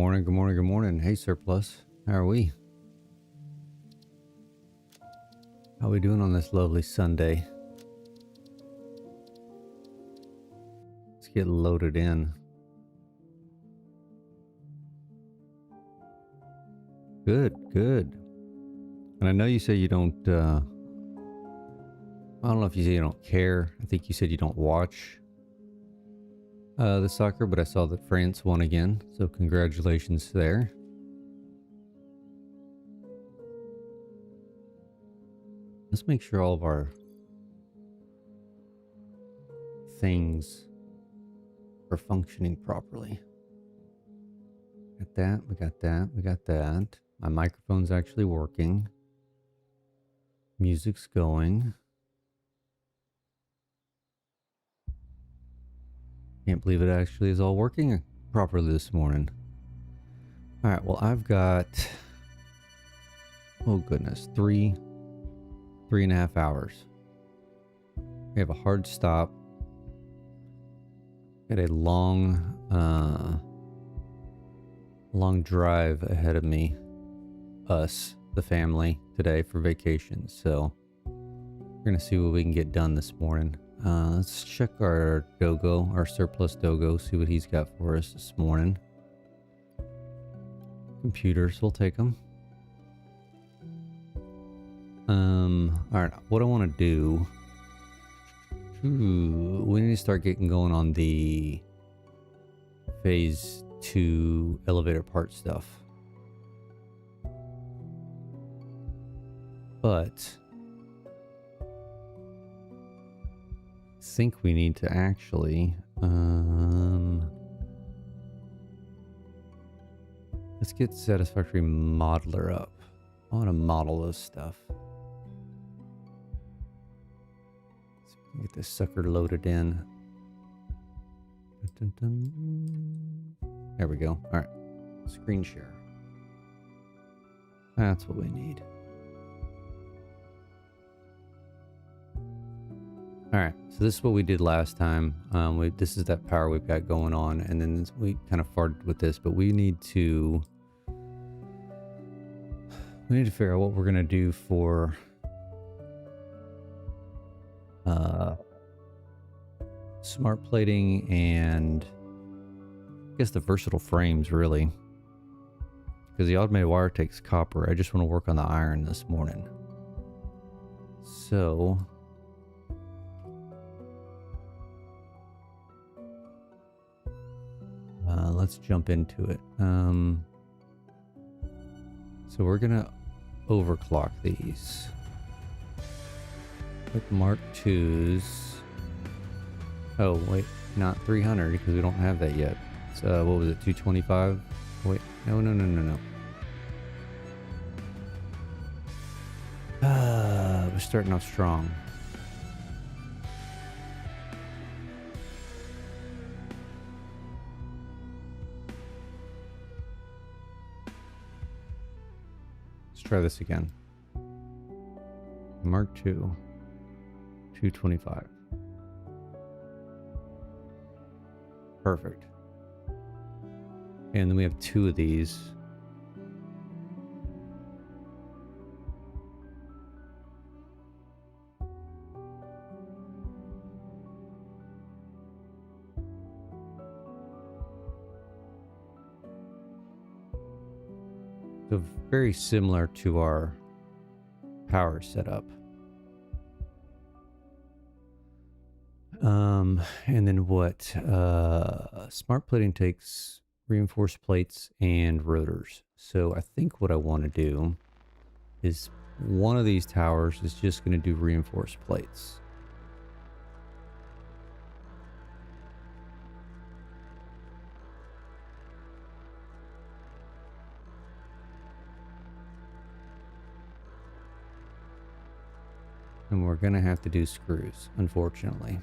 morning, good morning, good morning. Hey, Surplus. How are we? How are we doing on this lovely Sunday? Let's get loaded in. Good, good. And I know you say you don't, I don't know if you say you don't care. I think you said you don't watch the soccer, but I saw that France won again. So congratulations there. Let's make sure all of our things are functioning properly. Got that, we got that, we got that. My microphone's actually working. Music's going. Can't believe it actually is all working properly this morning. All right, well, I've got, oh goodness, 3.5 hours. We have a hard stop. Got a long drive ahead of me, us, the family, today for vacation. So we're gonna see what we can get done this morning. Let's check our dogo, our surplus dogo, see what he's got for us this morning. Computers, we'll take them. All right, what I want to do, we need to start getting going on the phase 2 elevator part stuff. But I think we need to actually, let's get Satisfactory Modeler up. I want to model this stuff. Let's get this sucker loaded in. Dun, dun, dun. There we go. All right. Screen share. That's what we need. All right. So this is what we did last time. This is that power we've got going on. And then we kind of farted with this, but we need to figure out what we're going to do for smart plating and I guess the versatile frames, really, because the automated wire takes copper. I just want to work on the iron this morning. So let's jump into it. So we're gonna overclock these with Mark IIs. Oh wait, not 300 because we don't have that yet. So what was it, 225? Wait, no. We're starting off strong. Let's try this again. Mark II, 225. Perfect. And then we have 2 of these. So very similar to our power setup. And then what? Smart plating takes reinforced plates and rotors. So I think what I want to do is one of these towers is just going to do reinforced plates. And we're going to have to do screws, unfortunately.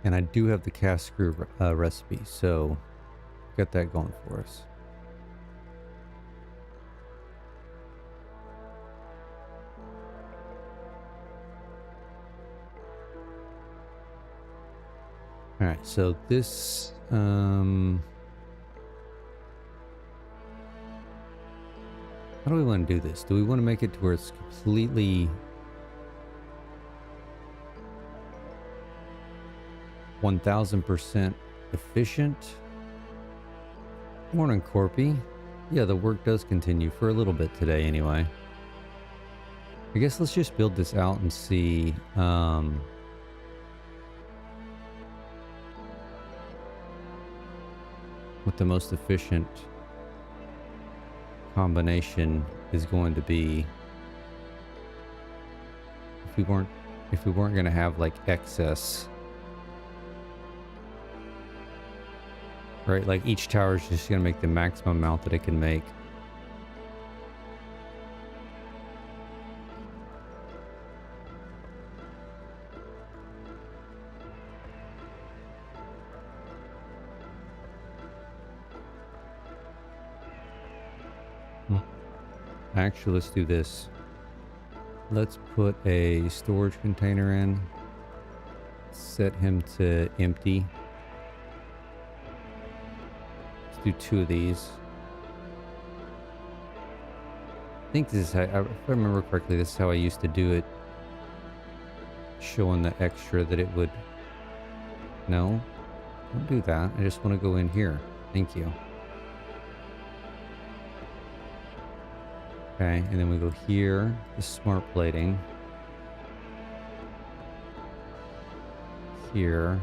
And I do have the cast screw recipe, so got that going for us. Alright, so this, how do we want to do this? Do we want to make it to where it's completely 1000% efficient? Morning, Corpy. Yeah, the work does continue for a little bit today anyway. I guess let's just build this out and see what the most efficient combination is going to be. If we weren't going to have like excess, right? Like each tower is just going to make the maximum amount that it can make. Actually, let's do this. Let's put a storage container in. Set him to empty. Let's do 2 of these. I think this is how, if I remember correctly, this is how I used to do it. Showing the extra that it would... No, don't do that. I just want to go in here. Thank you. Okay, and then we go here, the smart plating. Here.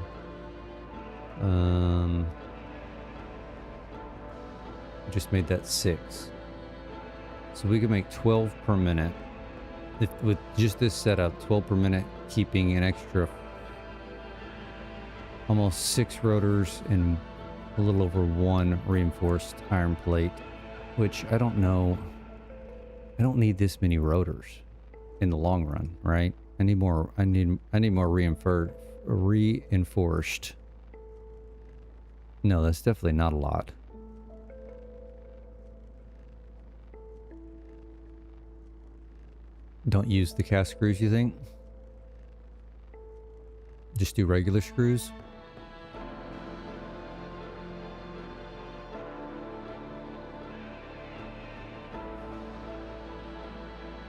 Just made that 6. So we can make 12 per minute. With just this setup, 12 per minute, keeping an extra almost 6 rotors and a little over 1 reinforced iron plate, which I don't know. I don't need this many rotors in the long run, right? I need more. I need more reinforced. No, that's definitely not a lot. Don't use the cast screws, you think? Just do regular screws?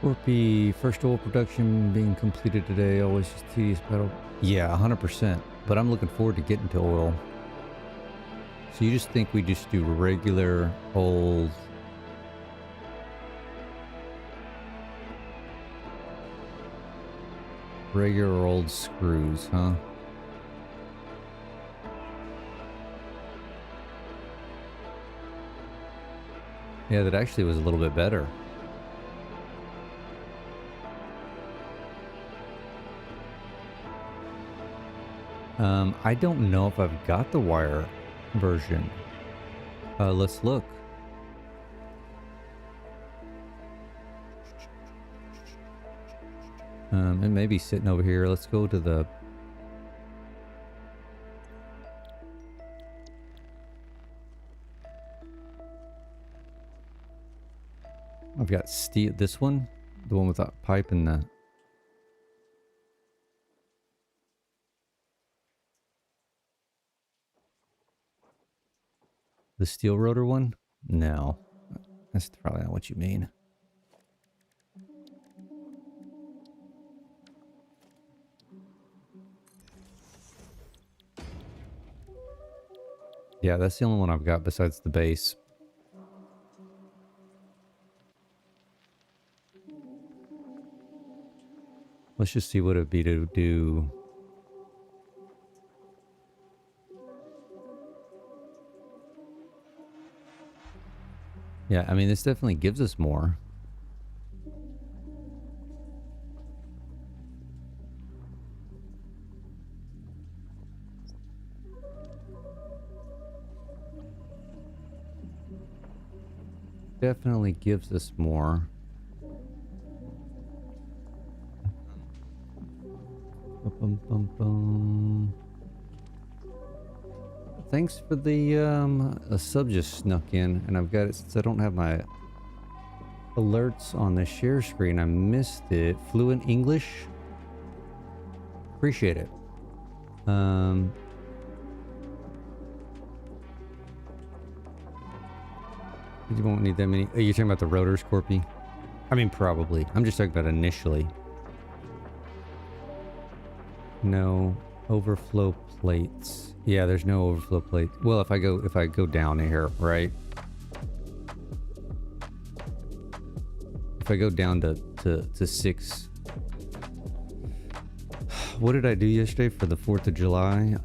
Orpy, first oil production being completed today, always just tedious battle. Yeah, 100%. But I'm looking forward to getting to oil. So you just think we just do regular old... regular old screws, huh? Yeah, that actually was a little bit better. I don't know if I've got the wire version. Let's look. It may be sitting over here. Let's go to the... I've got steel. This one? The one with that pipe and the... The steel rotor one? No. That's probably not what you mean. Yeah, that's the only one I've got besides the base. Let's just see what it would be to do... Yeah, I mean, this definitely gives us more. Definitely gives us more. Bum, bum, bum. Thanks for the a sub just snuck in, and I've got it since I don't have my alerts on the share screen. I missed it. Fluent English. Appreciate it. You won't need that many. Are you talking about the rotors, Corpy? I mean, probably. I'm just talking about initially. No overflow plates. Yeah, there's no overflow plate. Well, if I go down here, right? If I go down to 6. What did I do yesterday for the 4th of July?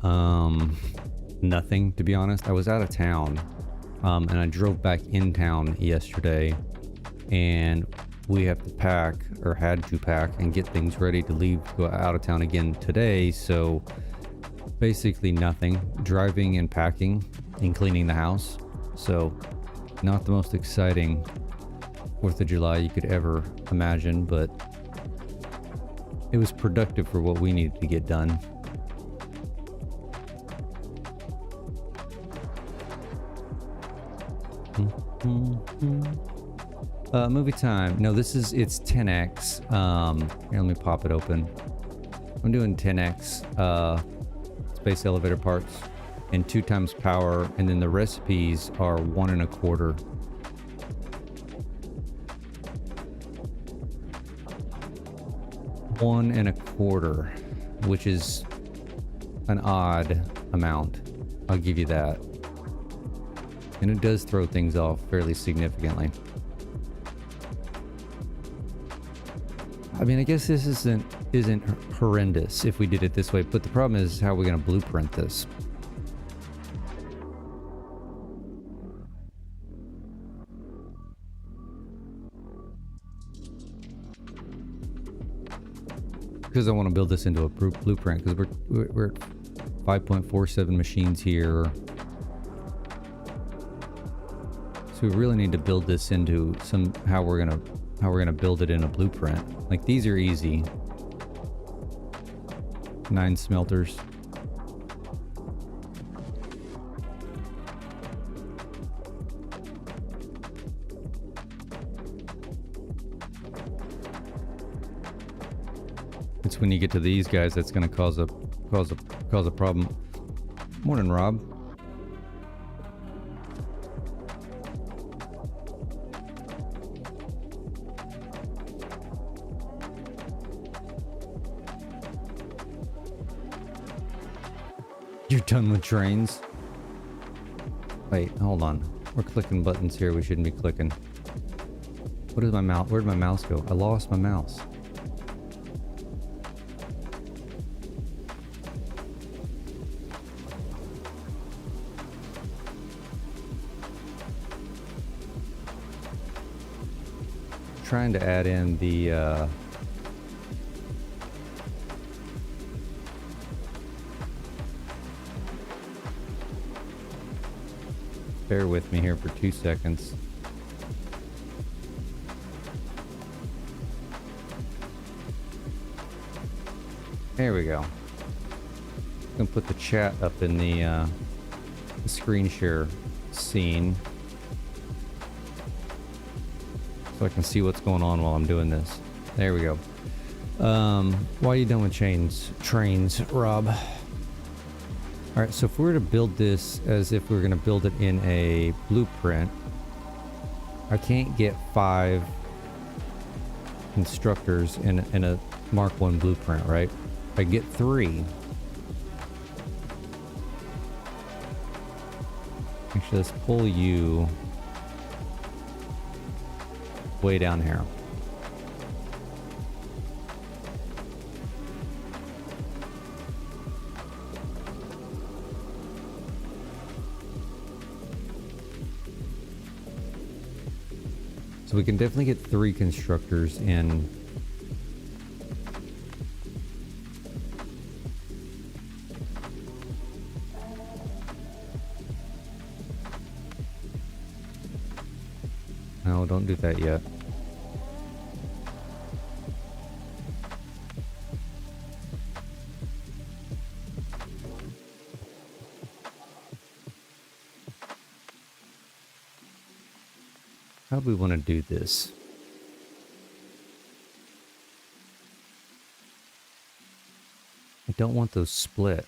Nothing, to be honest. I was out of town. And I drove back in town yesterday, and we have to pack, or had to pack, and get things ready to leave, go out of town again today. So basically nothing. Driving and packing and cleaning the house. So not the most exciting 4th of July you could ever imagine, but it was productive for what we needed to get done. Movie time. No, it's 10x. Here, let me pop it open. I'm doing 10x space elevator parts and 2 times power, and then the recipes are 1 1/4. One and a quarter, which is an odd amount. I'll give you that. And it does throw things off fairly significantly. I mean, I guess this isn't horrendous if we did it this way, but the problem is how we're going to blueprint this. Because I want to build this into a blueprint, because we're at 5.47 machines here. So we really need to build this into how we're gonna build it in a blueprint. Like, these are easy. 9 smelters. It's when you get to these guys that's gonna cause a problem. Morning, Rob. You're done with trains? Wait, hold on. We're clicking buttons here we shouldn't be clicking. What is my mouse? Where'd my mouse go? I lost my mouse. Trying to add in the bear with me here for 2 seconds. There we go. I'm gonna put the chat up in the screen share scene so I can see what's going on while I'm doing this. There we go. Why are you done with trains, Rob? All right, so if we were to build this as if we were going to build it in a blueprint, I can't get 5 constructors in a Mark 1 blueprint, right? I get 3. Actually, let's pull you way down here. So we can definitely get 3 constructors in. No, don't do that yet. How do we want to do this? I don't want those split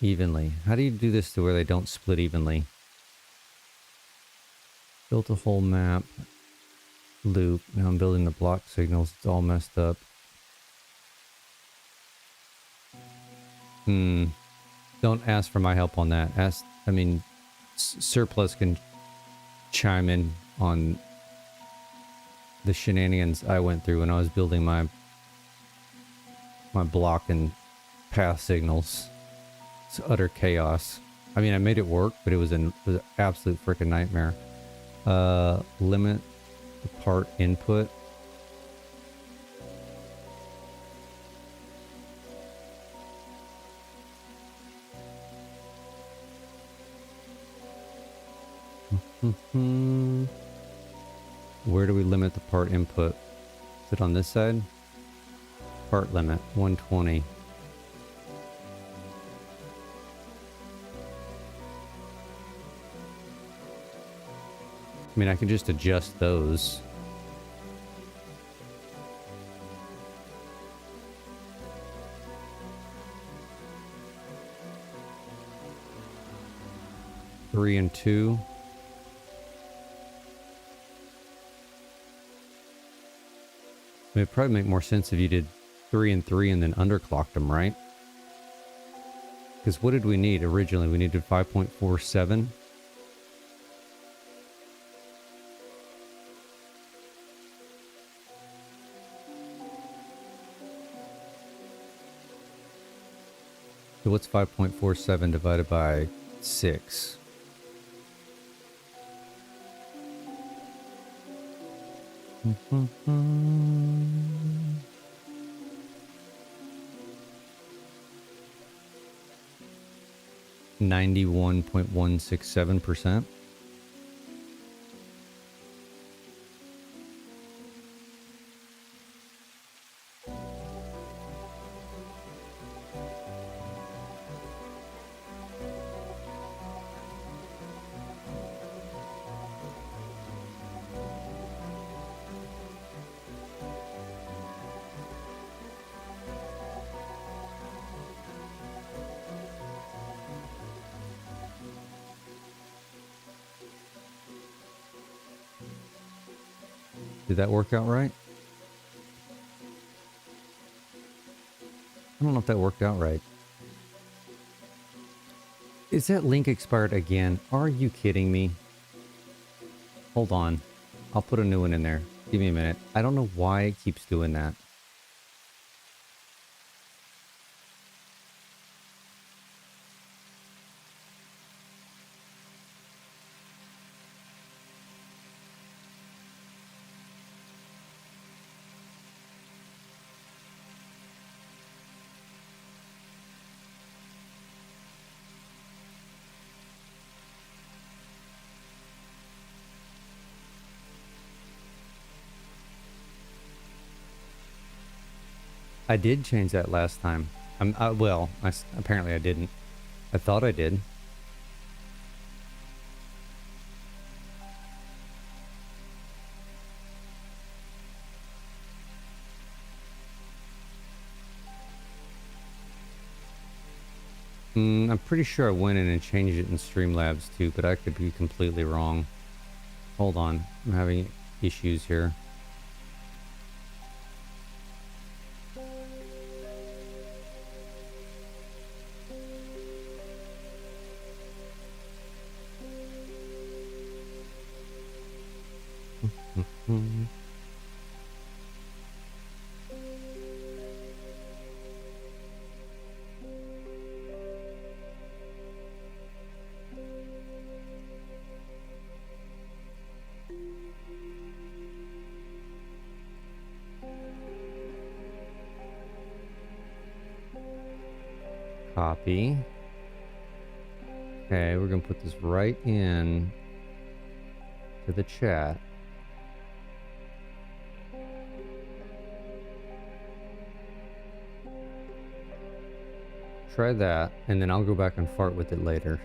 evenly. How do you do this to where they don't split evenly? Built a whole map loop. Now I'm building the block signals. It's all messed up. Don't ask for my help on that. Surplus can chime in on the shenanigans I went through when I was building my block and path signals. It's utter chaos. I mean, I made it work, but it was an absolute freaking nightmare. Limit the part input. Where do we limit the part input? Is it on this side? Part limit, 120. I mean, I can just adjust those. Three and two. I mean, it'd probably make more sense if you did 3 and 3 and then underclocked them, right? Because what did we need originally? We needed 5.47. So what's 5.47 divided by 6? $91.167%. Did that work out right? I don't know if that worked out right. Is that link expired again? Are you kidding me? Hold on. I'll put a new one in there. Give me a minute. I don't know why it keeps doing that. I did change that last time. Apparently I didn't. I thought I did. I'm pretty sure I went in and changed it in Streamlabs too, but I could be completely wrong. Hold on. I'm having issues here. Copy. Okay, we're gonna put this right in to the chat. Try that, and then I'll go back and fart with it later.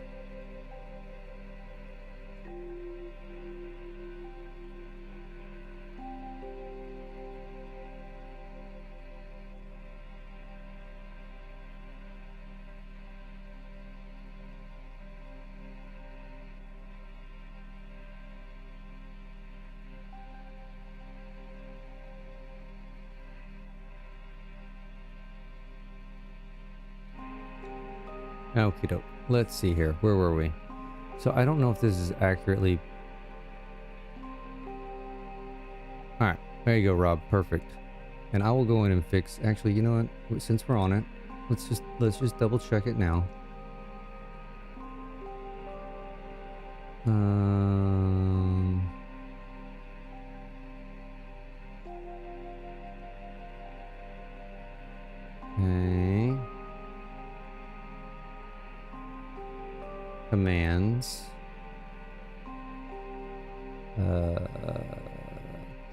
Okie doke. Let's see here. Where were we? So I don't know if this is accurately... Alright, there you go, Rob. Perfect. And I will go in and fix... Actually, you know what? Since we're on it, let's just double check it now. Okay. Commands.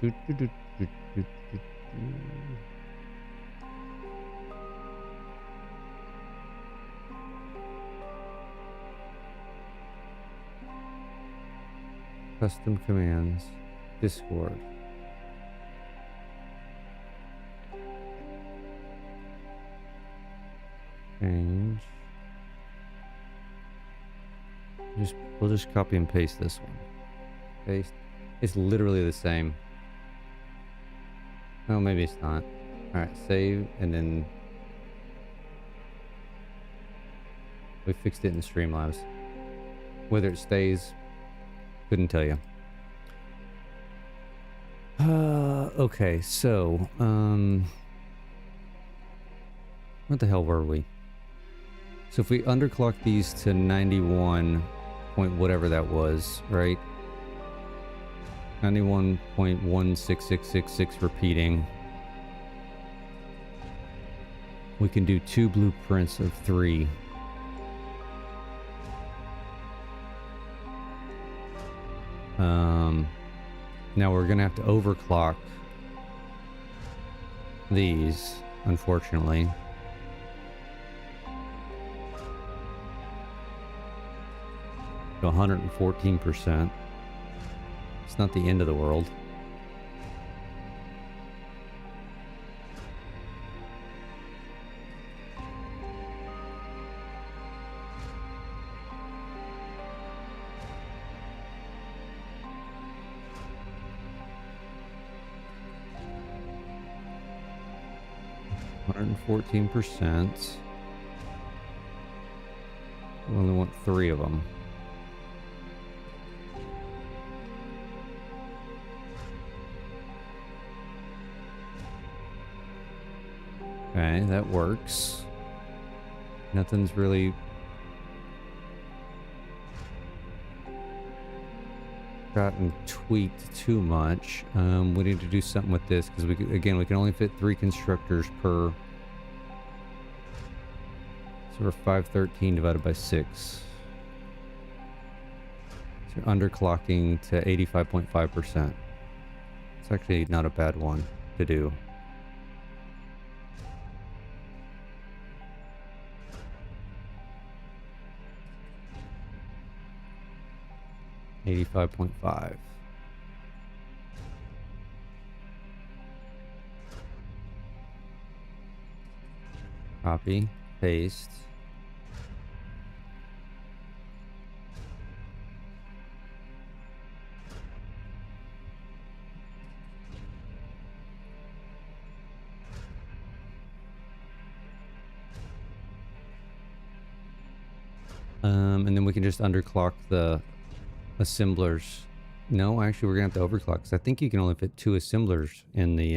Do, do, do, do, do, do, do. Custom commands. Discord. Change. We'll just copy and paste this one. Paste. It's literally the same. Oh, maybe it's not. Alright, save, and then we fixed it in Streamlabs. Whether it stays, couldn't tell you. Okay, so, what the hell were we? So if we underclock these to 91 point whatever that was, right? 91.16666 repeating. We can do 2 blueprints of 3. Now we're gonna have to overclock these, unfortunately. To 114%. It's not the end of the world. %. We only want 3 of them. Okay, that works. Nothing's really gotten tweaked too much. We need to do something with this because we can only fit 3 constructors per. So we're 513 divided by 6. So underclocking to 85.5%. It's actually not a bad one to do. $85.5. Copy, paste. And then we can just underclock the assemblers. No, actually, we're gonna have to overclock because I think you can only fit 2 assemblers in the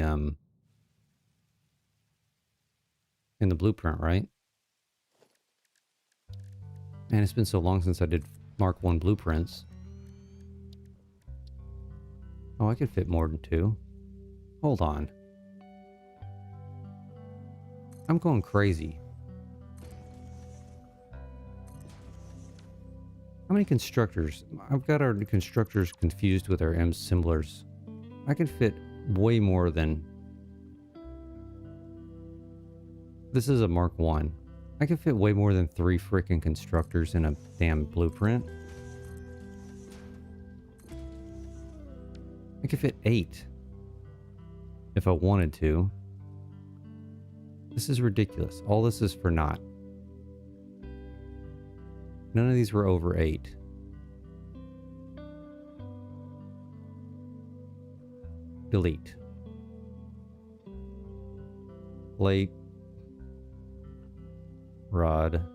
blueprint, right? Man, it's been so long since I did Mark 1 blueprints. Oh, I could fit more than 2. Hold on. I'm going crazy. How many constructors? I've got our constructors confused with our assemblers. I can fit way more than... This is a Mark 1. I can fit way more than 3 freaking constructors in a damn blueprint. I could fit 8. If I wanted to. This is ridiculous. All this is for naught. None of these were over 8. Delete. Plate. Rod.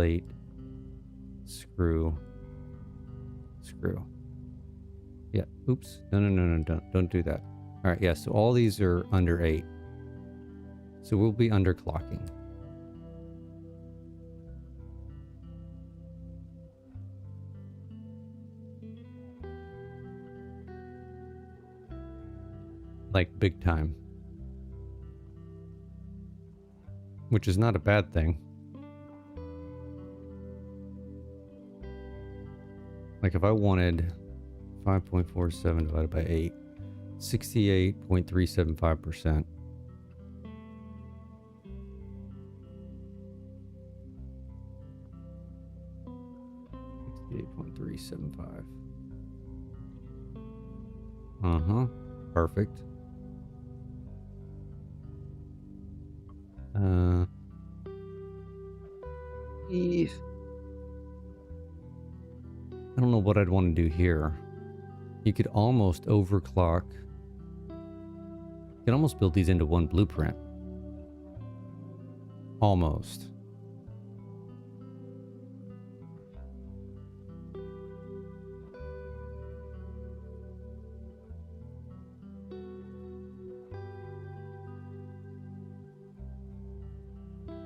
plate, screw, screw. Yeah, oops. No, don't do that. All right, yeah, so all these are under 8. So we'll be underclocking. Like big time. Which is not a bad thing. Like if I wanted 5.47 divided by 8, 68.375%. .375. Perfect. I don't know what I'd want to do here. You could almost overclock. You could almost build these into one blueprint. Almost.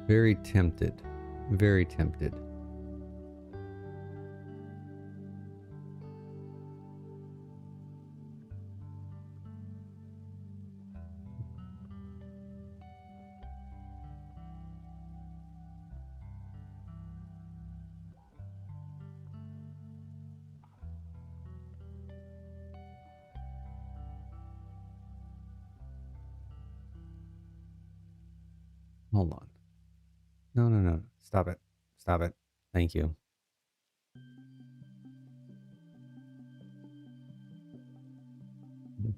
Very tempted. Very tempted. Hold on. No. Stop it. Stop it. Thank you.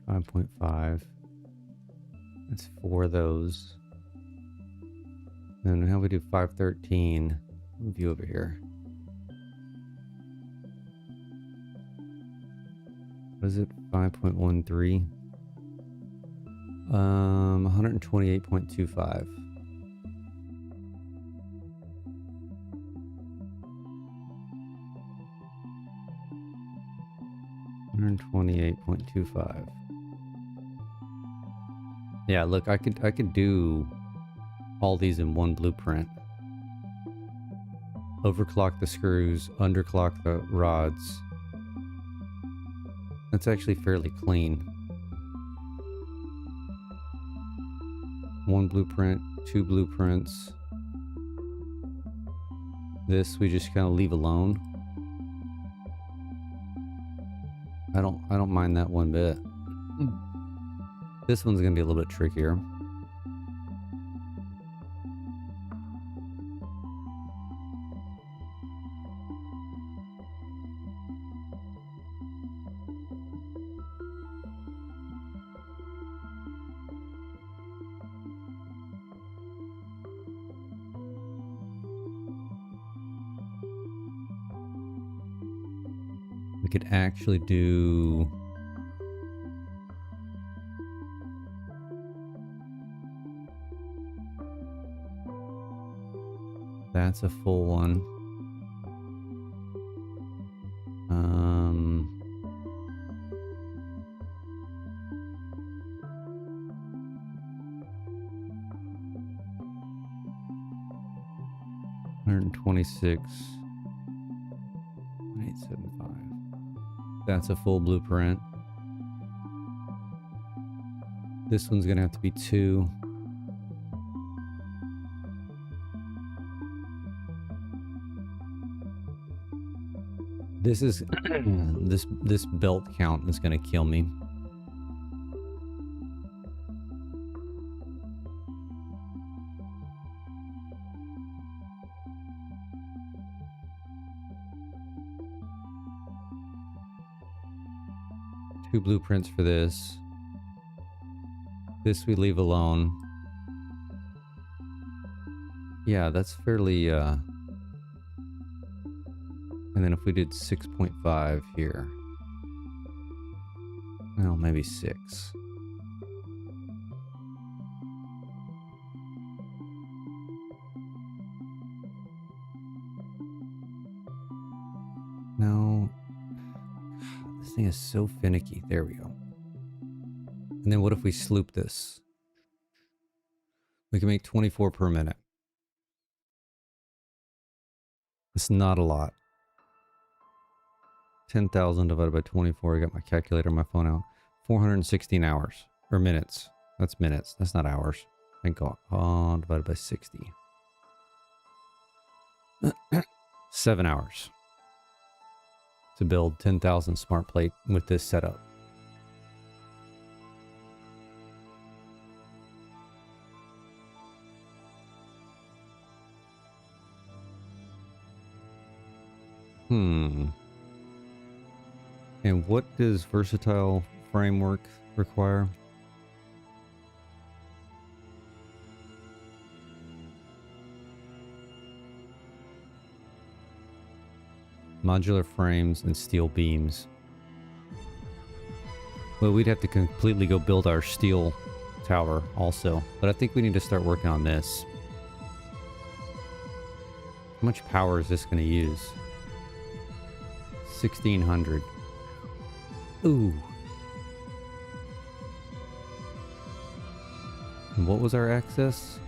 $5.5. That's 4 of those. Then how we do 513? Move you over here. What is it? 5.13. 128.25. $128.25. Yeah, look, I could do all these in one blueprint. Overclock the screws, underclock the rods. That's actually fairly clean. 1 blueprint, 2 blueprints. This we just kind of leave alone. I don't mind that one bit. This one's gonna be a little bit trickier. We could actually do that's a full one. $126. 875. That's a full blueprint. This one's gonna have to be 2. This is this belt count is gonna kill me. Two blueprints for this. This we leave alone. Yeah, that's fairly and then if we did 6.5 here. Well, maybe 6. thing is so finicky. There we go. And then what if we sloop this? We can make 24 per minute. It's not a lot. 10,000 divided by 24. I got my calculator on my phone out. 416 hours. Or minutes. That's minutes. That's not hours. Thank God. Divided by 60. 7 hours. To build 10,000 smart plate with this setup. And what does versatile framework require? Modular frames and steel beams. Well, we'd have to completely go build our steel tower also. But I think we need to start working on this. How much power is this going to use? 1,600. Ooh. And what was our access?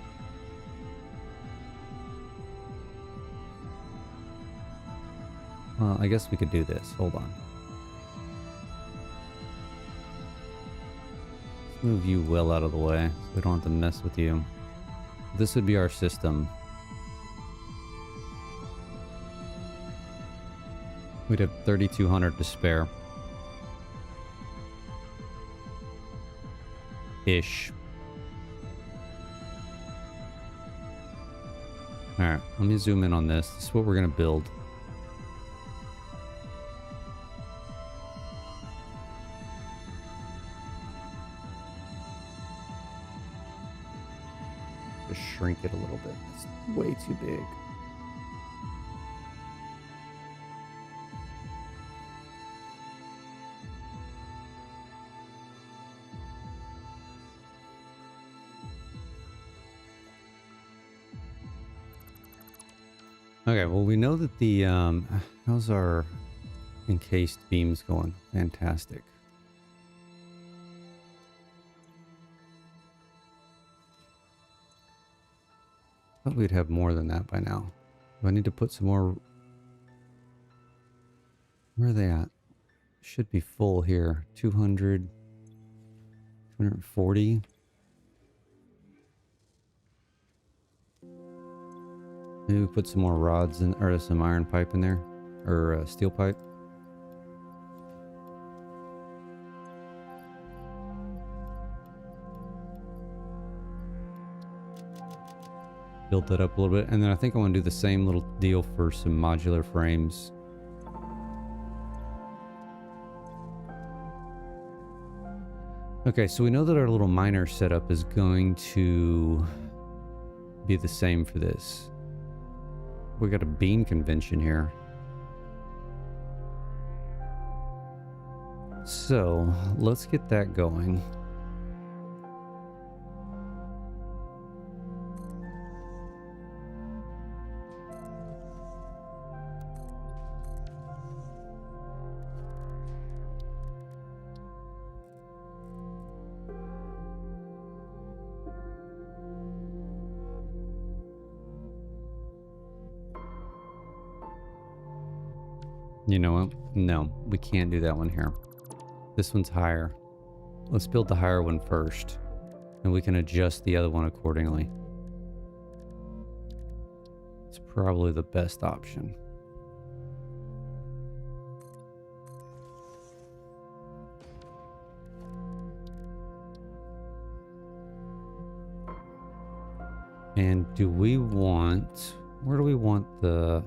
Well, I guess we could do this. Hold on. Let's move you well out of the way so we don't have to mess with you. This would be our system. We'd have 3,200 to spare. Ish. Alright, let me zoom in on this. This is what we're going to build. Just shrink it a little bit. It's way too big. Okay, well, we know that the, how's our encased beams going? Fantastic. Thought we'd have more than that by now. Do I need to put some more? Where are they at? Should be full here. 200, 240. Maybe we put some more rods in, or some iron pipe in there, or steel pipe. Build that up a little bit, and then I think I want to do the same little deal for some modular frames. Okay, so we know that our little miner setup is going to be the same for this. We got a beam convention here. So let's get that going. You know what? No, we can't do that one here. This one's higher. Let's build the higher one first, and we can adjust the other one accordingly. It's probably the best option. And do we want... Where do we want the...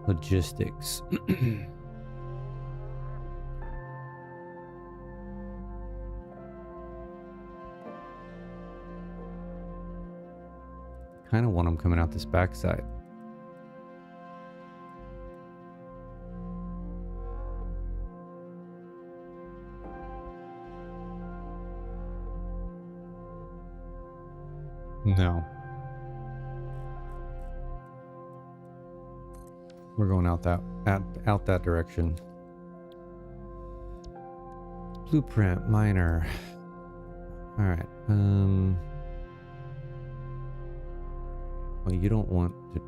logistics? Kind of want them coming out this backside. No. We're going out that direction. Blueprint miner. All right. Well, you don't want to.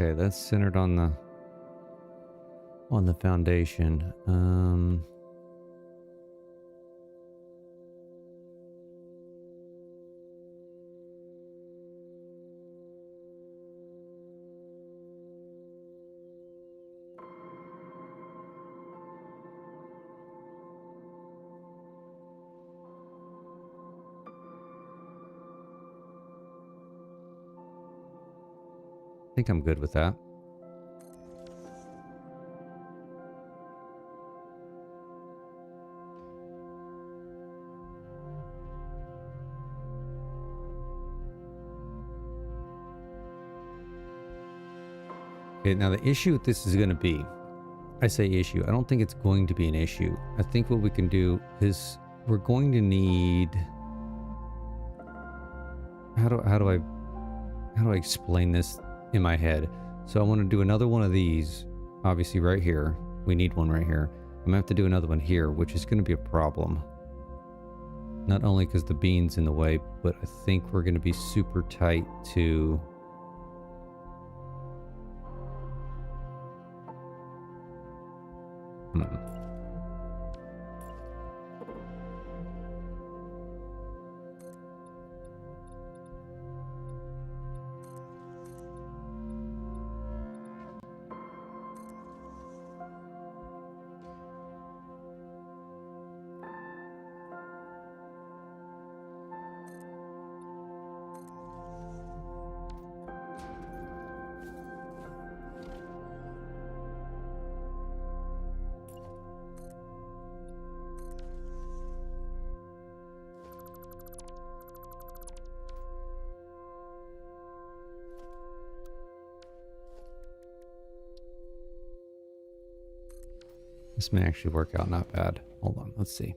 Okay, that's centered on the foundation. I think I'm good with that. Okay, now the issue with this is going to be, I say issue, I don't think it's going to be an issue. I think what we can do is we're going to need, how do I explain this in my head? So I want to do another one of these, obviously right here. We need one right here. I'm gonna have to do another one here, which is going to be a problem. Not only because the bean's in the way, but I think we're going to be super tight to... This may actually work out not bad. Hold on, let's see.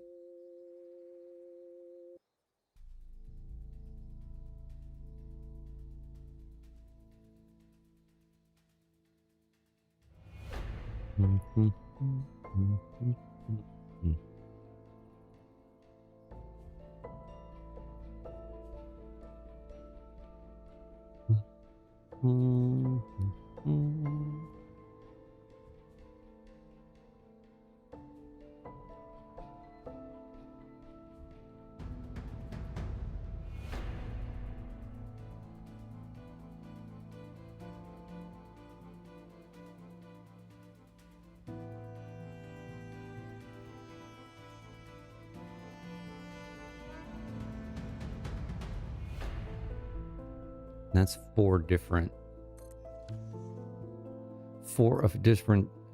That's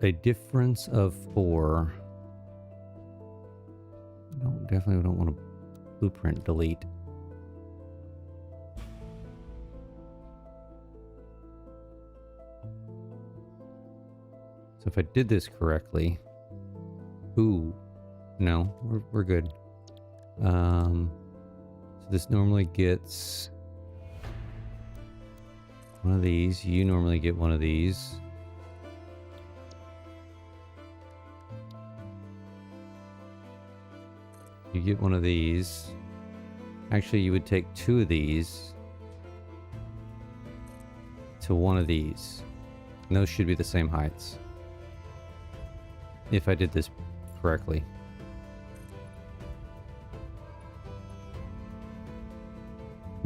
a difference of 4. No, definitely don't want to blueprint delete. So if I did this correctly, ooh, no, we're good. So this normally gets one of these. You normally get one of these. You get one of these. Actually, you would take 2 of these to one of these. And those should be the same heights, if I did this correctly.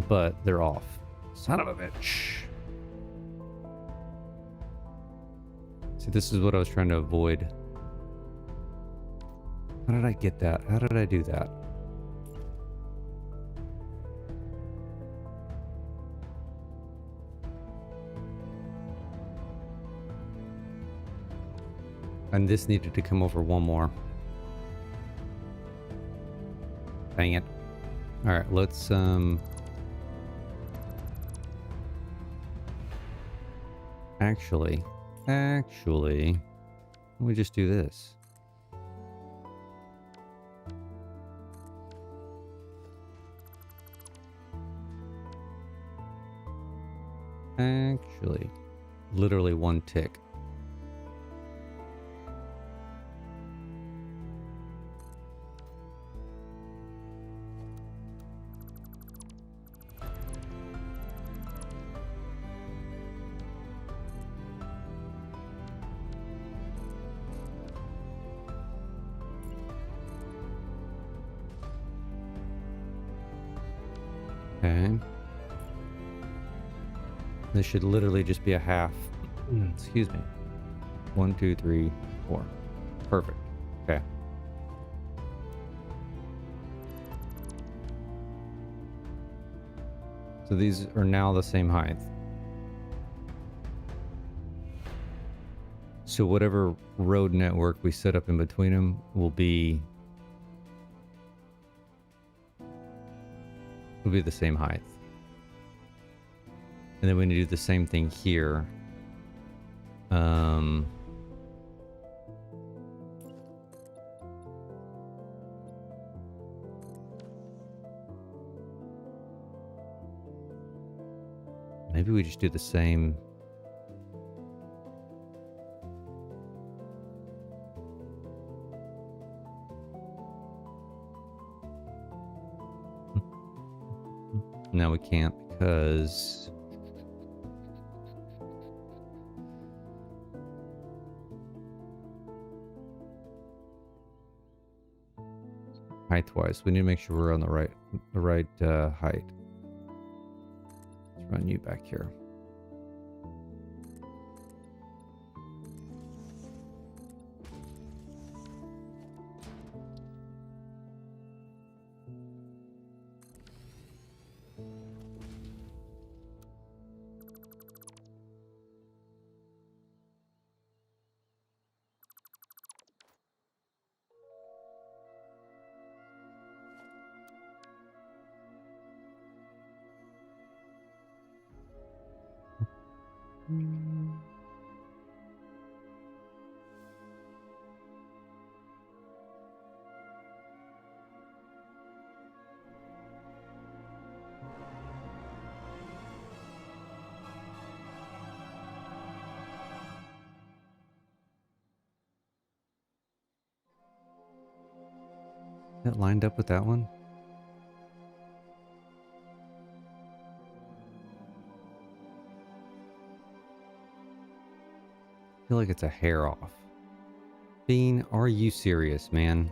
But they're off. Son of a bitch. See, this is what I was trying to avoid. How did I get that? How did I do that? And this needed to come over one more. Dang it. Alright, let's Actually, let me just do this. Actually, literally one tick. Okay. This should literally just be a half. Excuse me. 1, 2, 3, 4. Perfect. Okay. So these are now the same height. So whatever road network we set up in between them will be the same height. And then we need to do the same thing here. Maybe we just do the same. No, we can't because height-wise, we need to make sure we're on the right height. Let's run you back here. That lined up with that one? I feel like it's a hair off. Bean, are you serious, man?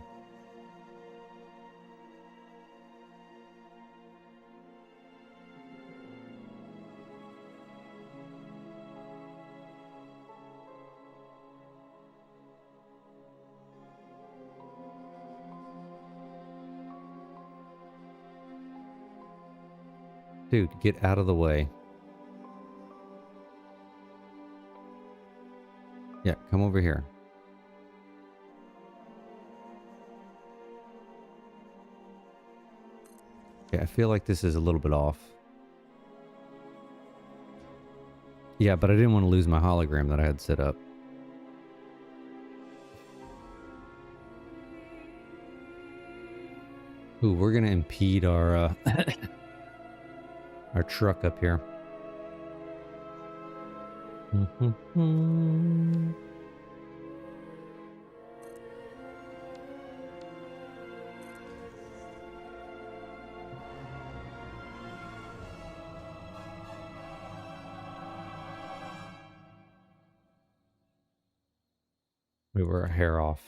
Dude, get out of the way. Yeah, come over here. Yeah, I feel like this is a little bit off. Yeah, but I didn't want to lose my hologram that I had set up. Ooh, we're gonna impede our our truck up here. We were a hair off.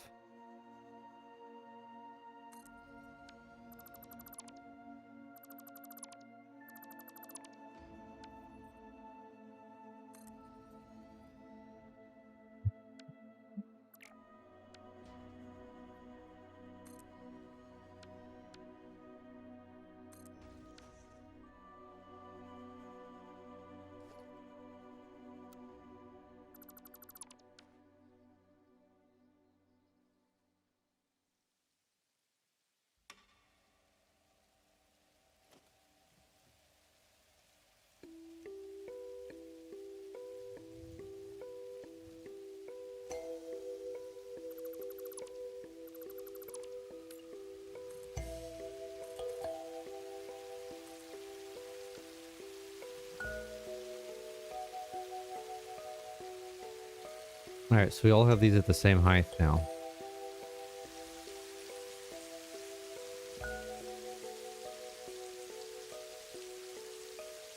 Alright, so we all have these at the same height now.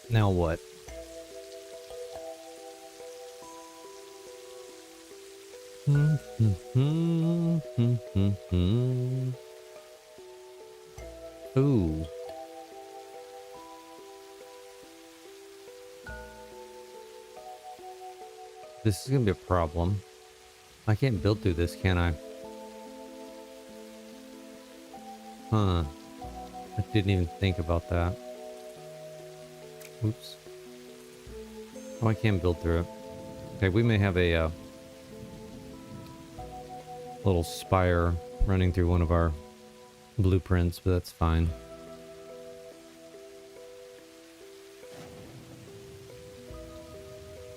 Now what? Ooh. This is gonna be a problem. I can't build through this, can I? Huh. I didn't even think about that. Oops. Oh, I can't build through it. Okay, we may have a little spire running through one of our blueprints, but that's fine.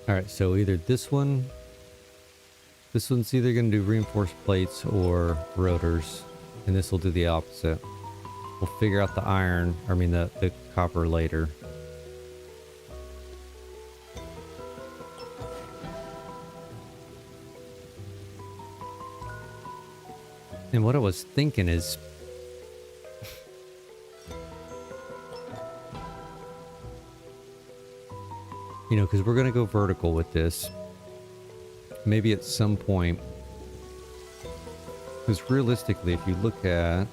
Alright, so either this one's either going to do reinforced plates or rotors, and this will do the opposite. We'll figure out the iron, I mean the copper later. And what I was thinking is, you know, because we're going to go vertical with this. Maybe at some point, because realistically, if you look at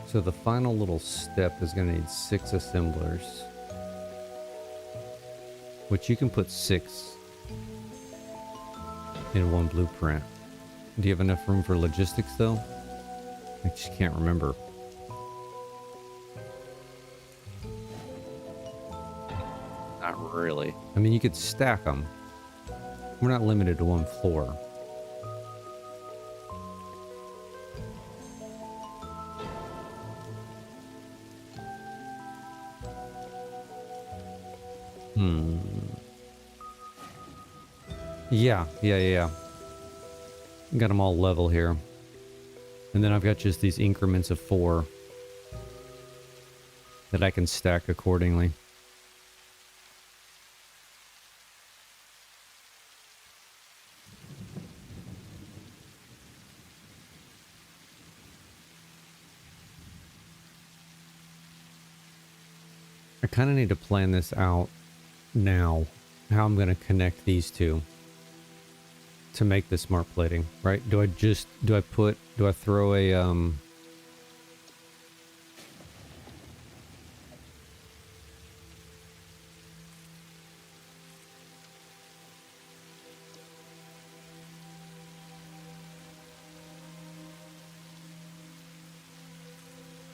so the final little step is going to need 6 assemblers, which you can put 6 in one blueprint. Do you have enough room for logistics though? I just can't remember. Not really. I mean, you could stack them. We're not limited to one floor. Yeah. Got them all level here. And then I've got just these increments of 4 that I can stack accordingly. I kind of need to plan this out now, how I'm going to connect these two to make the smart plating, right? Do I throw a,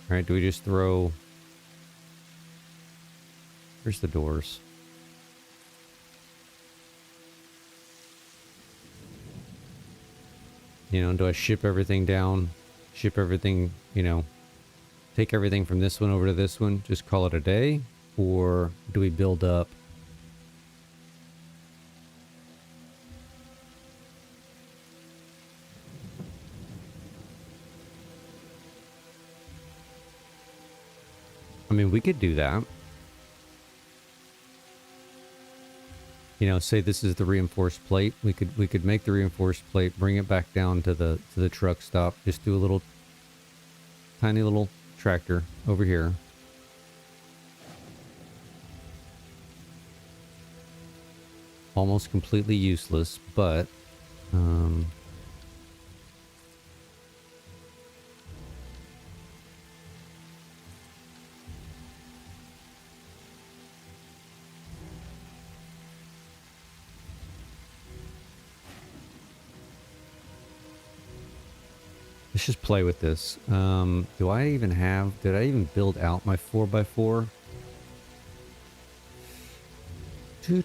right, do we just throw, where's the doors? You know, do I ship everything down? Ship everything, you know, take everything from this one over to this one, just call it a day? Or do we build up? I mean, we could do that. You know, say this is the reinforced plate. We could make the reinforced plate, bring it back down to the truck stop. Just do a little tiny little tractor over here. Almost completely useless, but let's just play with this. Did I even build out my 4x4? I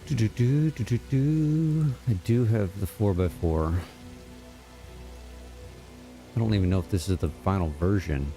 do have the 4x4. I don't even know if this is the final version.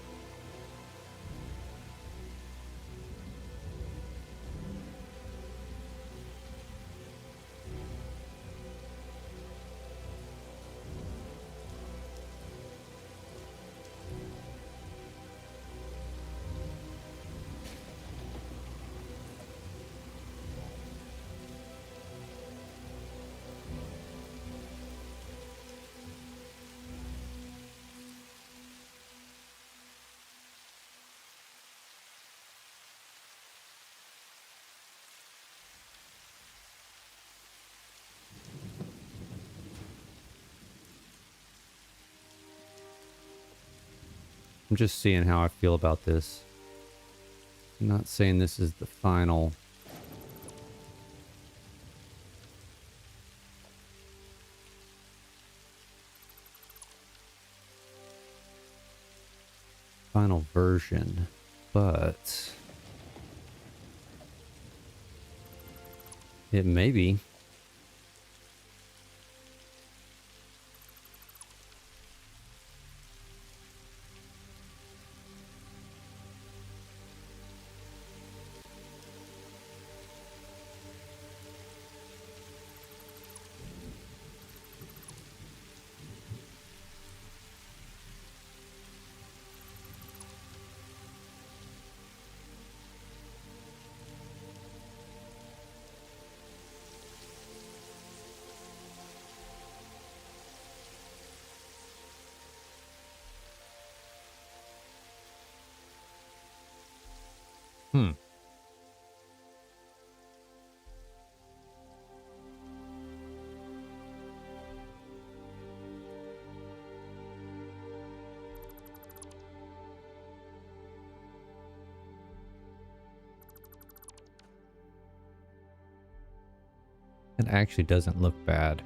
I'm just seeing how I feel about this. I'm not saying this is the final. Final version, but it may be. Hmm. It actually doesn't look bad.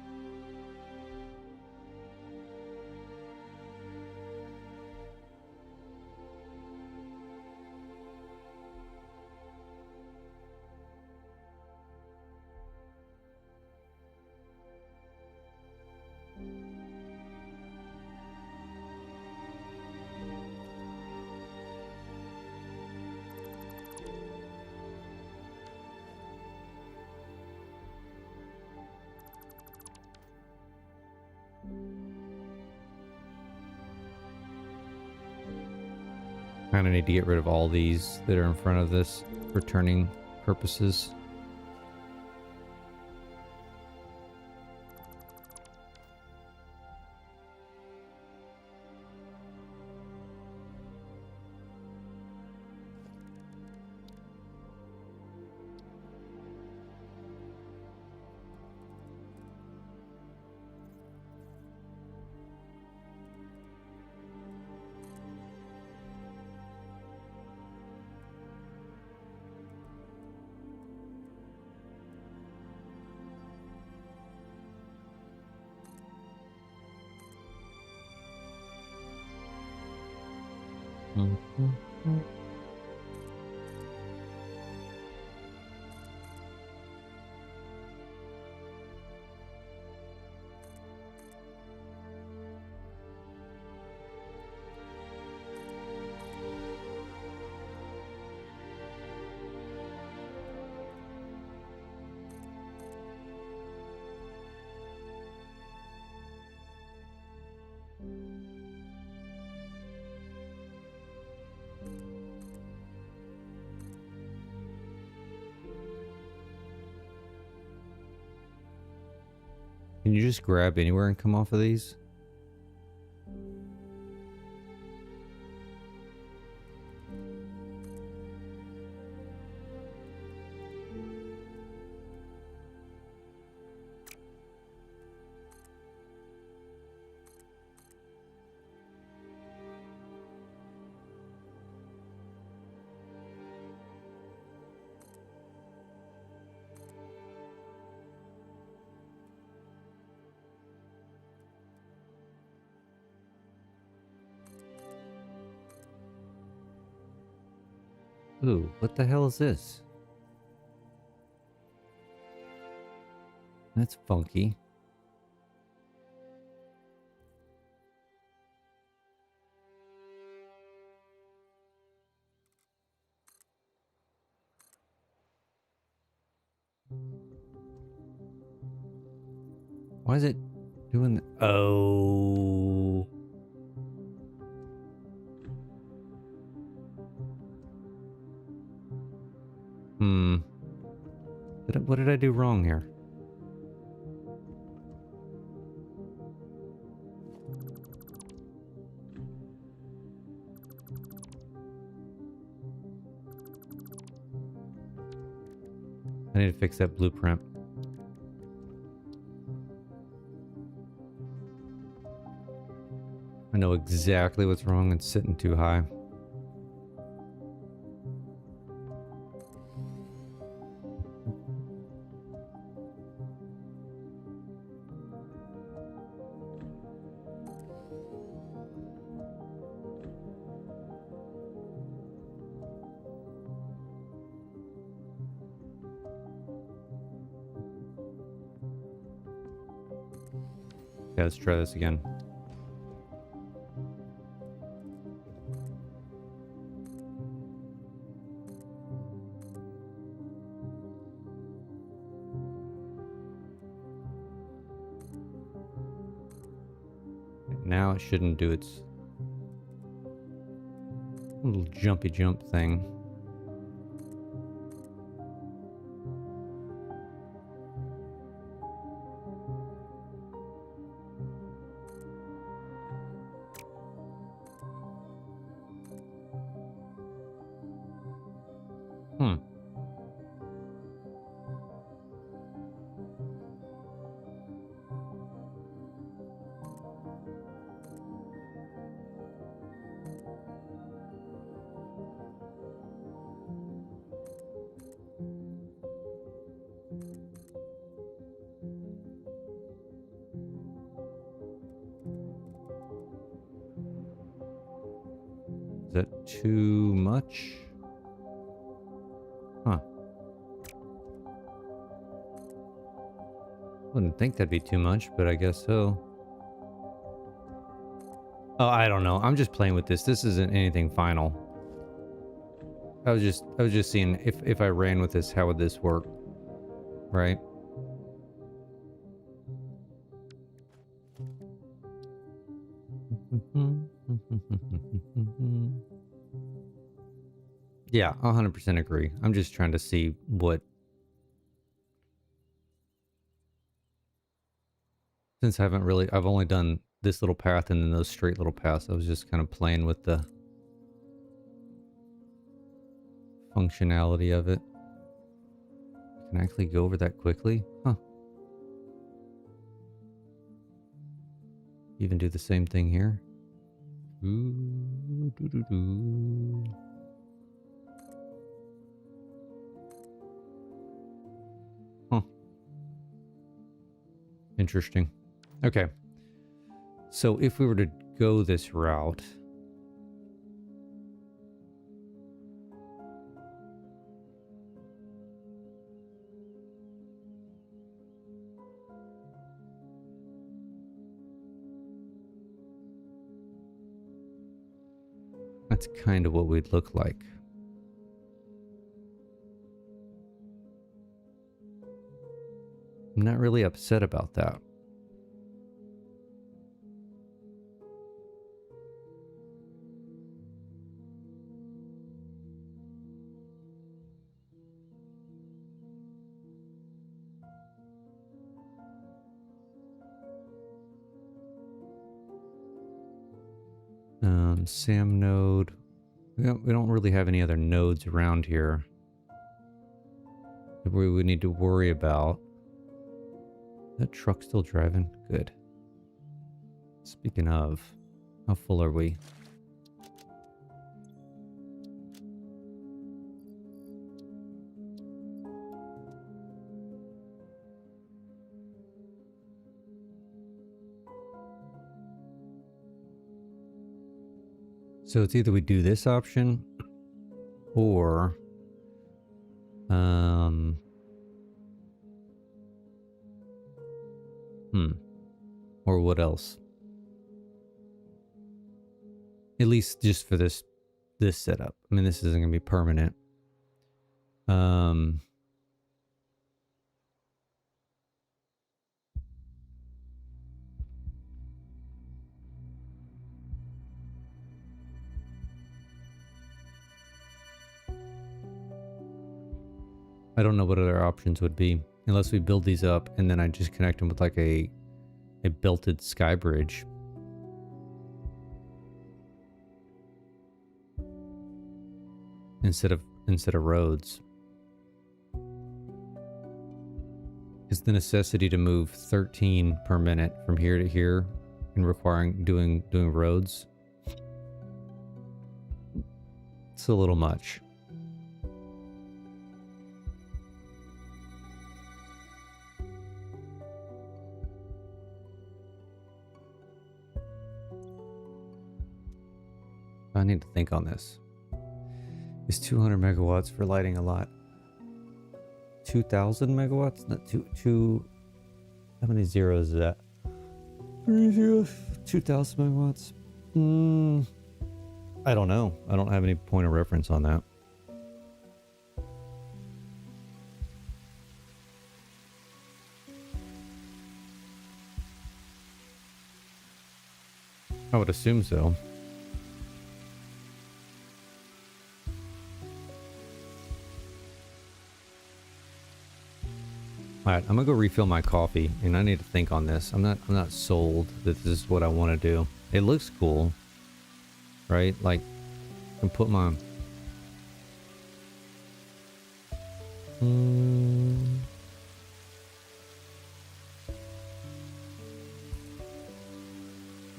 Kind of need to get rid of all these that are in front of this for turning purposes. Can you just grab anywhere and come off of these? Ooh, what the hell is this? That's funky. Why is it doing that? Oh. Hmm. What did I do wrong here? I need to fix that blueprint. I know exactly what's wrong. It's sitting too high. Yeah, let's try this again. Now it shouldn't do its little jumpy jump thing. Hmm. Is that too much? Huh. Wouldn't think that'd be too much, but I guess so. Oh, I don't know. I'm just playing with this. This isn't anything final. I was just seeing if I ran with this, how would this work? Right? Yeah, 100% agree. I'm just trying to see what... Since I've only done this little path and then those straight little paths. I was just kind of playing with the functionality of it. Can I actually go over that quickly? Huh. Even do the same thing here? Ooh, doo -doo -doo. Huh. Interesting. Okay. So if we were to go this route... That's kind of what we'd look like. I'm not really upset about that. Sam node. We don't really have any other nodes around here that we would need to worry about. That truck still driving? Good. Speaking of, how full are we? So it's either we do this option or or what else? At least just for this setup. I mean, this isn't gonna be permanent. I don't know what other options would be unless we build these up and then I just connect them with like a belted sky bridge. Instead of roads. Is the necessity to move 13 per minute from here to here and requiring doing roads. It's a little much. I need to think on this. Is 200 megawatts for lighting a lot? 2,000 megawatts? Not two. How many zeros is that? 3 zeros. 2,000 megawatts. I don't know. I don't have any point of reference on that. I would assume so. Alright, I'm gonna go refill my coffee, and I need to think on this. I'm not sold that this is what I want to do. It looks cool, right? Like, I can put my...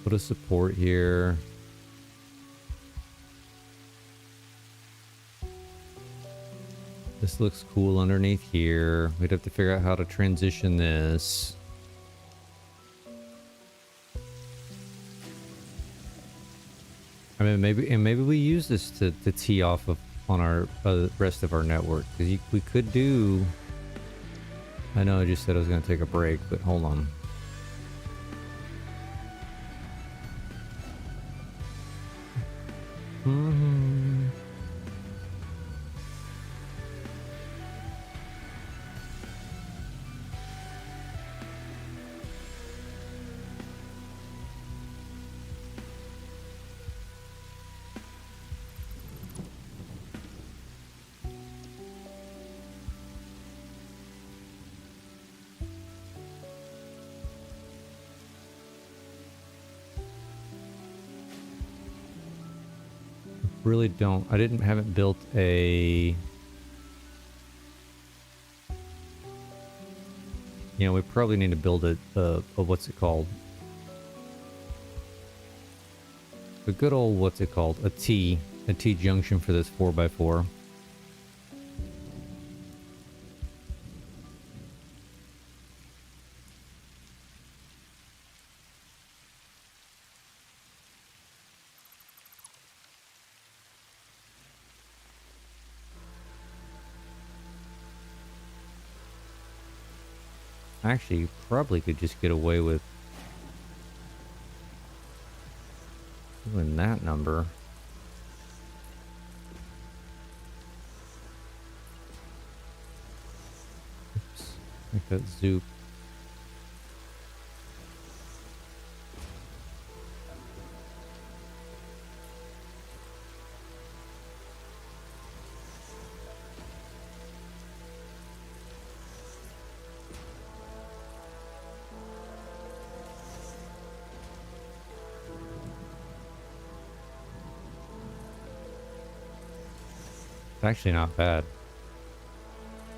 Put a support here. This looks cool underneath here. We'd have to figure out how to transition this. I mean, maybe we use this to tee off of on our rest of our network, because we could do... I know I just said I was going to take a break, but hold on. Really don't. I haven't built a... You know, we probably need to build a what's it called? A good old, what's it called? A T junction for this 4x4. Actually, you probably could just get away with doing that number. Oops, make that zoop. Actually not bad.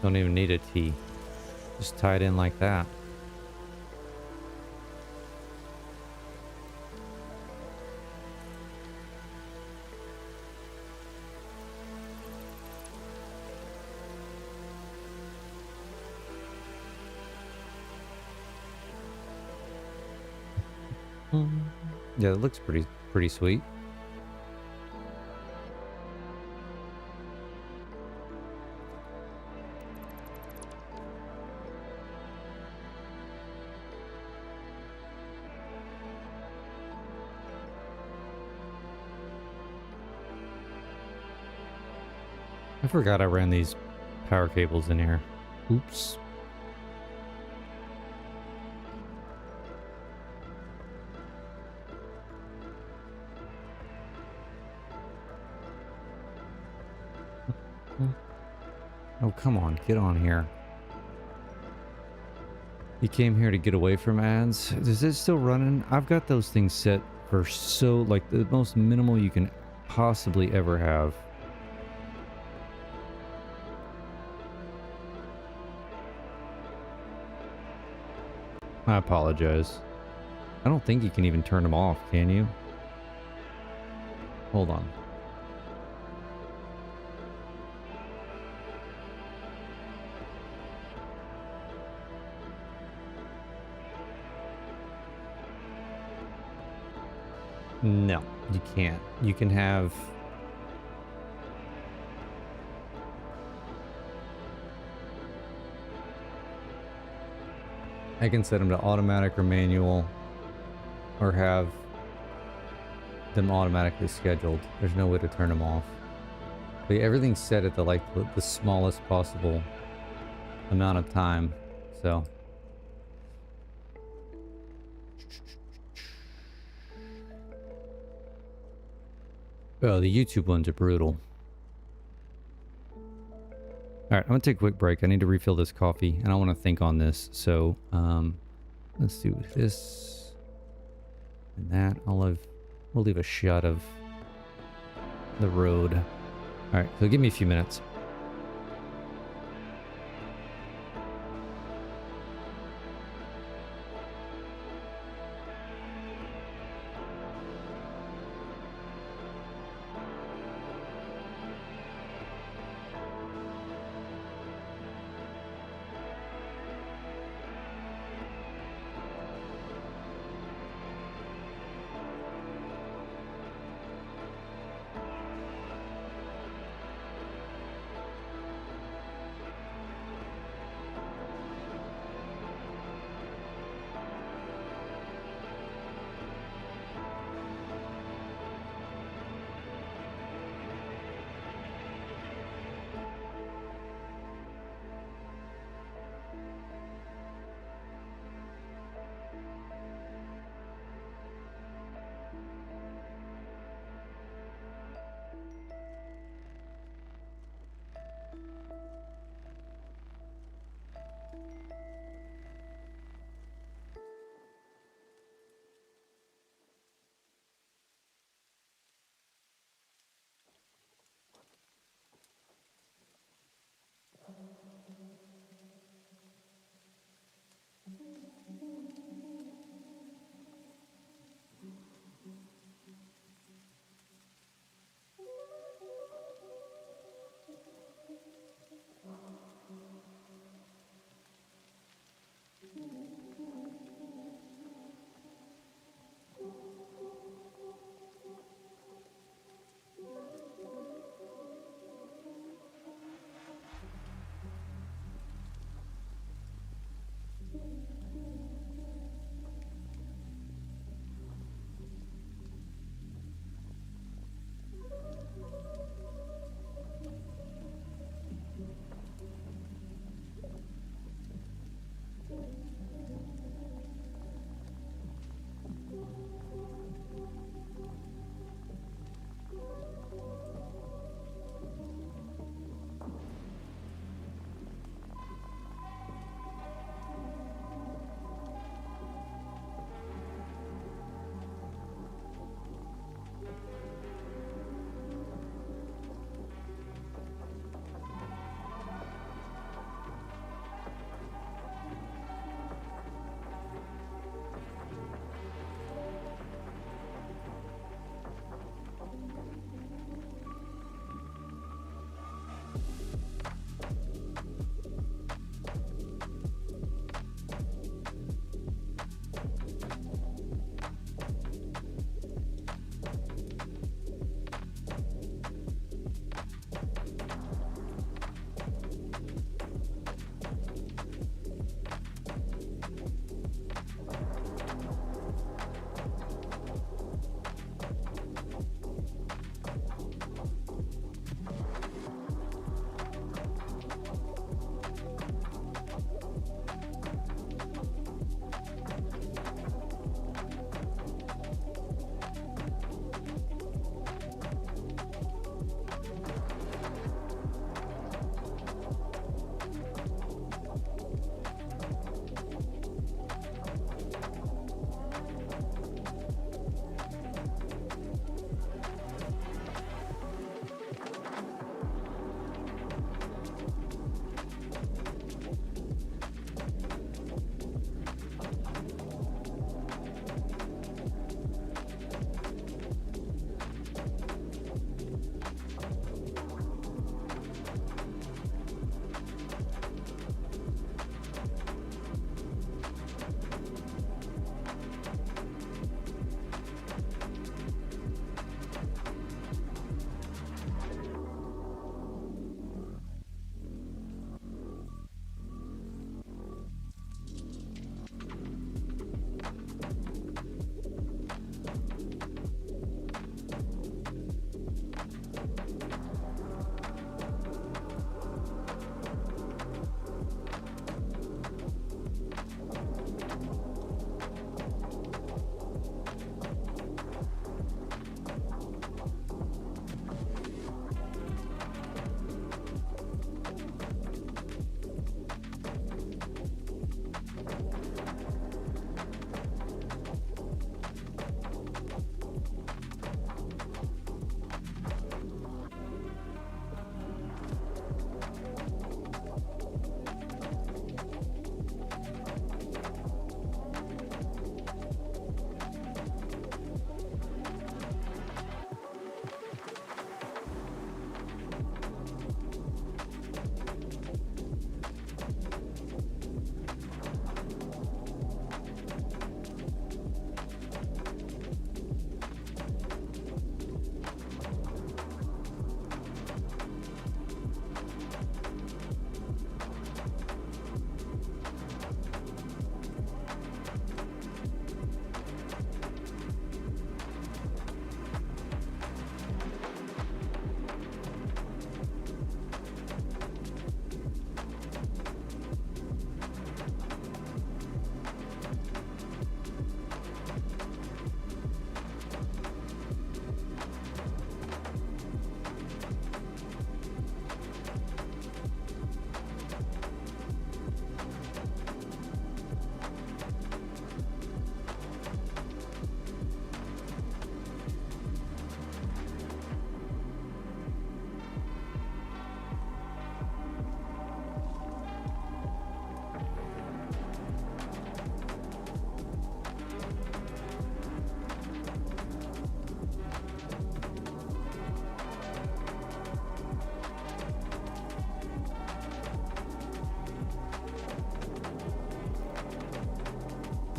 Don't even need a T. Just tie it in like that. Yeah, it looks pretty sweet. I forgot I ran these power cables in here. Oops. Oh, come on, get on here. You came here to get away from ads? Is it still running? I've got those things set for so, like, the most minimal you can possibly ever have. I apologize. I don't think you can even turn them off, can you? Hold on. No, you can't. You can have... I can set them to automatic or manual, or have them automatically scheduled. There's no way to turn them off. But yeah, everything's set at the smallest possible amount of time. So oh, the YouTube ones are brutal. All right, I'm gonna take a quick break. I need to refill this coffee, and I want to think on this. So let's do this and that. We'll leave a shot of the road. All right, so give me a few minutes.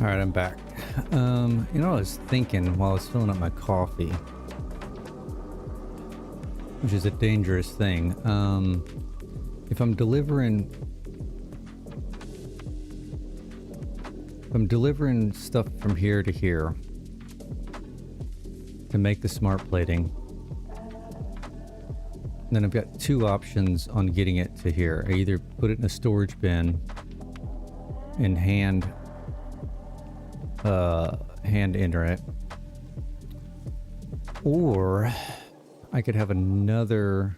All right, I'm back. You know, I was thinking while I was filling up my coffee, which is a dangerous thing. If I'm delivering stuff from here to here to make the smart plating, then I've got two options on getting it to here. I either put it in a storage bin and hand enter it, or I could have another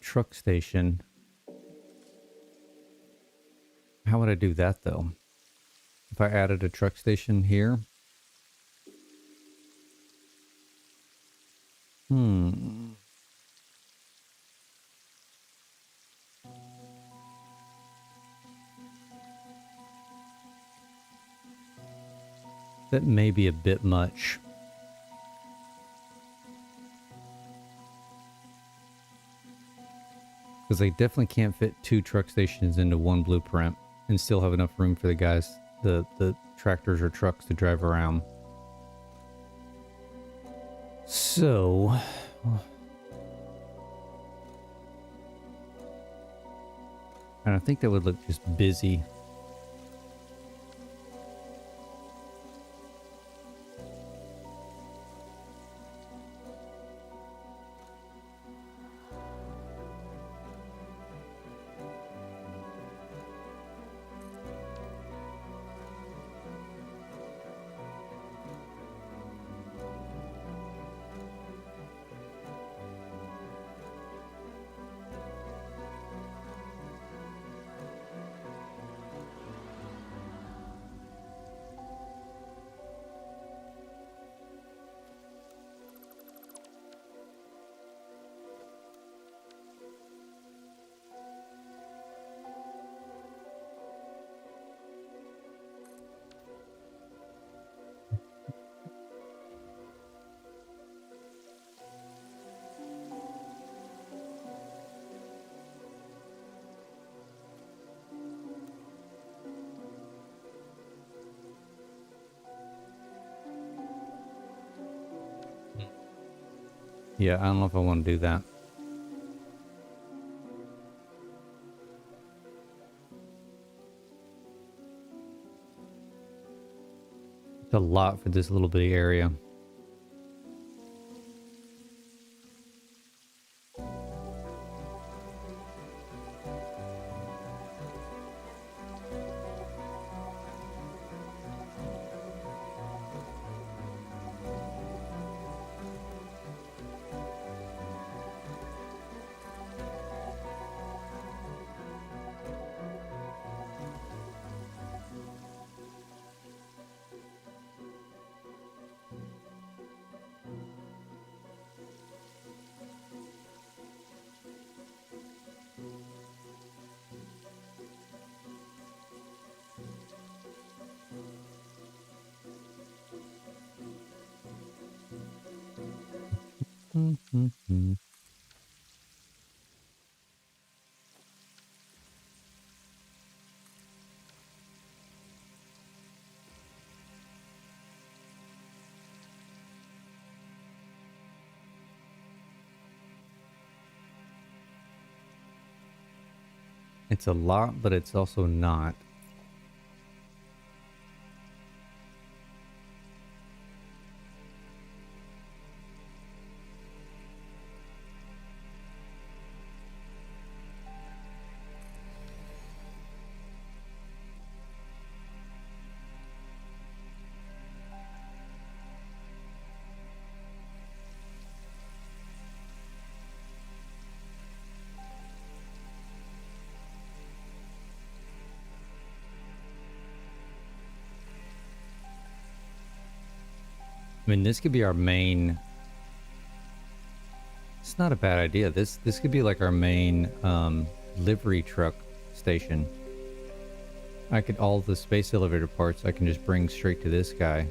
truck station. How would I do that though? If I added a truck station here? That may be a bit much. Because they definitely can't fit two truck stations into one blueprint and still have enough room for the guys, the tractors or trucks to drive around. So... and I think that would look just busy. Yeah, I don't know if I want to do that. It's a lot for this little bitty area. It's a lot, but it's also not. I mean, this could be our main... It's not a bad idea. This could be like our main livery truck station. I could, all the space elevator parts I can just bring straight to this guy.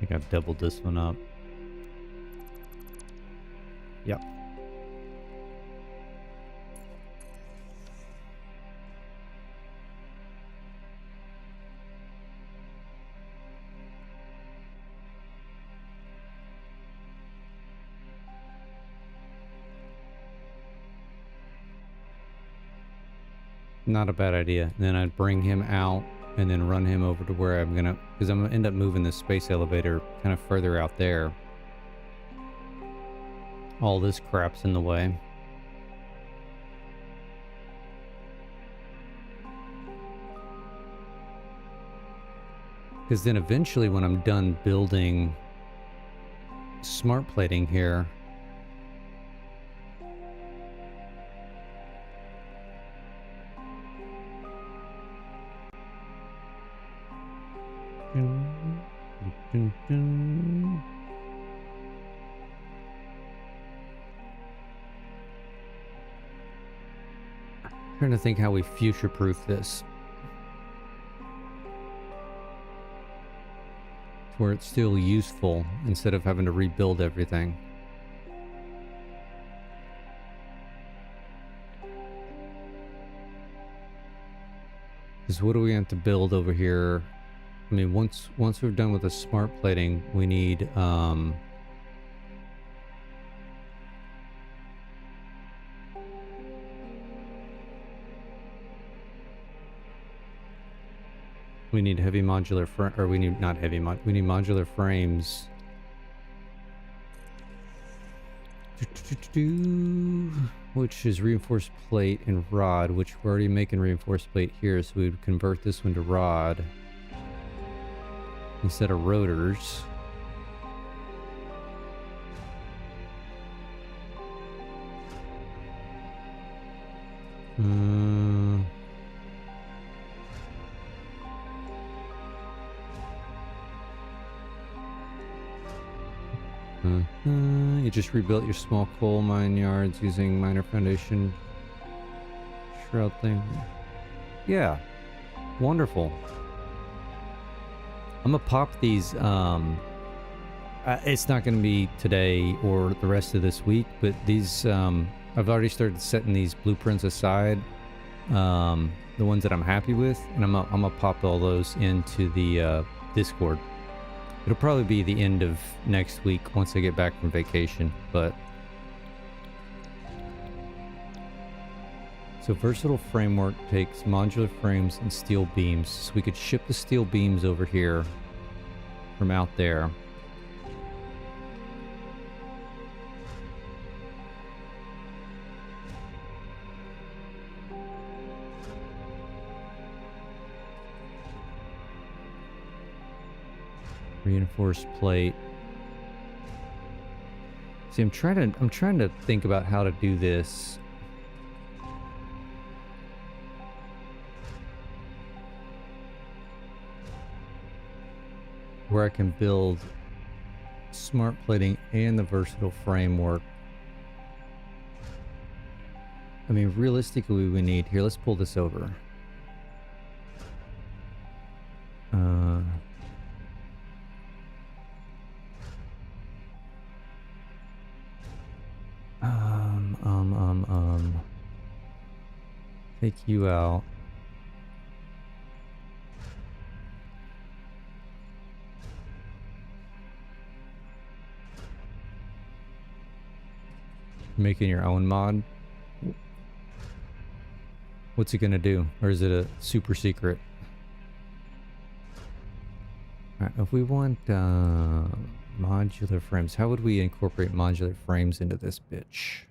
think I've doubled this one up. Yep. Not a bad idea. And then I'd bring him out and then run him over to where I'm gonna, because I'm gonna end up moving the space elevator kind of further out there. All this crap's in the way. Because then eventually when I'm done building smart plating here, trying to think how we future-proof this. Where it's still useful instead of having to rebuild everything. Because what do we have to build over here? I mean, once we're done with the smart plating, we need we need heavy modular frame, or we need not heavy we need modular frames. Which is reinforced plate and rod, which we're already making reinforced plate here, so we would convert this one to rod instead of rotors. You just rebuilt your small coal mine yards using minor foundation shroud thing. Yeah, wonderful. I'm gonna pop these. It's not gonna be today or the rest of this week, but these I've already started setting these blueprints aside, the ones that I'm happy with, and I'm gonna pop all those into the Discord. It'll probably be the end of next week once I get back from vacation, but... So versatile framework takes modular frames and steel beams. So we could ship the steel beams over here from out there. Reinforced plate. See, I'm trying to think about how to do this. Where I can build smart plating and the versatile framework. I mean, realistically, we need here. Let's pull this over. Take you out. Making your own mod. What's it gonna do? Or is it a super secret? Alright, if we want modular frames, how would we incorporate modular frames into this bitch?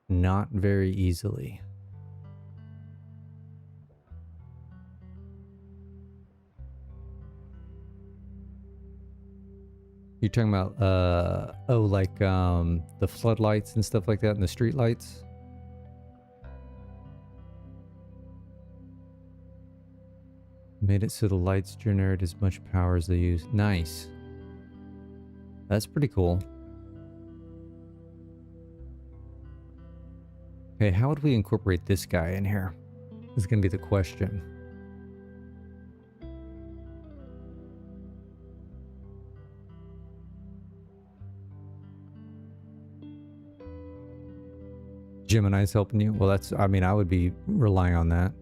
Not very easily. You're talking about, oh, like, the floodlights and stuff like that, and the street lights? Made it so the lights generate as much power as they use. Nice. That's pretty cool. Okay, how would we incorporate this guy in here? This is going to be the question. Gemini's helping you? Well, that's, I mean, I would be relying on that.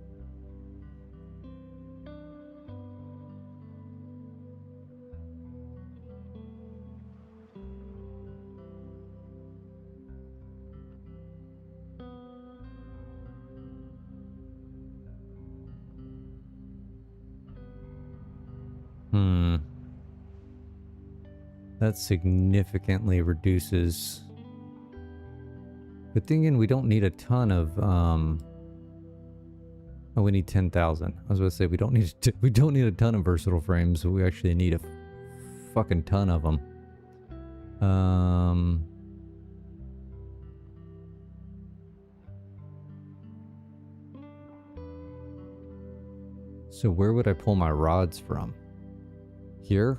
That significantly reduces. But thinking we don't need a ton of oh, we need 10,000. I was going to say we don't need a ton of versatile frames. We actually need a fucking ton of them. So where would I pull my rods from? Here?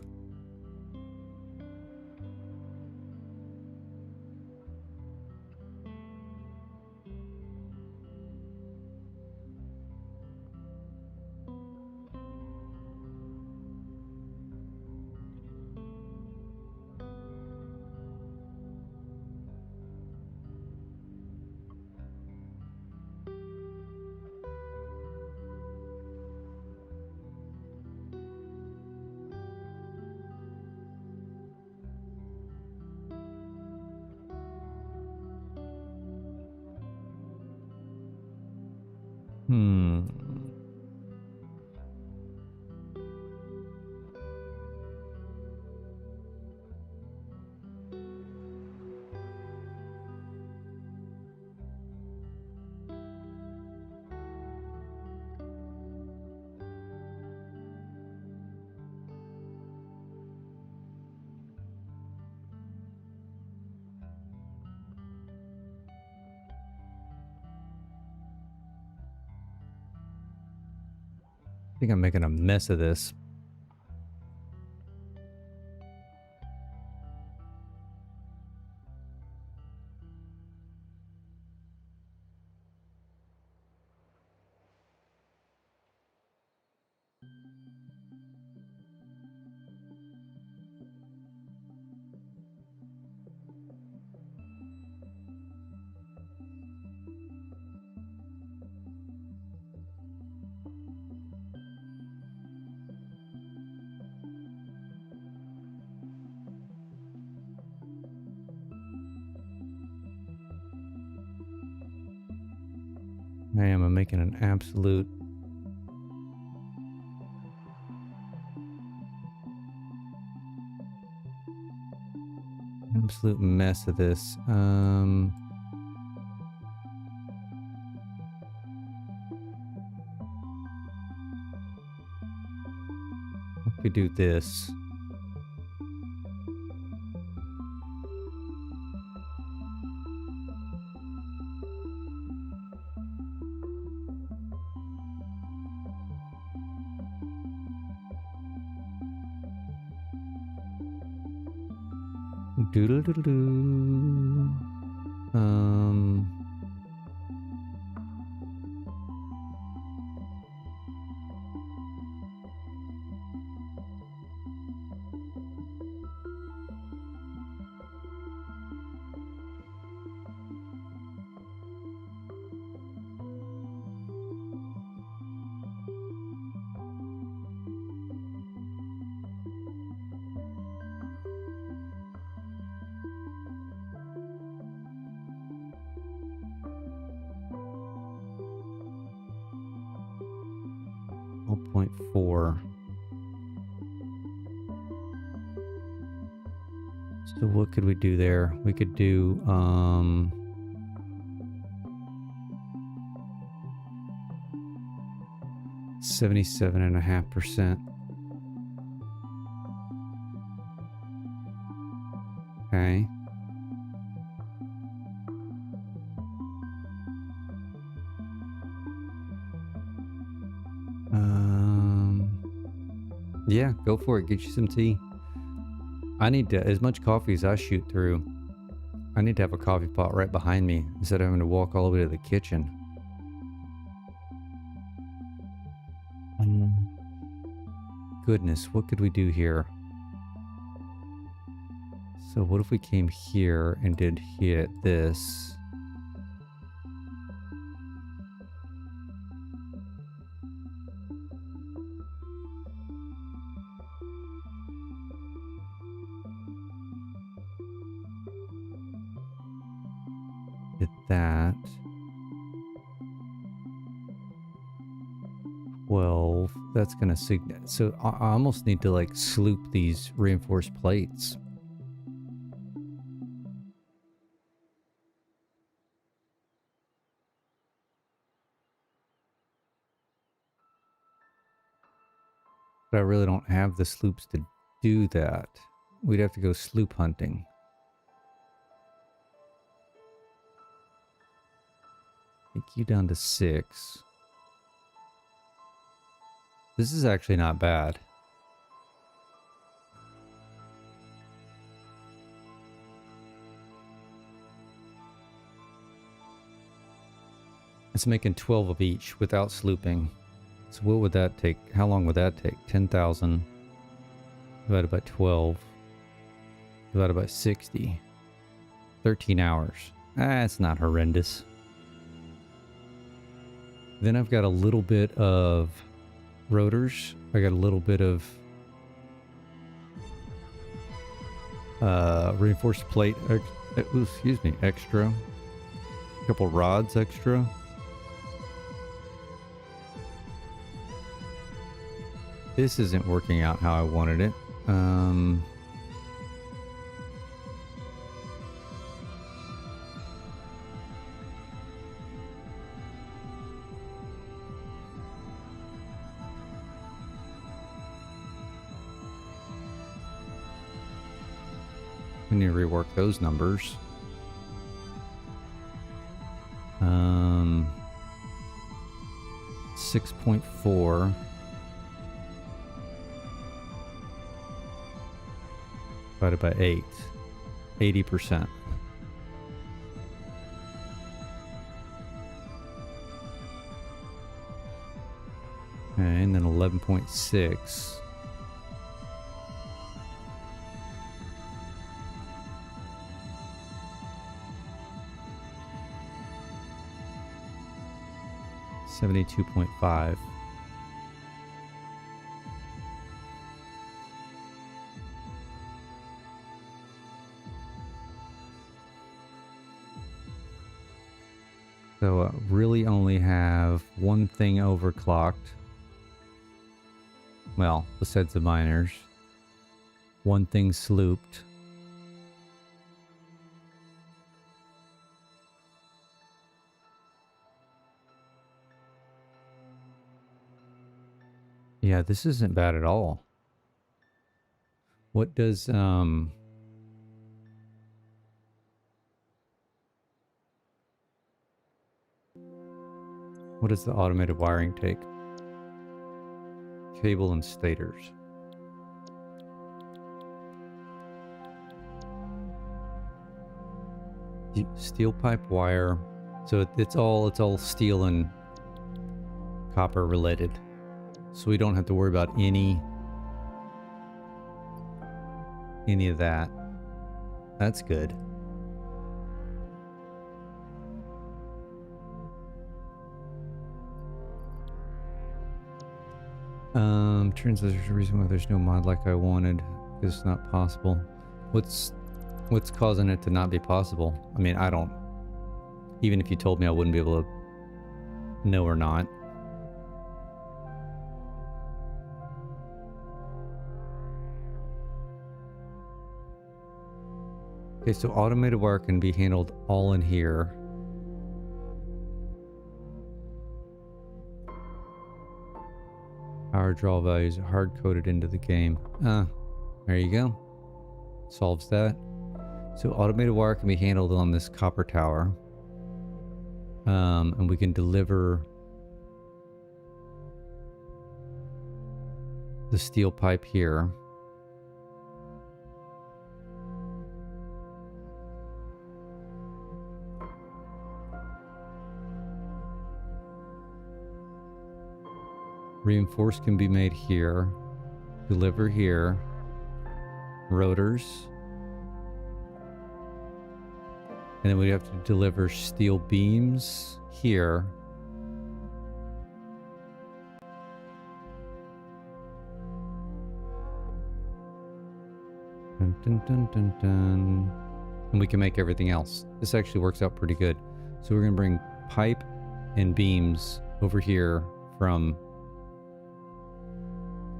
I think I'm making a mess of this. I am. I'm making an absolute mess of this. I could do this. Doodle-doodle-doo. 0.4. So what could we do there? We could do 77.5%. Okay. Yeah, go for it. Get you some tea. I need to, as much coffee as I shoot through, I need to have a coffee pot right behind me instead of having to walk all the way to the kitchen. Goodness, what could we do here? So what if we came here and did hit this? that. 12. That's going to so I almost need to like sloop these reinforced plates. But I really don't have the sloops to do that. We'd have to go sloop hunting. Take you down to 6. This is actually not bad. It's making 12 of each without slooping. So what would that take? How long would that take? 10,000 divided by 12 divided by 60. 13 hours. It's not horrendous. Then I've got a little bit of rotors. I got a little bit of reinforced plate, excuse me, extra. A couple rods extra. This isn't working out how I wanted it. We need to rework those numbers. 6.4 divided by 8. 80%. Okay, and then 11.6. $72.5. So really only have one thing overclocked. Well, besides the miners. One thing slooped. Yeah, this isn't bad at all. What does, what does the automated wiring take? Cable and stators. Steel pipe wire. So it's all steel and copper related. So we don't have to worry about any of that. That's good. Turns out there's a reason why there's no mod like I wanted. Because it's not possible. What's causing it to not be possible? I mean, I don't... Even if you told me, I wouldn't be able to know or not. Okay, so automated wire can be handled all in here. Power draw values are hard-coded into the game. There you go. Solves that. So automated wire can be handled on this copper tower. And we can deliver the steel pipe here. Reinforced can be made here. Deliver here. Rotors. And then we have to deliver steel beams here. Dun, dun, dun, dun, dun. And we can make everything else. This actually works out pretty good. So we're going to bring pipe and beams over here from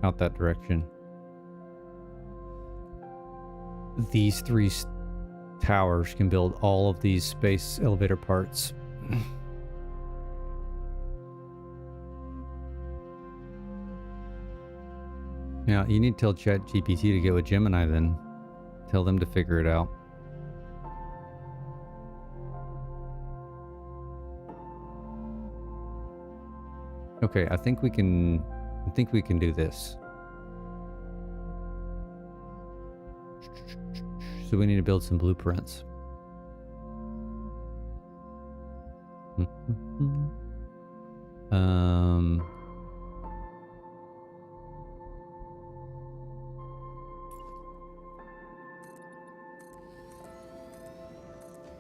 out that direction. These three towers can build all of these space elevator parts. Now, you need to tell ChatGPT to get with Gemini then. Tell them to figure it out. Okay, I think we can do this. So we need to build some blueprints.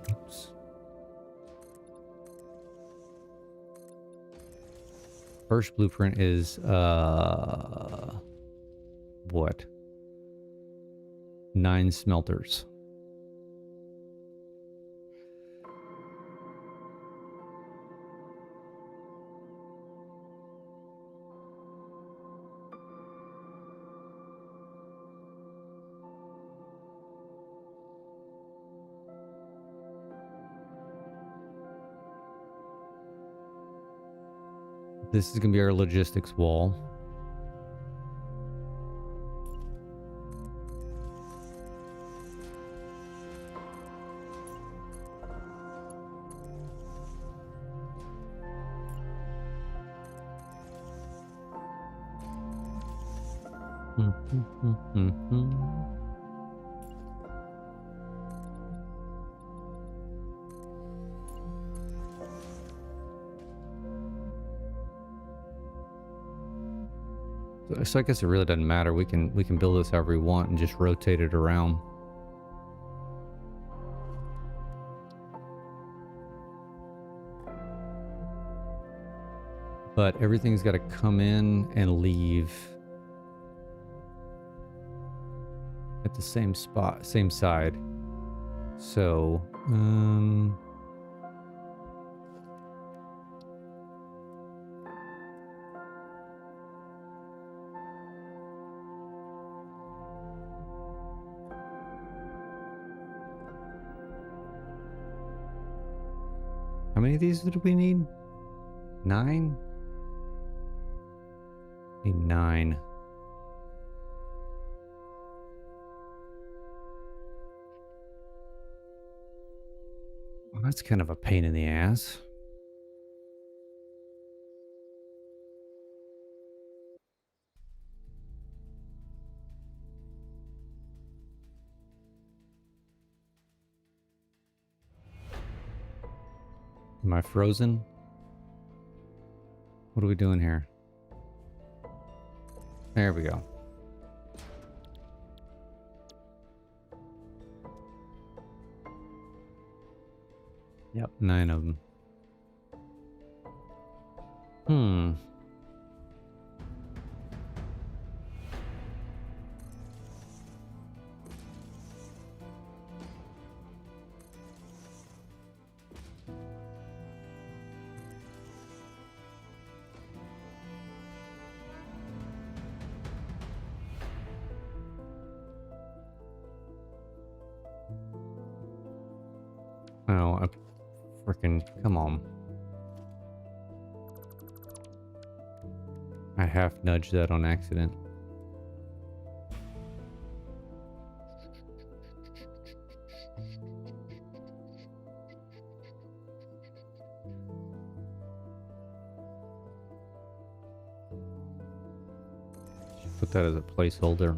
Oops. First blueprint is what? 9 smelters. This is going to be our logistics wall. So I guess it really doesn't matter. We can build this however we want and just rotate it around. But everything's got to come in and leave at the same spot, same side. So, how many of these do we need? 9? Need 9. Well, that's kind of a pain in the ass. Am I frozen? What are we doing here? There we go. Yep, 9 of them. Oh, I freaking, come on. I half nudged that on accident. Should put that as a placeholder.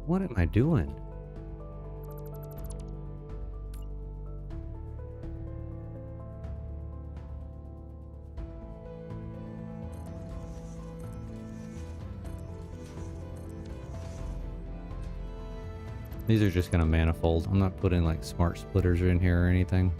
What am I doing? These are just gonna manifold. I'm not putting like smart splitters in here or anything.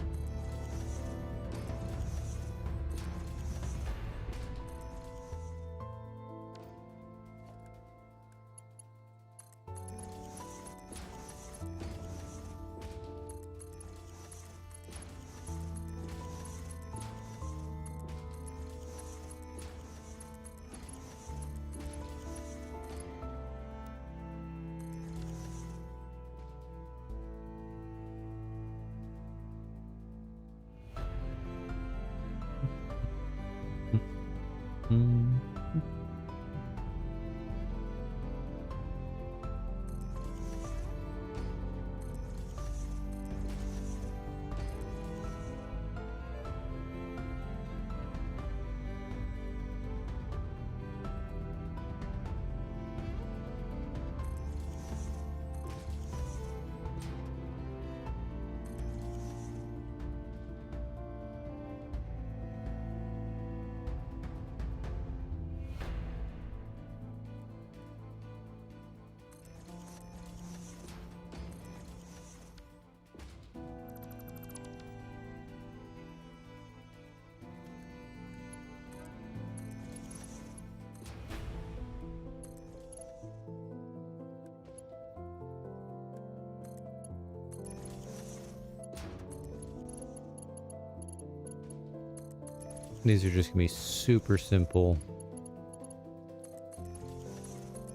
These are just gonna be super simple.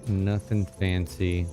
Nothing fancy.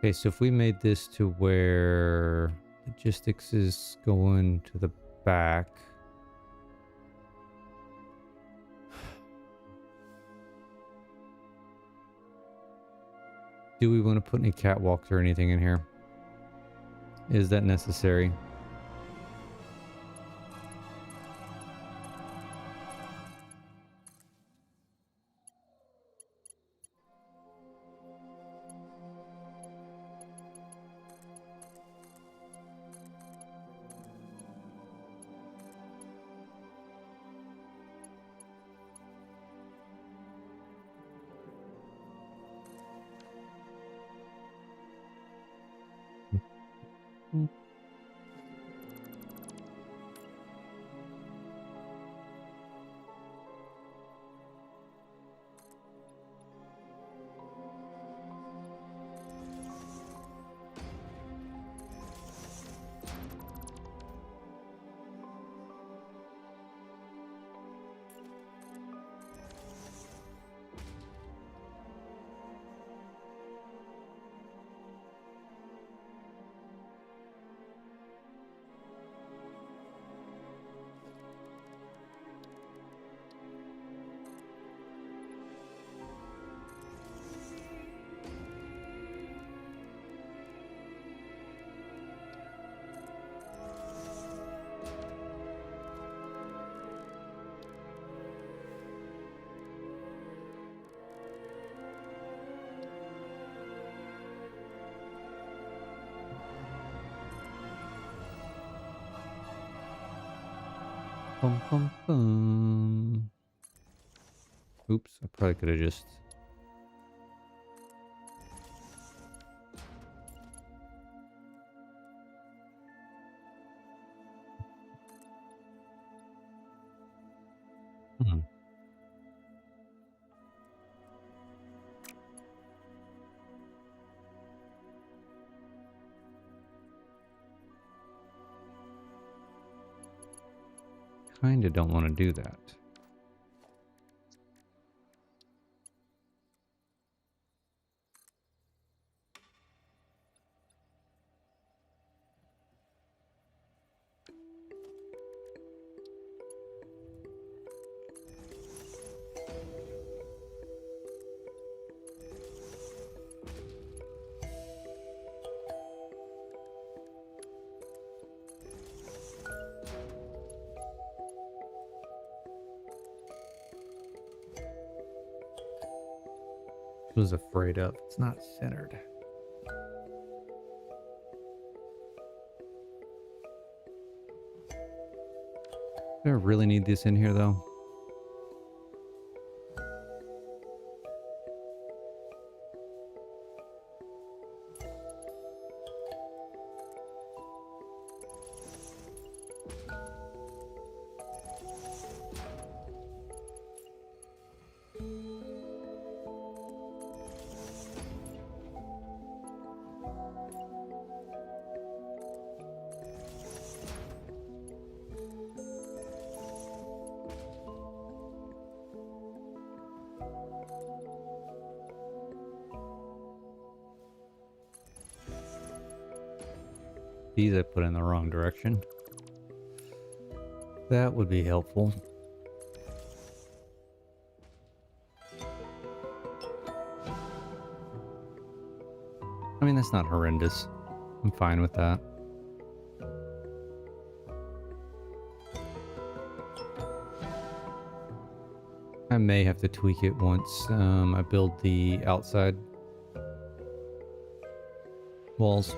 Okay, so if we made this to where logistics is going to the back. Do we want to put any catwalks or anything in here? Is that necessary? Bum, bum, bum. Oops, I probably could have just... Hmm. Kinda don't want to do that. Was afraid of. It's not centered. Do I really need this in here though? These I put in the wrong direction. That would be helpful. I mean, that's not horrendous. I'm fine with that. I may have to tweak it once I build the outside walls.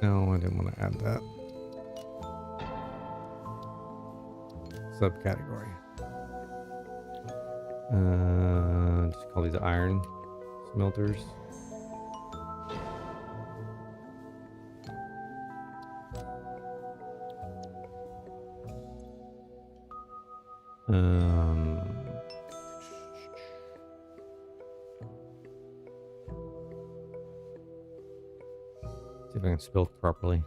No, I didn't want to add that. Subcategory. Just call these iron smelters. See if I can spell it properly.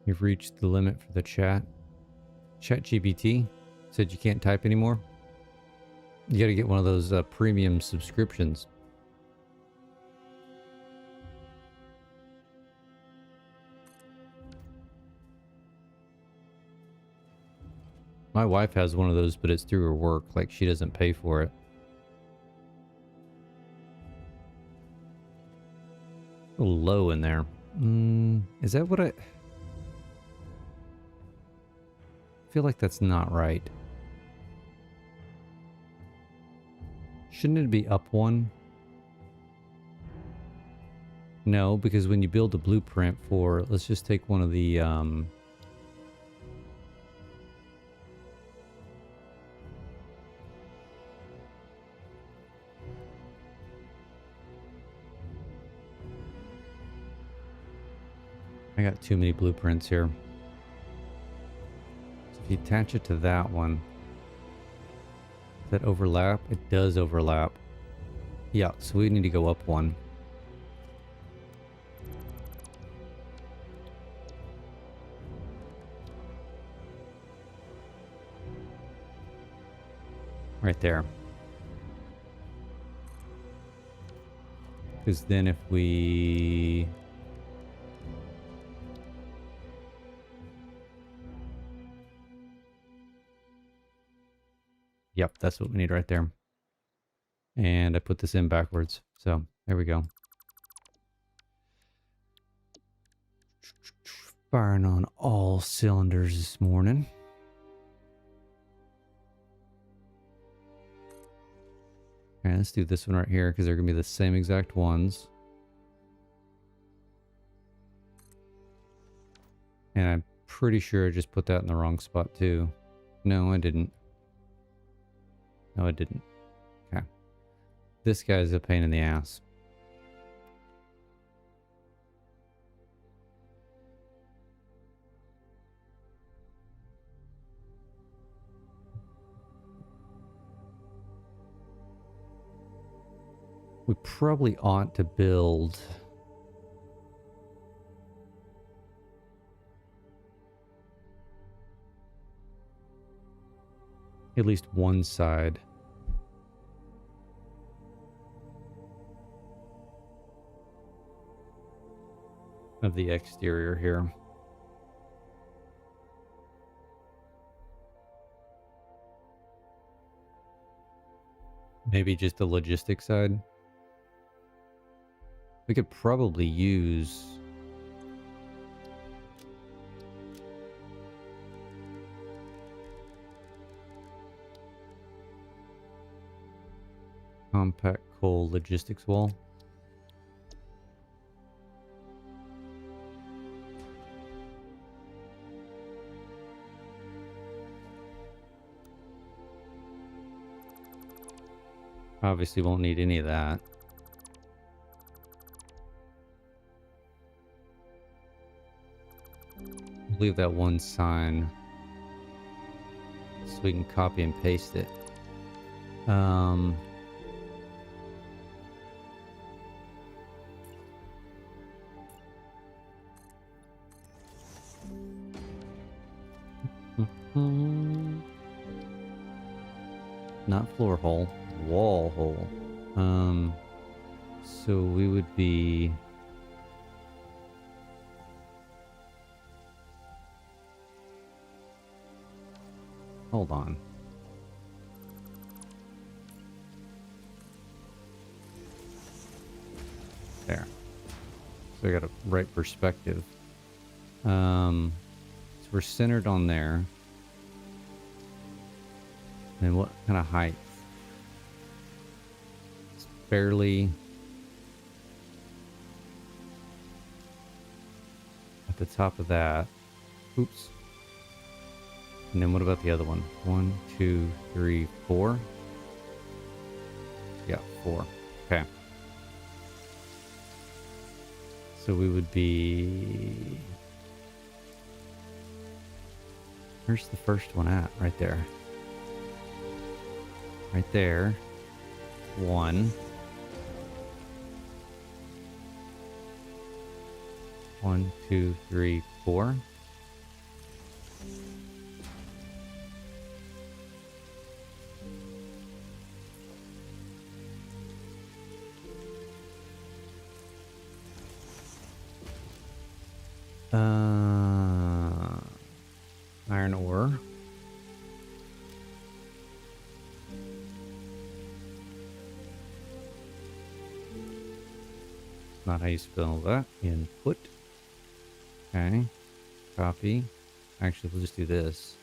You've reached the limit for the chat. ChatGPT said you can't type anymore. You got to get one of those premium subscriptions. My wife has one of those, but it's through her work. Like, she doesn't pay for it. A little low in there. Is that what I feel like? That's not right. Shouldn't it be up one? No, because when you build a blueprint for, let's just take one of the I got too many blueprints here. So if you attach it to that one, does that overlap? It does overlap. Yeah, so we need to go up one. Right there. Because then if we... Yep, that's what we need right there. And I put this in backwards. So there we go. Firing on all cylinders this morning. Okay, let's do this one right here because they're going to be the same exact ones. And I'm pretty sure I just put that in the wrong spot too. No, I didn't. No, I didn't. Okay. This guy's a pain in the ass. We probably ought to build... at least one side. Of the exterior here. Maybe just the logistics side. We could probably use... compact coal logistics wall. Obviously won't need any of that. Leave that one sign so we can copy and paste it. Not floor hole, wall hole. So we would be... Hold on. There. So I got a right perspective. So we're centered on there. And what kind of height? It's barely at the top of that. Oops. And then what about the other one? 1, 2, 3, 4. Yeah, 4. Okay. So we would be... Where's the first one at? Right there. Right there. 1. 1, 2, 3, 4. Iron ore. Not how you spell that. Input. Okay. Copy. Actually, we'll just do this.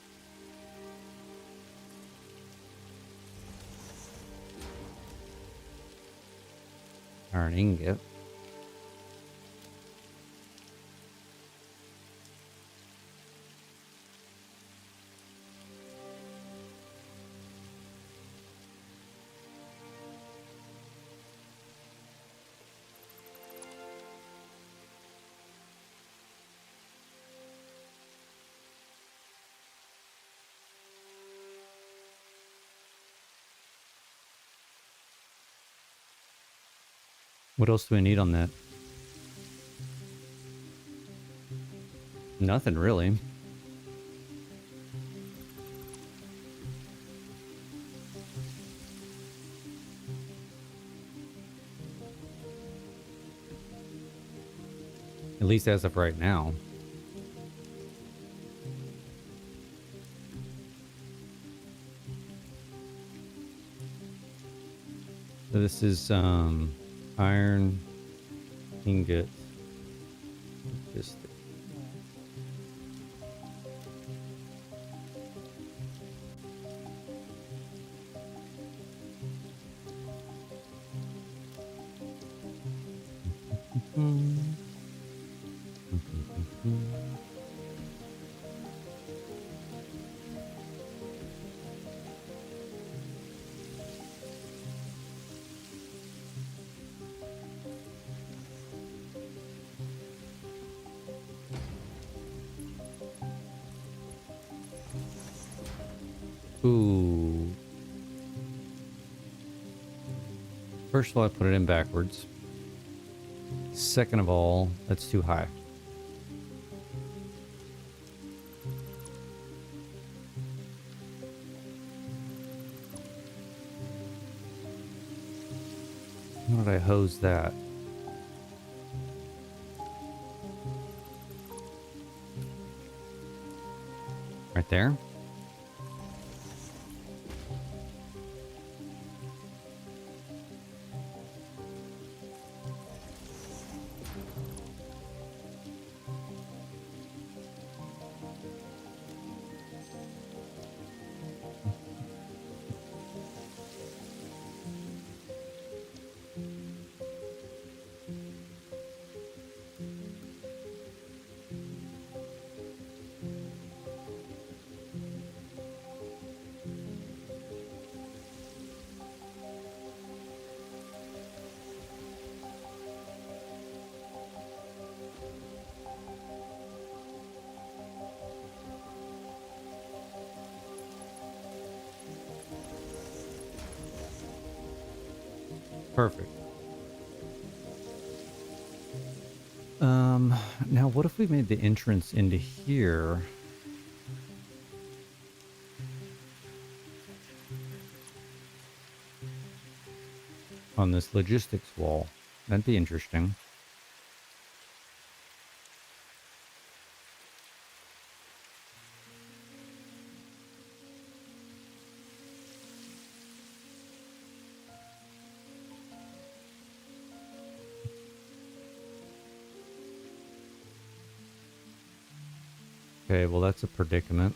Iron ingot. What else do we need on that? Nothing really. At least as of right now. So this is iron ingot. Just ooh. First of all, I put it in backwards. Second of all, that's too high. How did I hose that? Right there? Perfect. Now what if we made the entrance into here? On this logistics wall. That'd be interesting. Okay, well that's a predicament.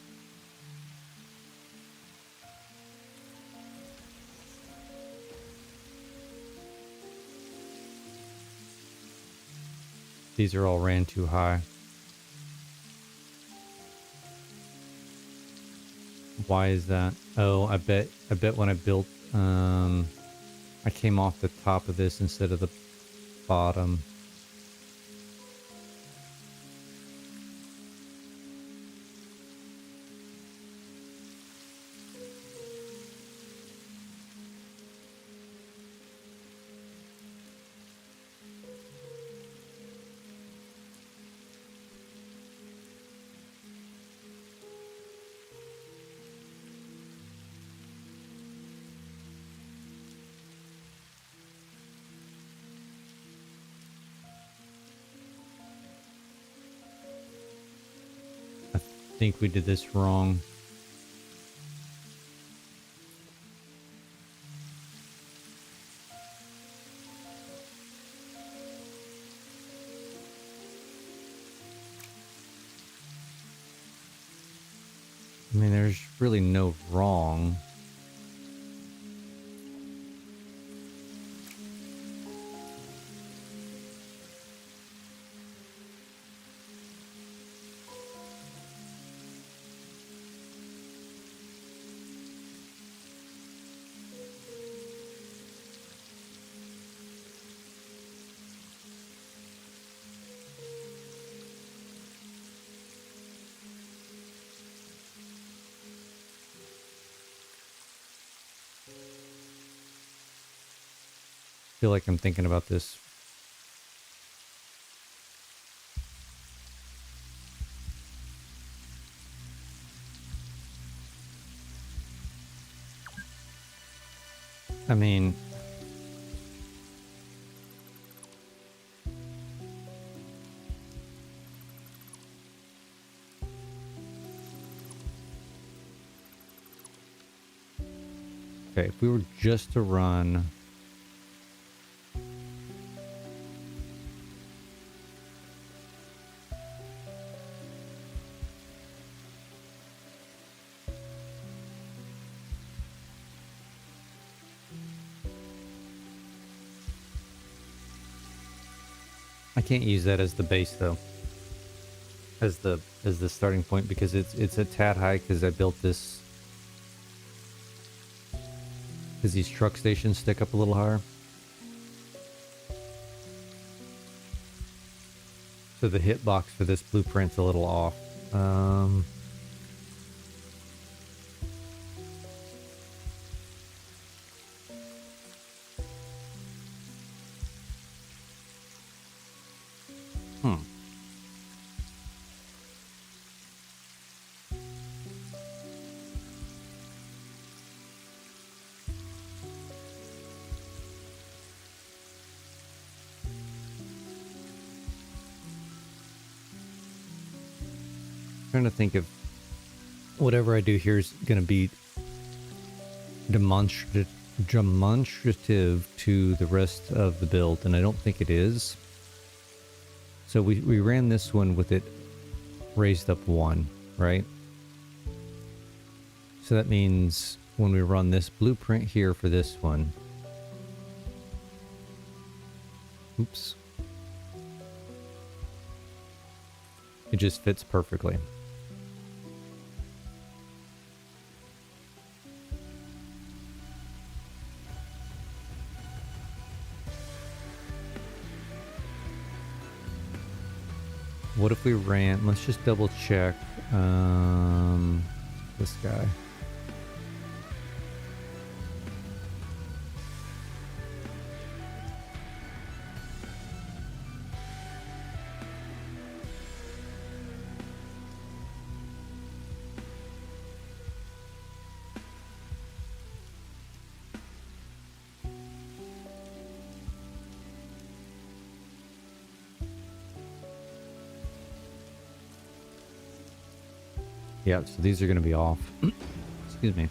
These are all ran too high. Why is that? Oh, I bet when I built, I came off the top of this instead of the bottom. I think we did this wrong. I mean, there's really no wrong. I feel like I'm thinking about this I mean, okay, if we were just to run... I can't use that as the base though, as the starting point, because it's a tad high because I built this because these truck stations stick up a little higher. So the hitbox for this blueprint's a little off. Trying to think if whatever I do here is going to be demonstrative to the rest of the build, and I don't think it is. So we ran this one with it raised up 1, right? So that means when we run this blueprint here for this one, oops, it just fits perfectly. What if we ran, let's just double check this guy. Yeah, so these are going to be off. Excuse me.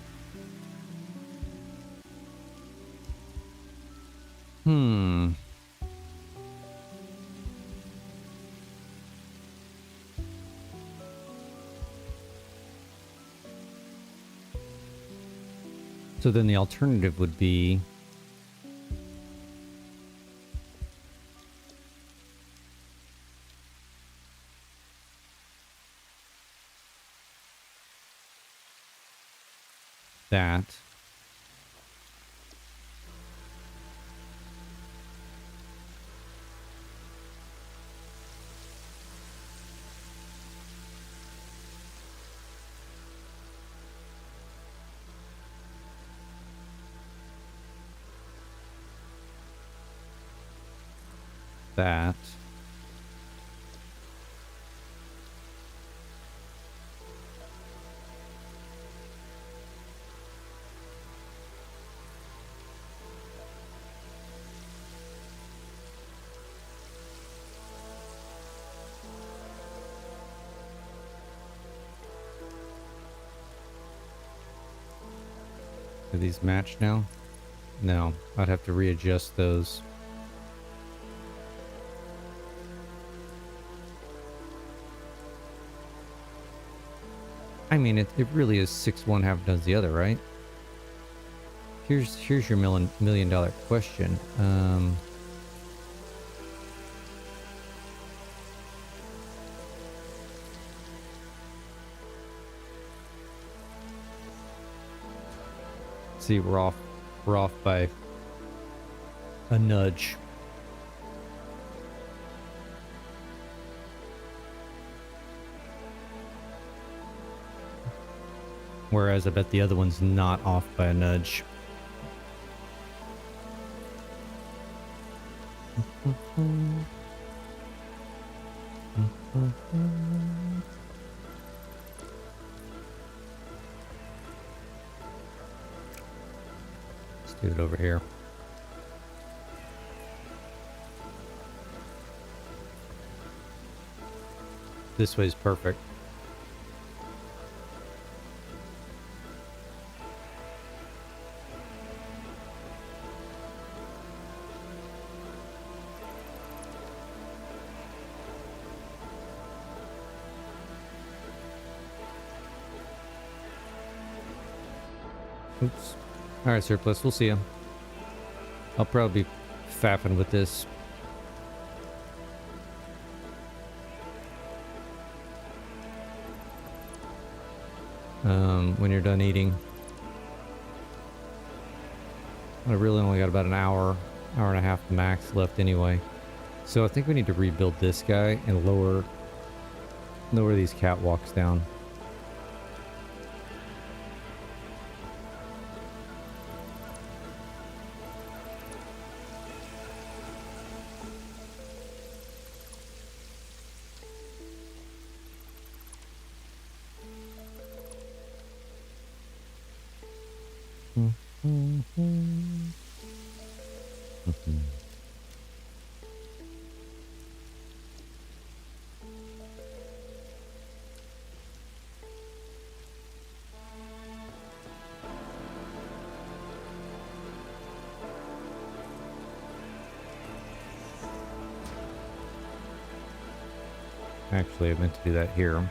So then the alternative would be that. That. Do these match now? No, I'd have to readjust those. I mean, it really is 6-1, half does the other, right? Here's your million dollar question. See, we're off by a nudge. Whereas I bet the other one's not off by a nudge. Get it over here. This way is perfect. Oops. Alright, surplus. We'll see you. I'll probably be faffing with this. When you're done eating. I really only got about an hour and a half max left anyway. So I think we need to rebuild this guy and lower these catwalks down. Actually, I meant to do that here.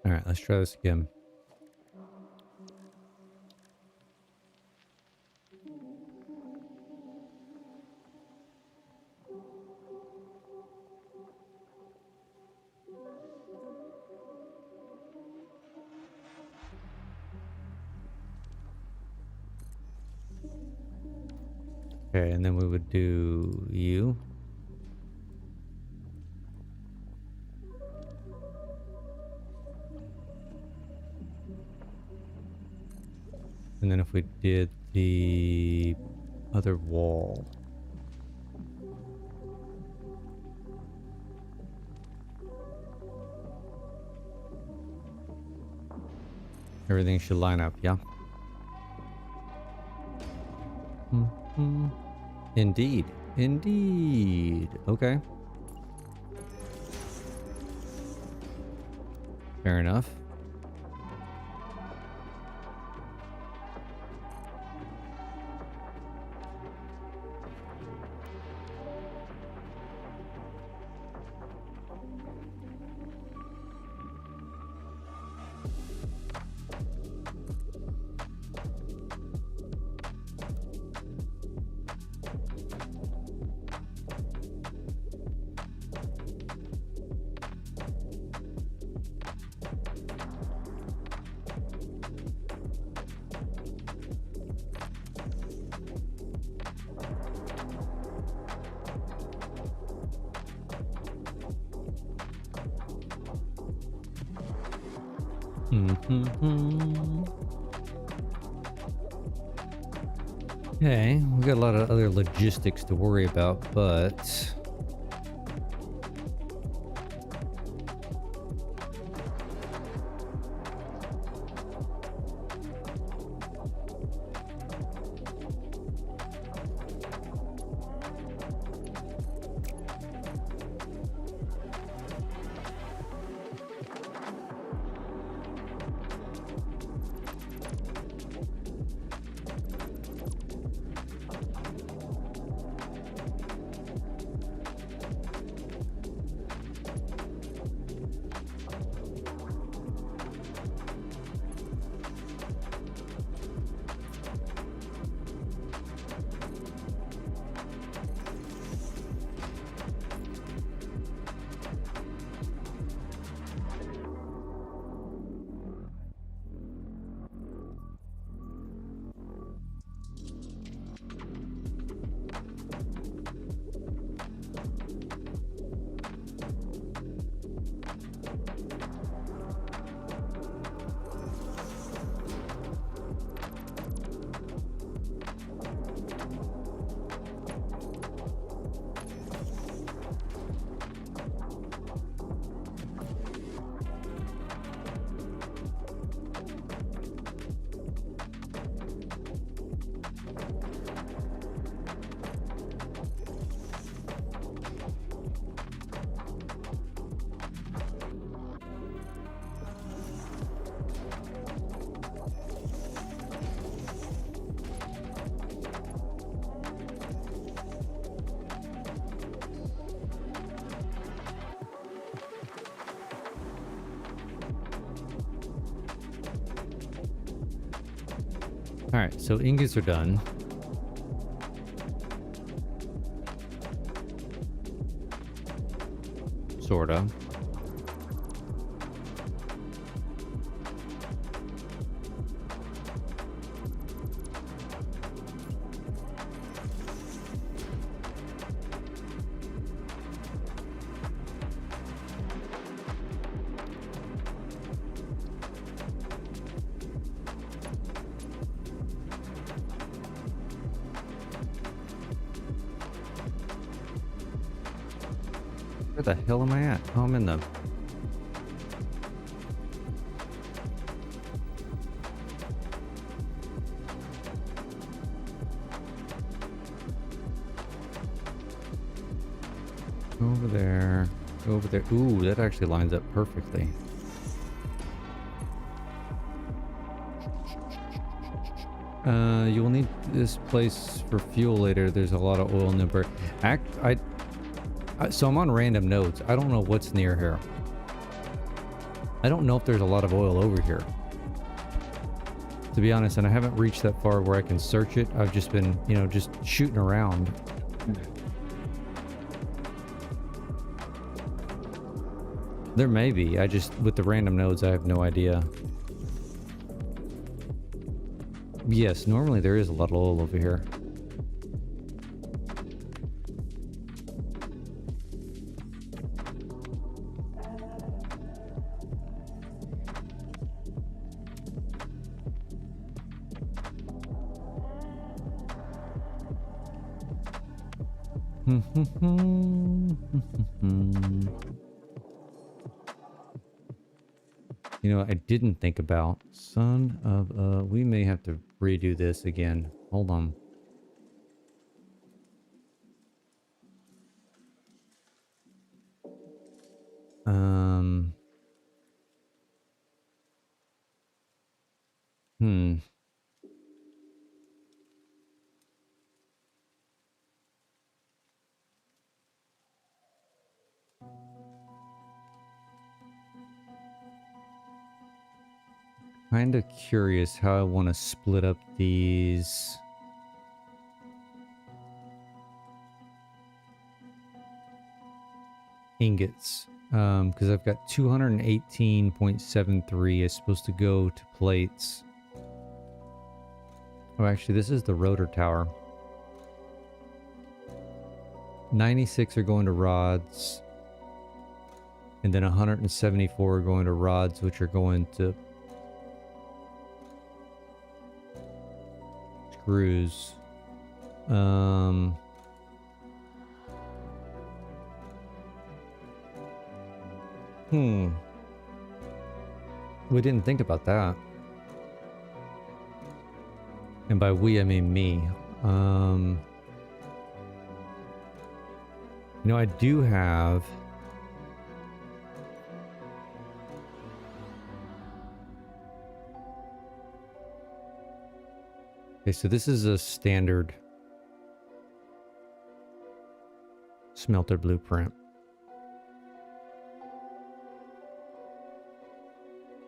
All right, let's try this again. Okay, and then we would do you. And then if we did the other wall. Everything should line up, yeah? Mm-hmm. Indeed. Indeed. Okay. Fair enough. Okay, we got a lot of other logistics to worry about, but Alright, so ingots are done. Sorta. Where the hell am I at? Oh, I'm in the... Over there. Over there. Ooh, that actually lines up perfectly. You'll need this place for fuel later. There's a lot of oil in the... So I'm on random nodes. I don't know what's near here. I don't know if there's a lot of oil over here, to be honest, and I haven't reached that far where I can search it. I've just been, you know, just shooting around. There may be. I just, with the random nodes, I have no idea. Yes, normally there is a lot of oil over here. You know, I didn't think about son of we may have to redo this again. Hold on. Kind of curious how I want to split up these. Ingots. Because I've got 218.73 is supposed to go to plates. Oh, actually, this is the rotor tower. 96 are going to rods. And then 174 are going to rods, which are going to screws. We didn't think about that. And by we, I mean me. You know, I do have... Okay, so this is a standard smelter blueprint.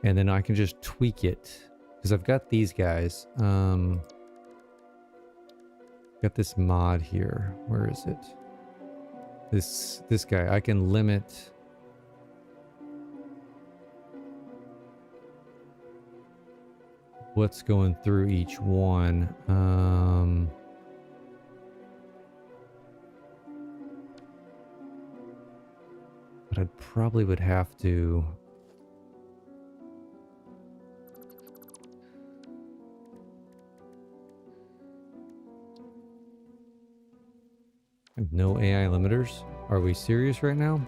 And then I can just tweak it because I've got these guys. Got this mod here. Where is it? This guy. I can limit what's going through each one. But I probably would have to... No AI limiters? Are we serious right now?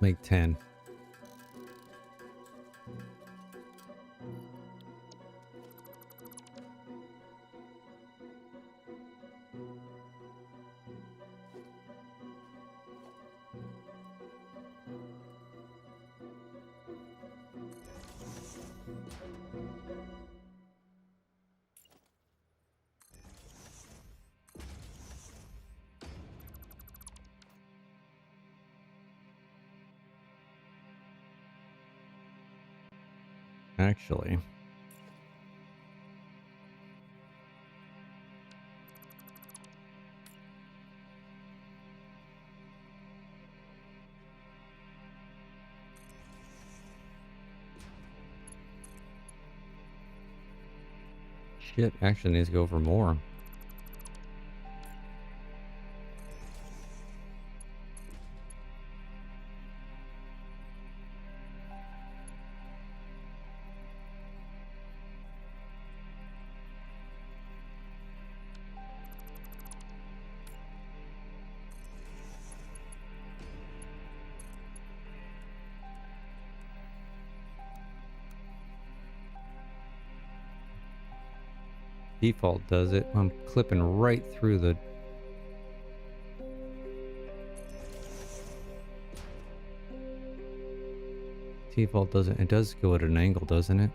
Make 10. actually. Shit, actually needs to go for more. Default does it. I'm clipping right through the... Default doesn't... It does go at an angle, doesn't it?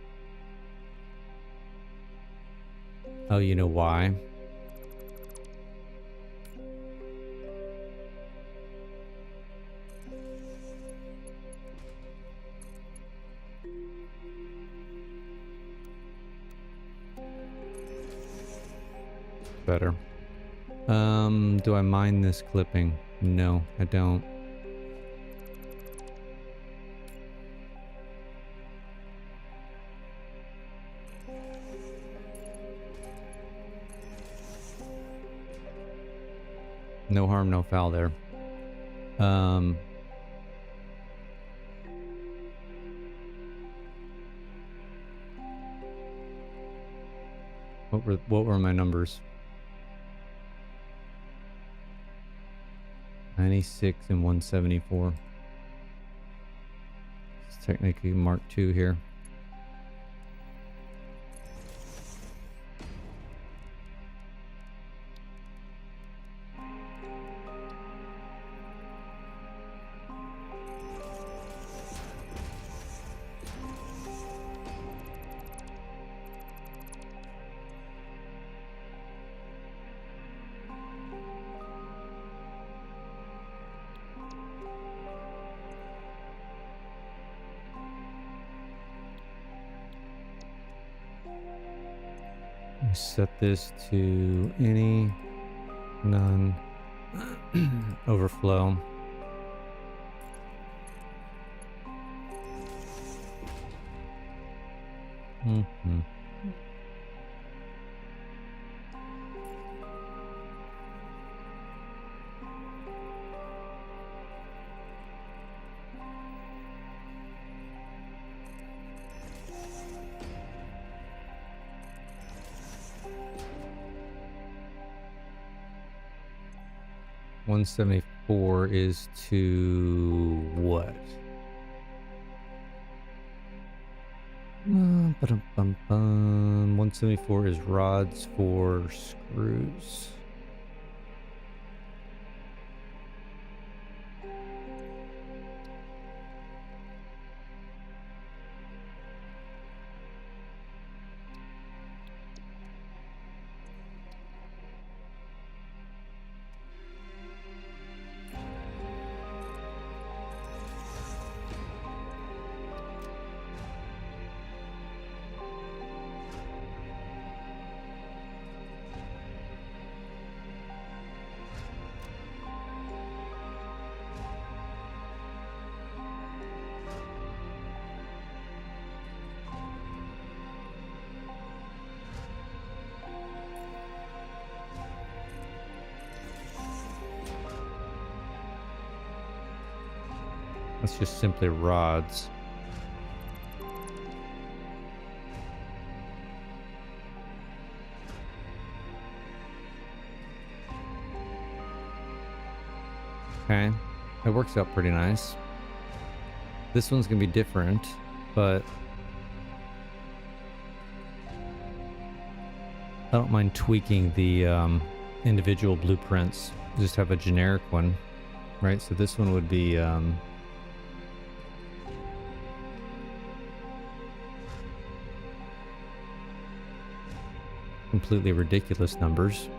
Oh, you know why? Better. Do I mind this clipping? No, I don't. No harm, no foul there. What were my numbers? 96 and 174. It's technically Mark II here. Set this to any, none, overflow. Mm-hmm. $174 is to what? 174 is rods for screws. That's just simply rods. Okay, it works out pretty nice. This one's gonna be different, but I don't mind tweaking the individual blueprints. Just have a generic one, right? So this one would be completely ridiculous numbers.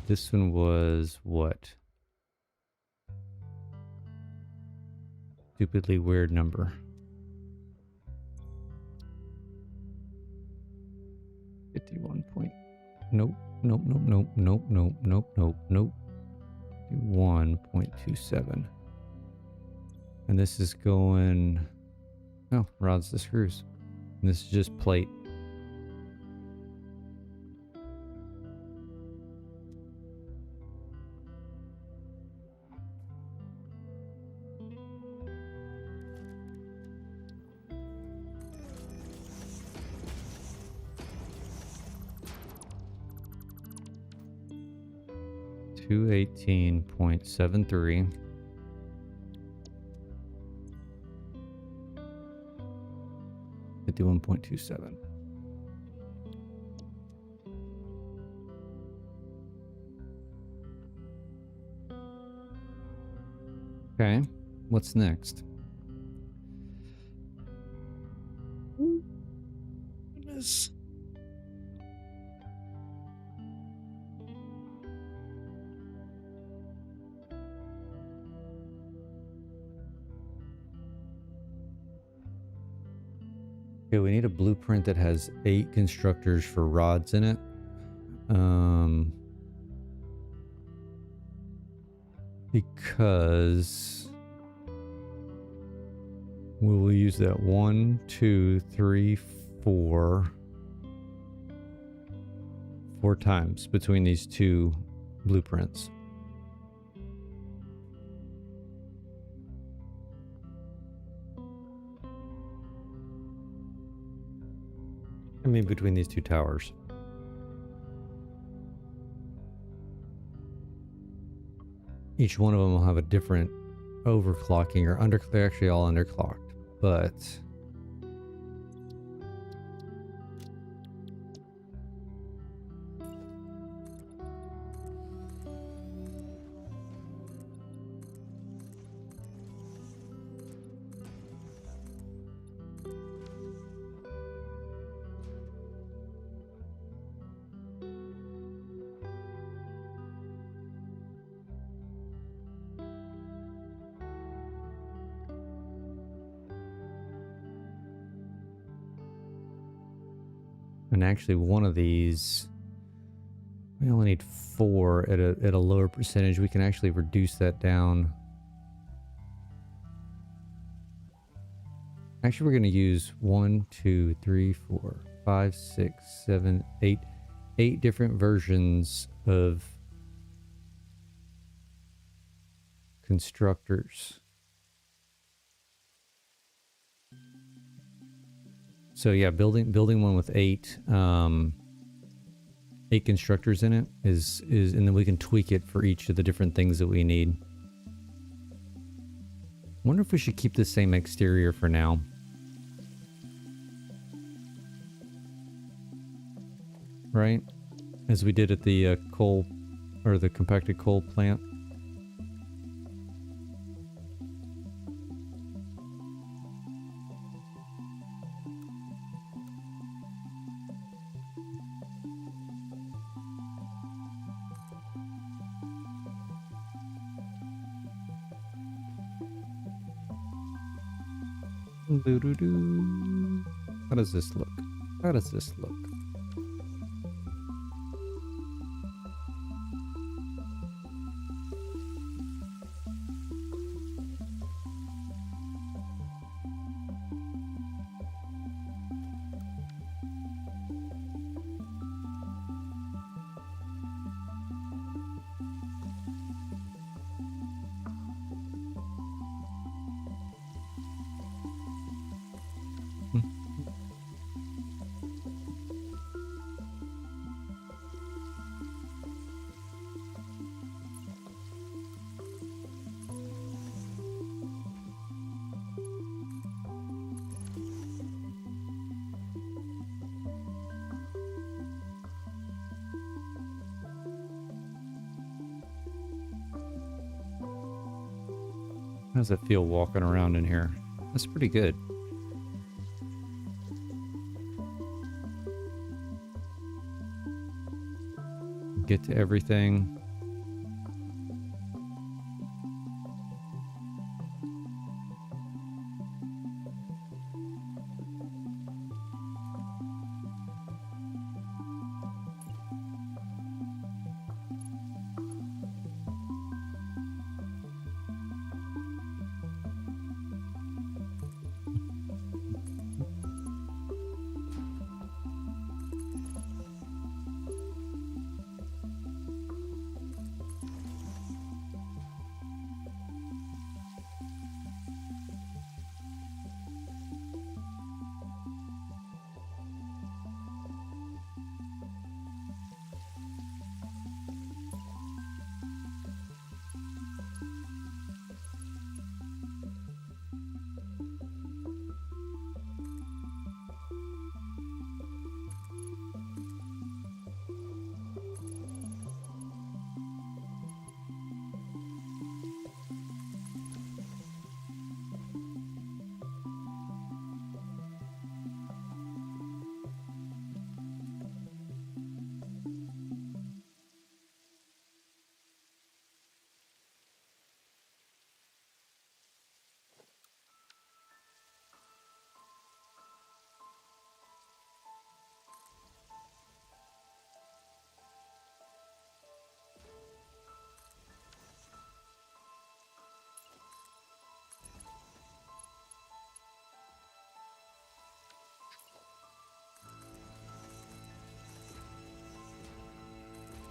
This one was what? Stupidly weird number. 51 point. Nope. Nope. Nope. Nope. Nope. Nope. Nope. Nope. Nope. 1.27. And this is going. Oh, rods to screws. And this is just plate. $218.73. $51.27. Okay, what's next? Goodness. Okay, we need a blueprint that has 8 constructors for rods in it. Because we will use that 1, 2, 3, 4 times between these two blueprints. I mean, between these two towers. Each one of them will have a different overclocking or they're actually all underclocked, but and actually one of these, we only need 4 at a lower percentage. We can actually reduce that down. Actually, we're going to use 1, 2, 3, 4, 5, 6, 7, 8 different versions of constructors. So yeah, building one with 8 constructors in it is and then we can tweak it for each of the different things that we need. Wonder if we should keep the same exterior for now. Right? As we did at the coal or the compacted coal plant. How does this look? How does this look? How does it feel walking around in here? That's pretty good. Get to everything.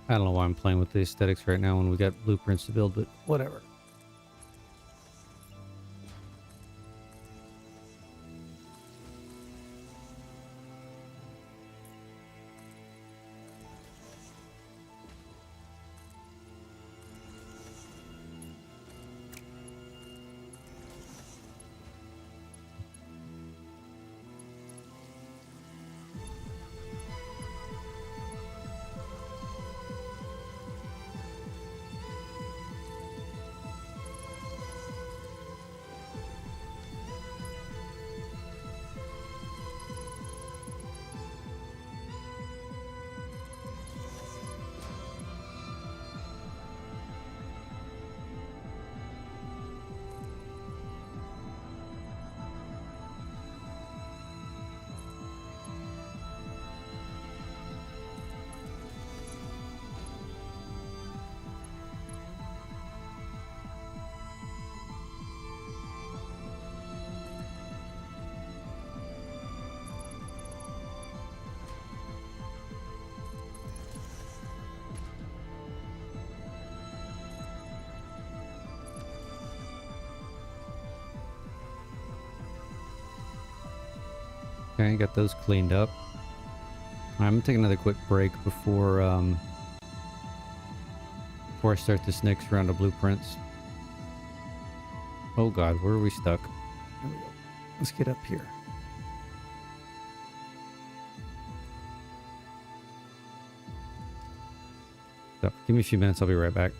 I don't know why I'm playing with the aesthetics right now when we got blueprints to build, but whatever. Okay, got those cleaned up. I'm gonna take another quick break before I start this next round of blueprints. Oh god, where are we stuck? There we go. Let's get up here. So, give me a few minutes, I'll be right back.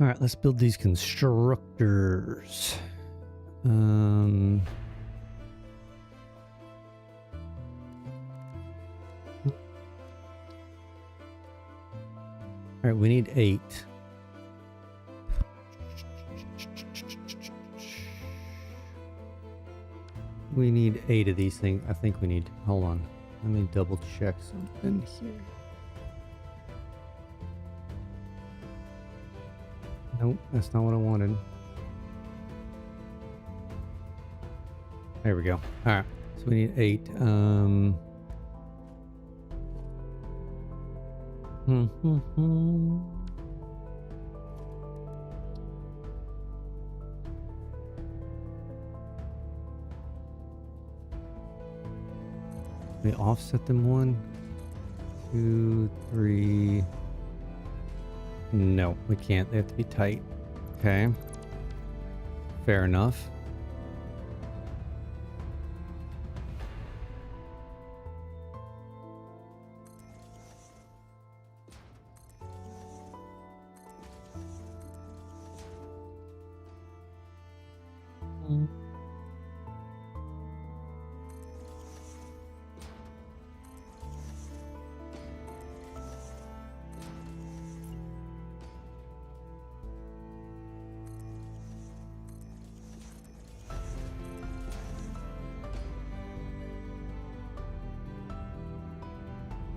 All right, let's build these constructors. All right, we need 8. We need 8 of these things. I think we need, hold on. Let me double check something here. Nope, that's not what I wanted. There we go. All right, so we need 8. We offset them 1, 2, 3. No, we can't. They have to be tight. Okay. Fair enough.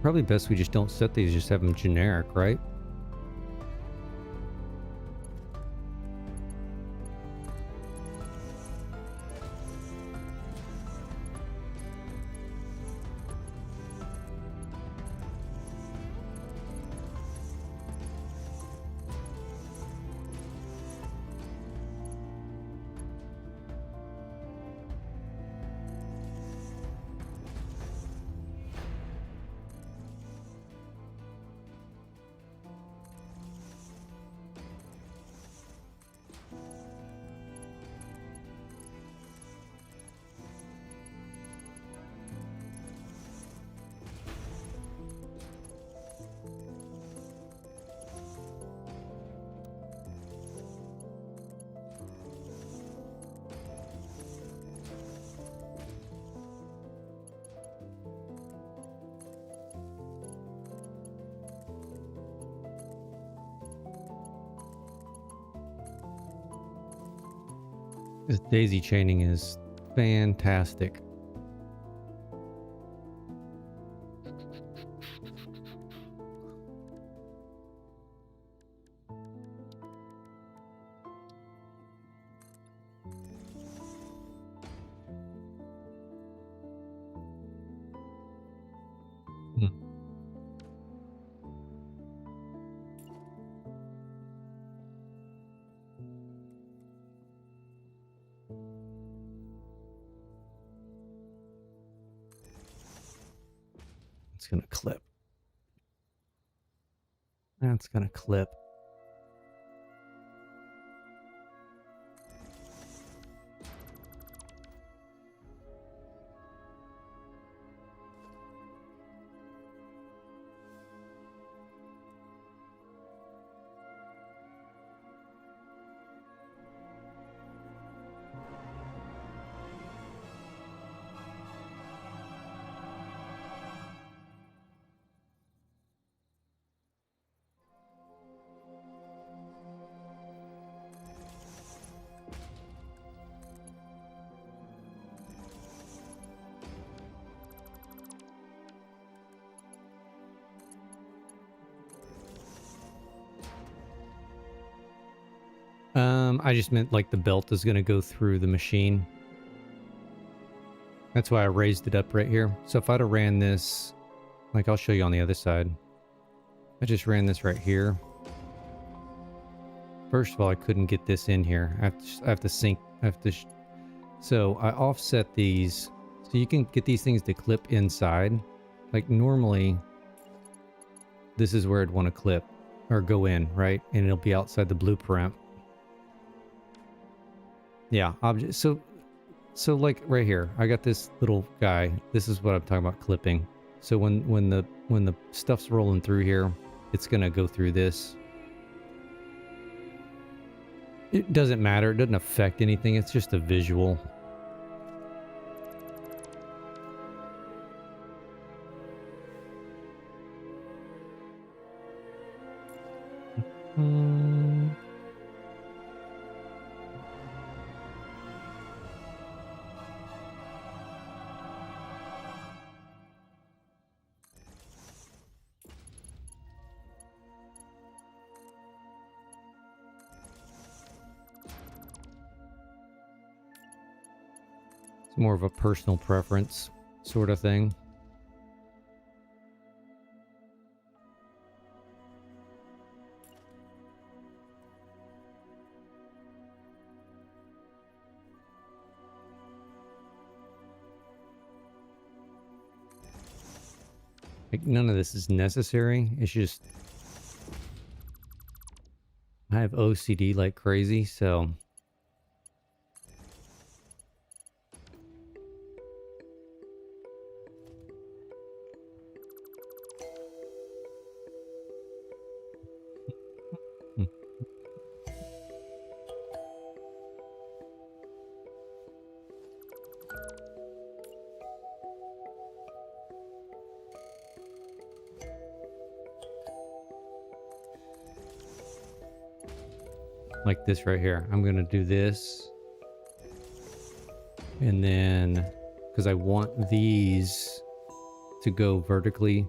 Probably best we just don't set these, just have them generic, right? This daisy chaining is fantastic. It's gonna clip. That's gonna clip. I just meant like the belt is going to go through the machine. That's why I raised it up right here. So if I'd have ran this, like I'll show you on the other side. I just ran this right here. First of all, I couldn't get this in here. I have to sync. So I offset these so you can get these things to clip inside. Like normally, this is where I'd want to clip or go in, right? And it'll be outside the blueprint. Yeah, object. So like right here, I got this little guy. This is what I'm talking about clipping. So when the stuff's rolling through here, it's gonna go through this. It doesn't matter. It doesn't affect anything. It's just a visual. It's more of a personal preference sort of thing. Like, none of this is necessary. It's just I have OCD like crazy, so like this right here. I'm gonna do this, and then because I want these to go vertically,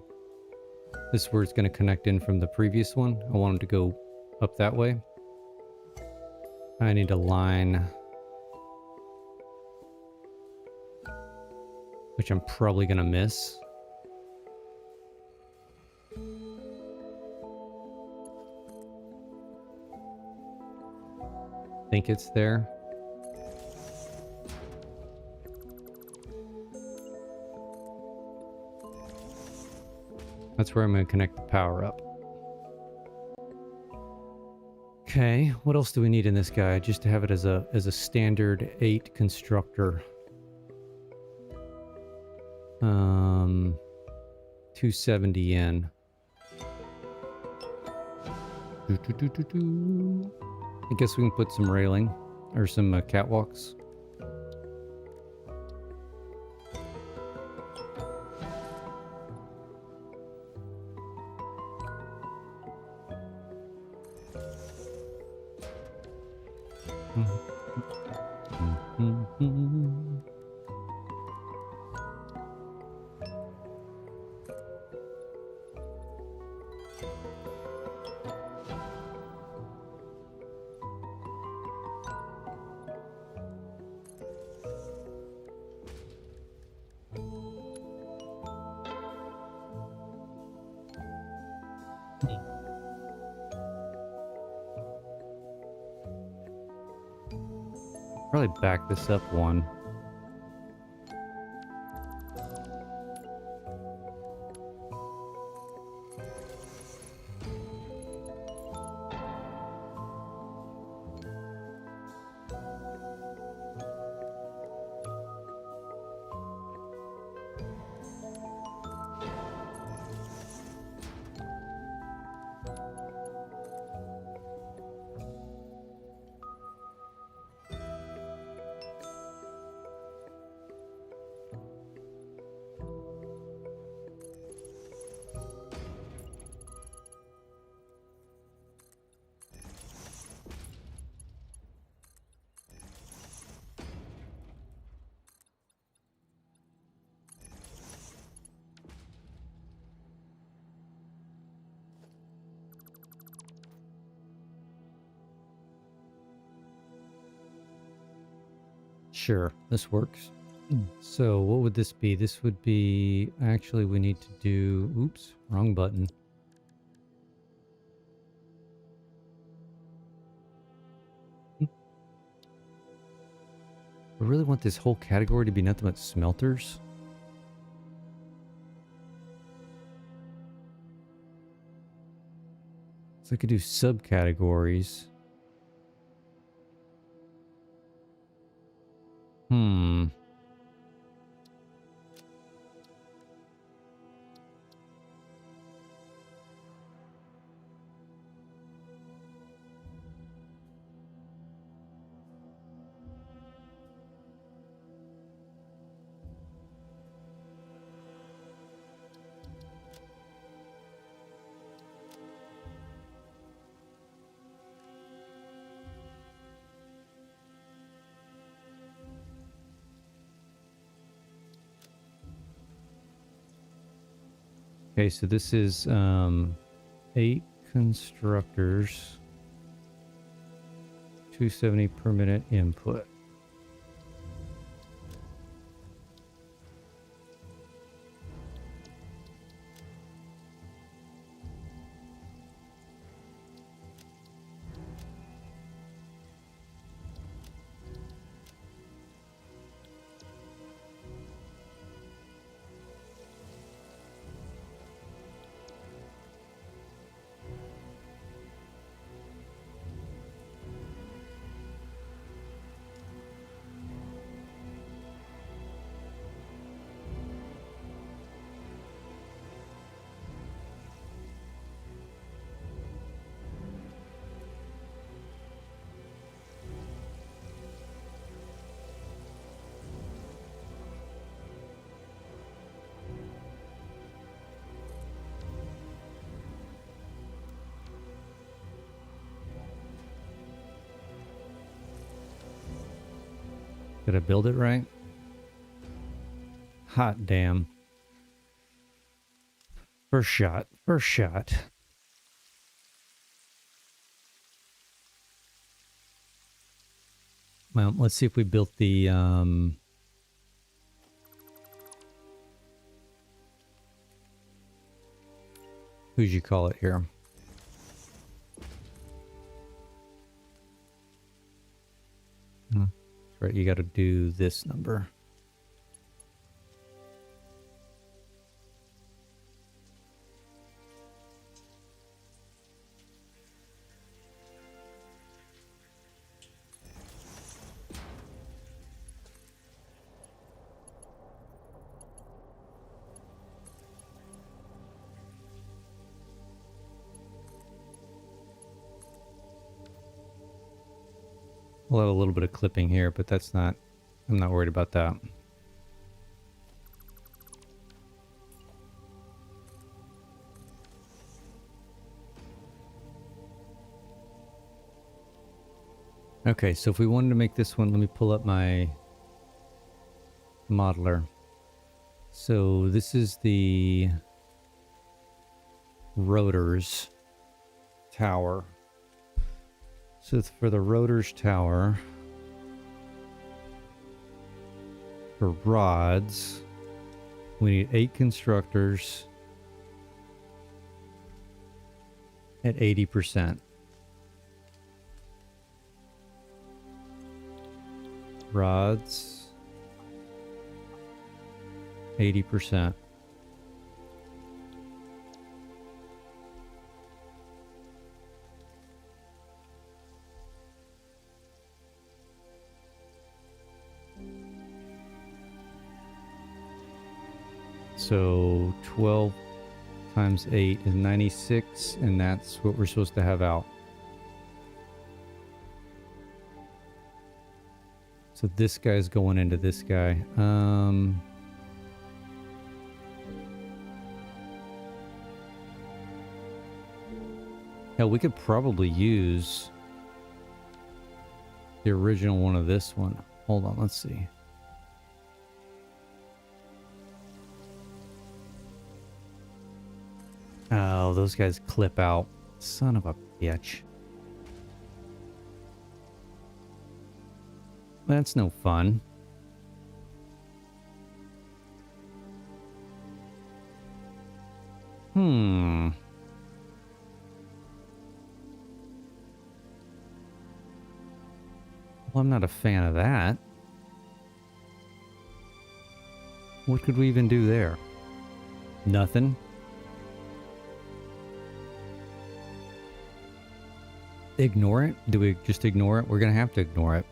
this is where it's gonna connect in from the previous one. I want them to go up that way. I need a line, which I'm probably gonna miss. Think it's there. That's where I'm going to connect the power up. Okay, what else do we need in this guy? Just to have it as a standard 8 constructor. 270 yen. I guess we can put some railing or some catwalks. Probably back this up one. Sure, this works. So what would this be? This would be, actually we need to do, oops, wrong button. I really want this whole category to be nothing but smelters. So I could do subcategories. Okay, so this is 8 constructors, 270 per minute input. Did I build it right? Hot damn. First shot. First shot. Well, let's see if we built the who'd you call it here? That's right, you got to do this number. We'll have a little bit of clipping here, but that's not, I'm not worried about that. Okay, so if we wanted to make this one, let me pull up my modeler. So this is the rotors tower. So for the rotors tower, for rods, we need 8 constructors at 80%. Rods, 80%. So 12 times 8 is 96, and that's what we're supposed to have out. So this guy's going into this guy. Hell, we could probably use the original one of this one. Hold on, let's see. Oh, those guys clip out. Son of a bitch. That's no fun. Well, I'm not a fan of that. What could we even do there? Nothing. Ignore it? Do we just ignore it? We're going to have to ignore it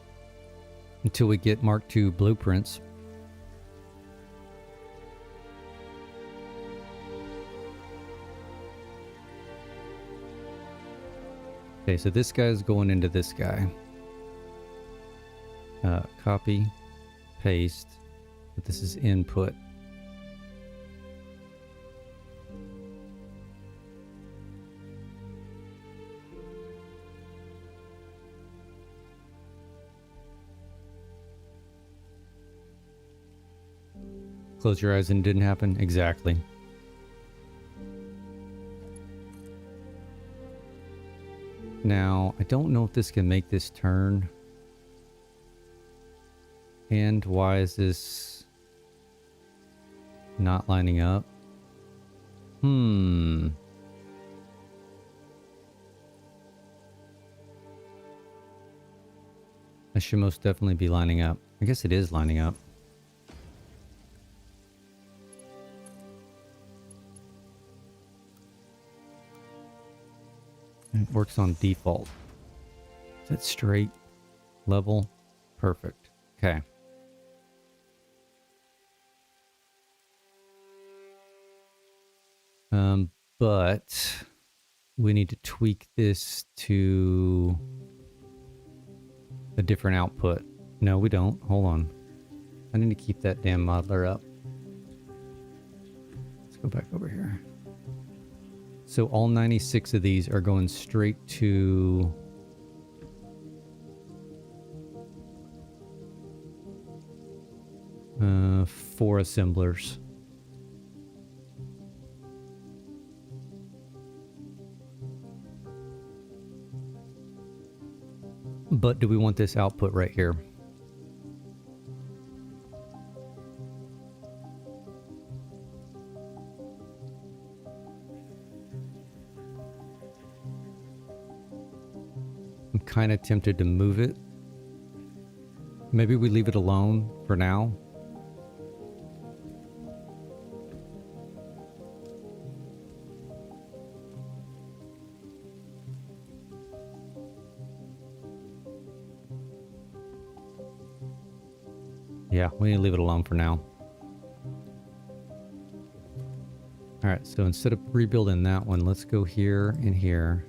until we get Mark II blueprints. Okay, so this guy's going into this guy. Copy, paste, but this is input. Close your eyes and it didn't happen? Exactly. now. I don't know if this can make this turn. And why is this not lining up? I should most definitely be lining up. I guess it is lining up. It works on default. Is that straight? Level? Perfect. Okay. But we need to tweak this to a different output. No, we don't. Hold on. I need to keep that damn modeler up. Let's go back over here. So all 96 of these are going straight to four assemblers. But do we want this output right here? I'm kind of tempted to move it. Maybe we leave it alone for now. Yeah, we need to leave it alone for now. Alright, so instead of rebuilding that one, let's go here and here.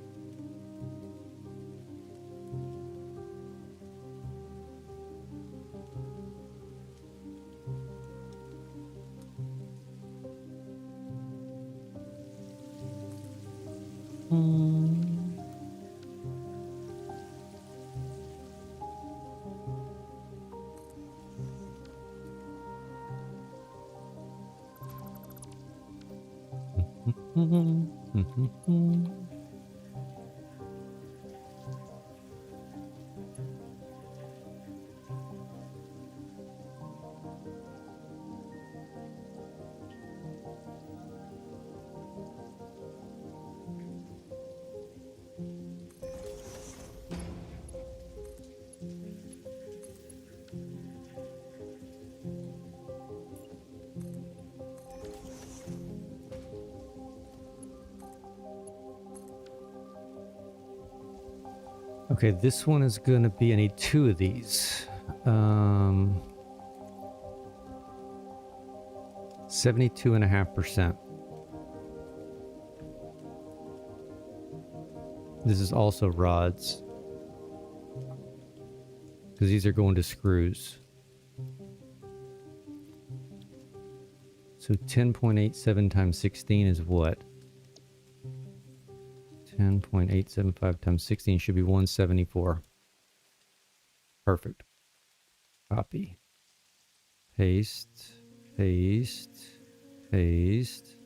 Okay, this one is going to be, I need two of these. 72.5%. This is also rods, because these are going to screws. So 10.87 times 16 is what? 10.875 times 16 should be 174. Perfect. Copy. Paste. Paste. Paste.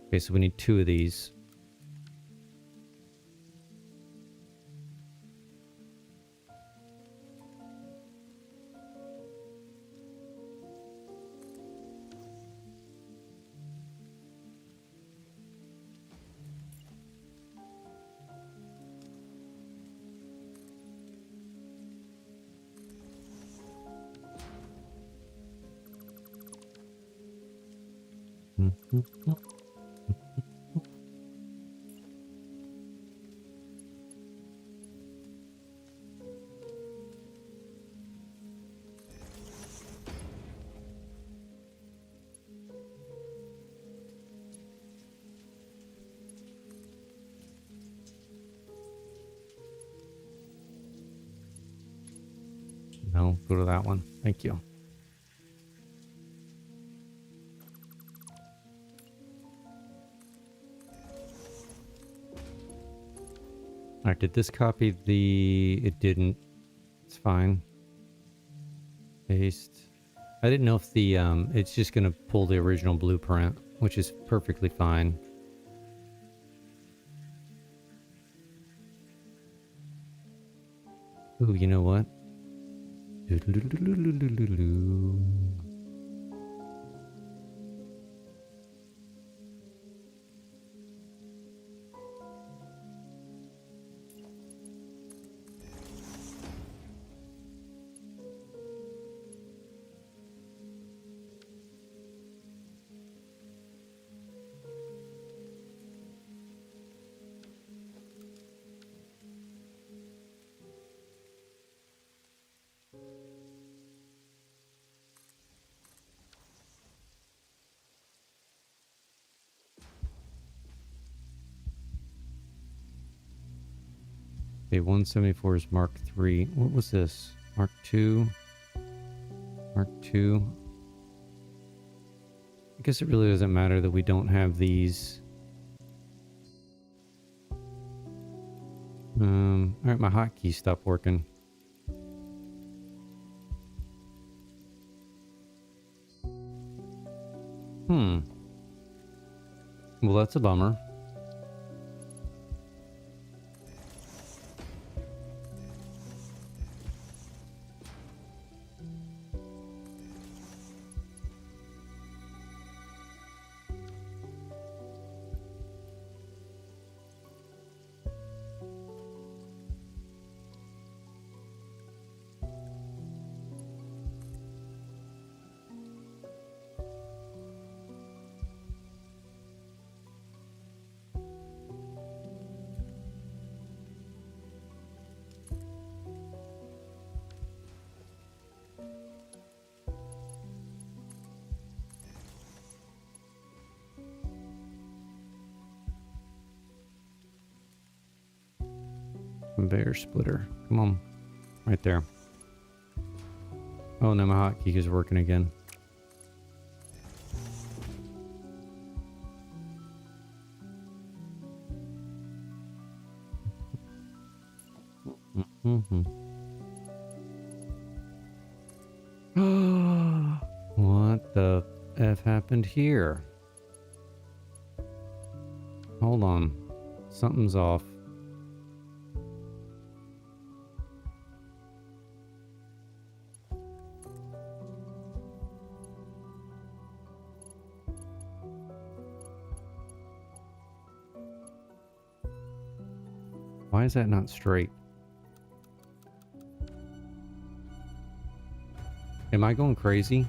Okay, so we need two of these. No, go to that one. Thank you. All right, did this copy the... It didn't. It's fine. Paste, I didn't know if the it's just gonna pull the original blueprint, which is perfectly fine. Ooh, you know what? Okay, 174 is Mark 3. What was this? Mark 2? Mark 2? I guess it really doesn't matter that we don't have these. Alright, my hotkey stopped working. Well, that's a bummer. Conveyor splitter. Come on. Right there. Oh, now my hotkey is working again. What the F happened here? Hold on. Something's off. Why is that not straight? Am I going crazy?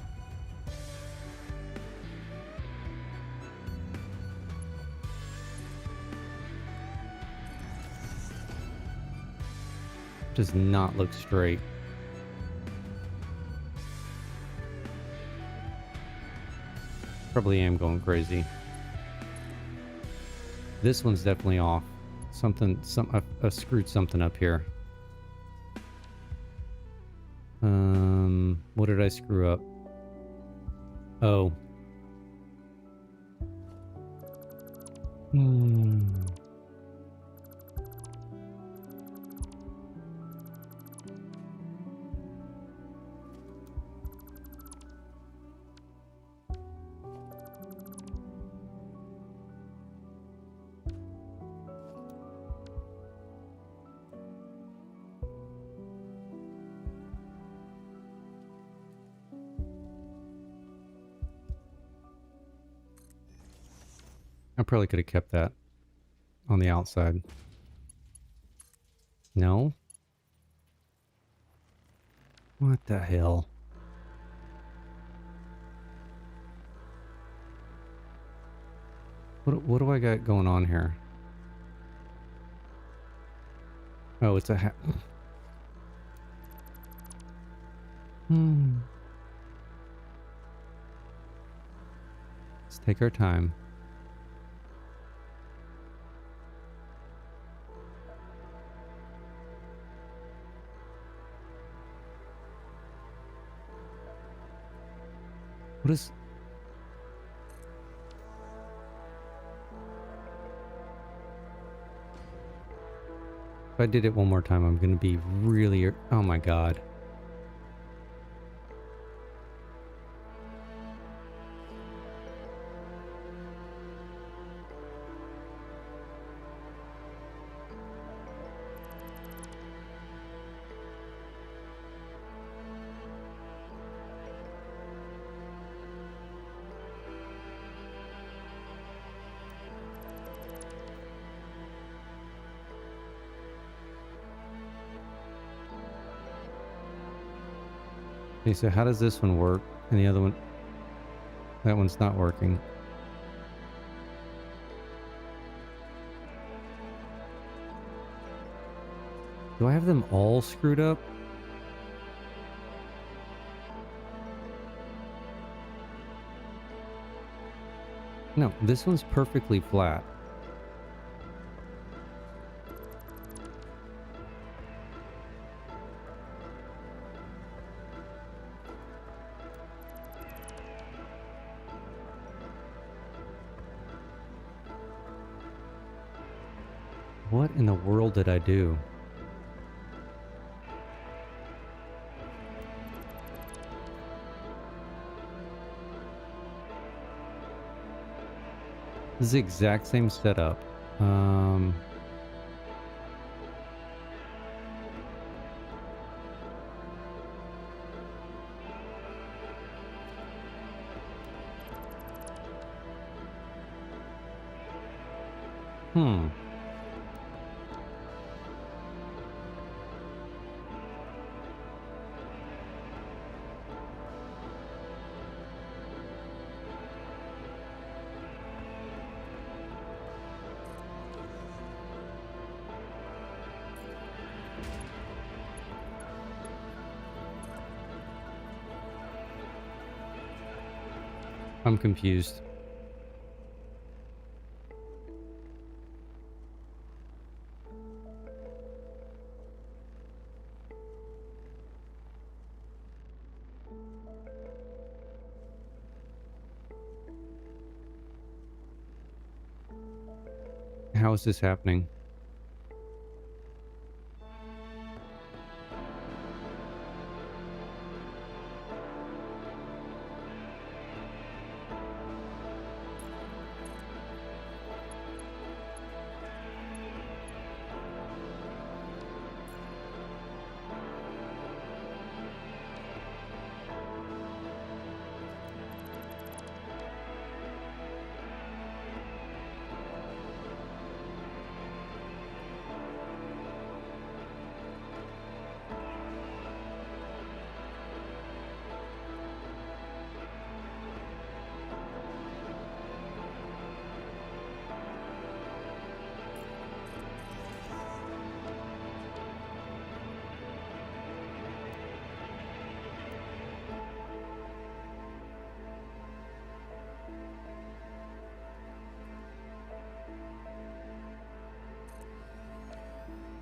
Does not look straight. Probably am going crazy. This one's definitely off. I screwed something up here. What did I screw up? Oh. I probably could have kept that on the outside. No? What the hell? What do I got going on here? Oh, it's a hat. Let's take our time. What is... If I did it one more time, I'm going to be really... Oh my god. Okay, so how does this one work? And the other one, that one's not working. Do I have them all screwed up? No, this one's perfectly flat. What in the world did I do? This is the exact same setup. I'm confused. How is this happening?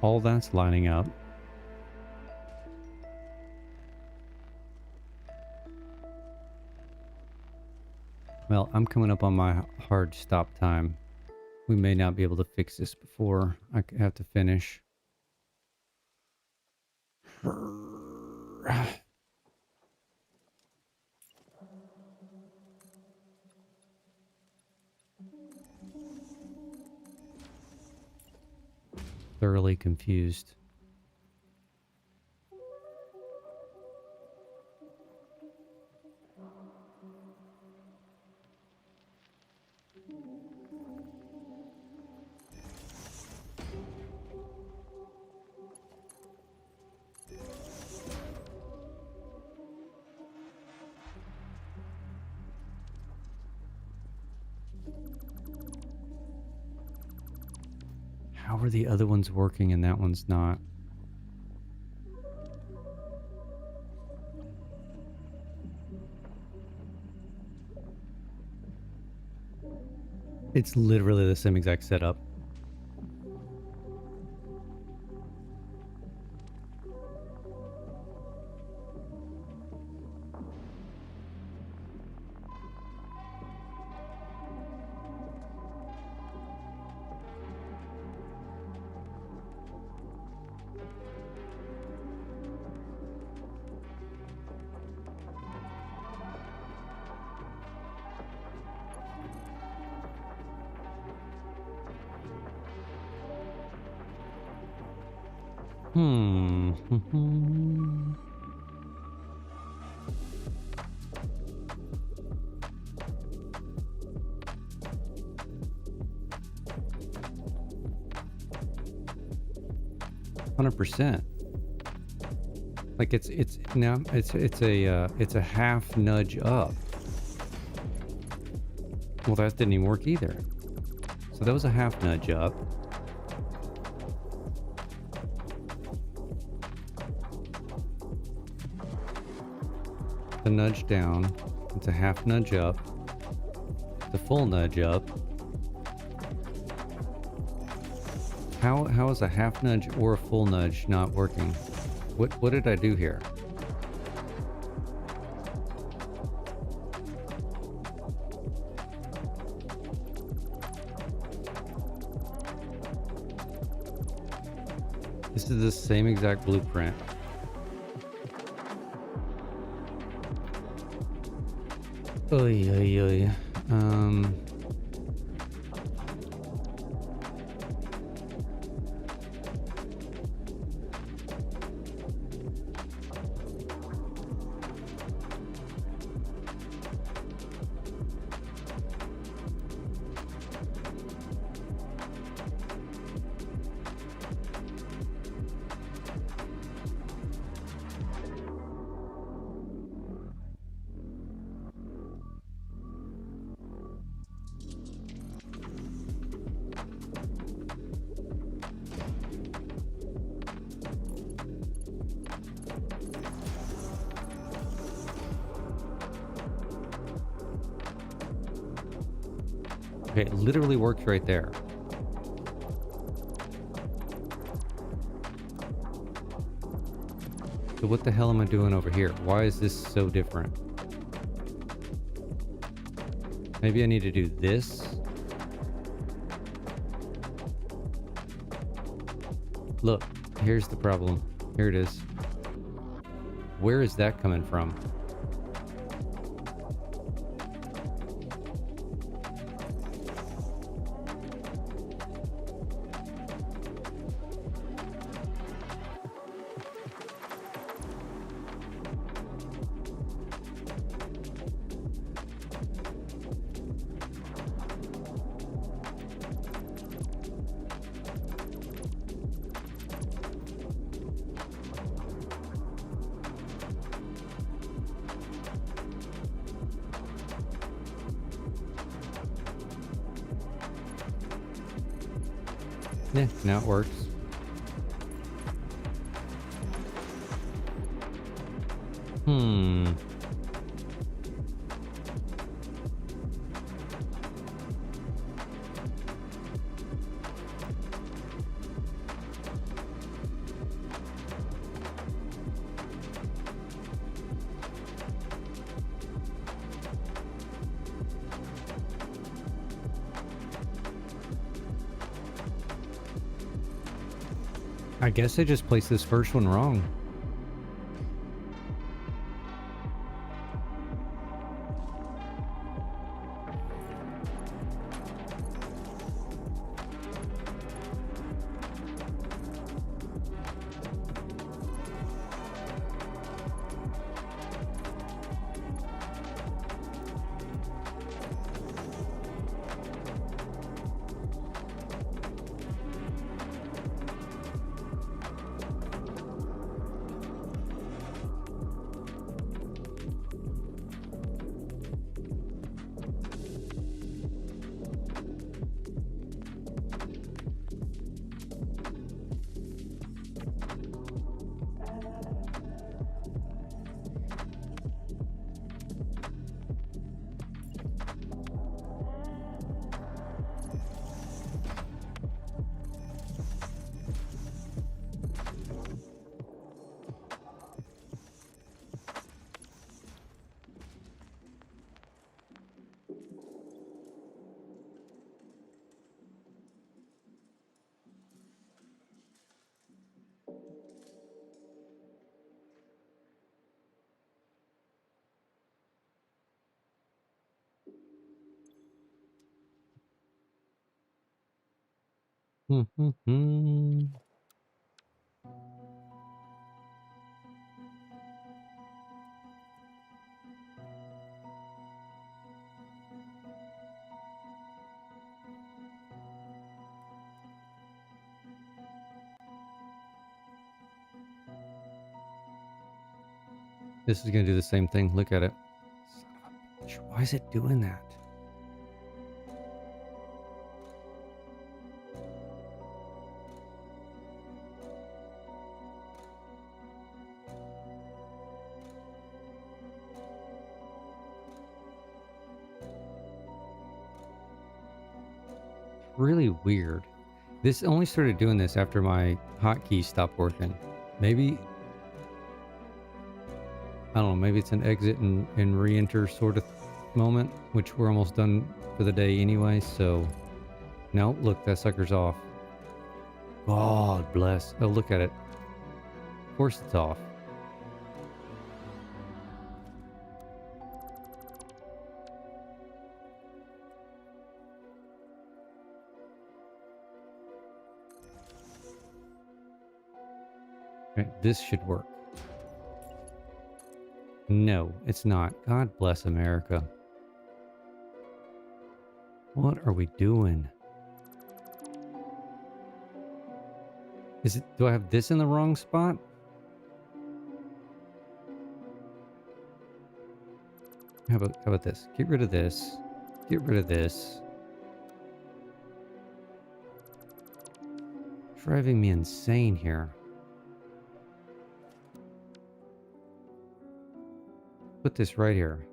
All that's lining up. Well, I'm coming up on my hard stop time. We may not be able to fix this before I have to finish. Thoroughly confused. How are the other ones working and that one's not? It's literally the same exact setup. Hmm. 100%. Like it's now it's a half nudge up. Well, that didn't even work either. So that was a half nudge up. The nudge down. It's a half nudge up. The full nudge up. How is a half nudge or a full nudge not working? What did I do here? This is the same exact blueprint. Oy, oy, oy. Okay, it literally works right there. So what the hell am I doing over here? Why is this so different? Maybe I need to do this. Look, here's the problem. Here it is. Where is that coming from? Yeah, now it works. I guess I just placed this first one wrong. This is gonna do the same thing. Look at it. Son of a bitch. Why is it doing that? Really weird. This only started doing this after my hotkey stopped working. Maybe, I don't know, maybe it's an exit and re-enter sort of moment, which we're almost done for the day anyway, so... No, look, that sucker's off. God bless. Oh, look at it. Of course it's off. Okay, this should work. No, it's not. God bless America. What are we doing? Is it, do I have this in the wrong spot? How about this? Get rid of this. Get rid of this. Driving me insane here. Put this right here.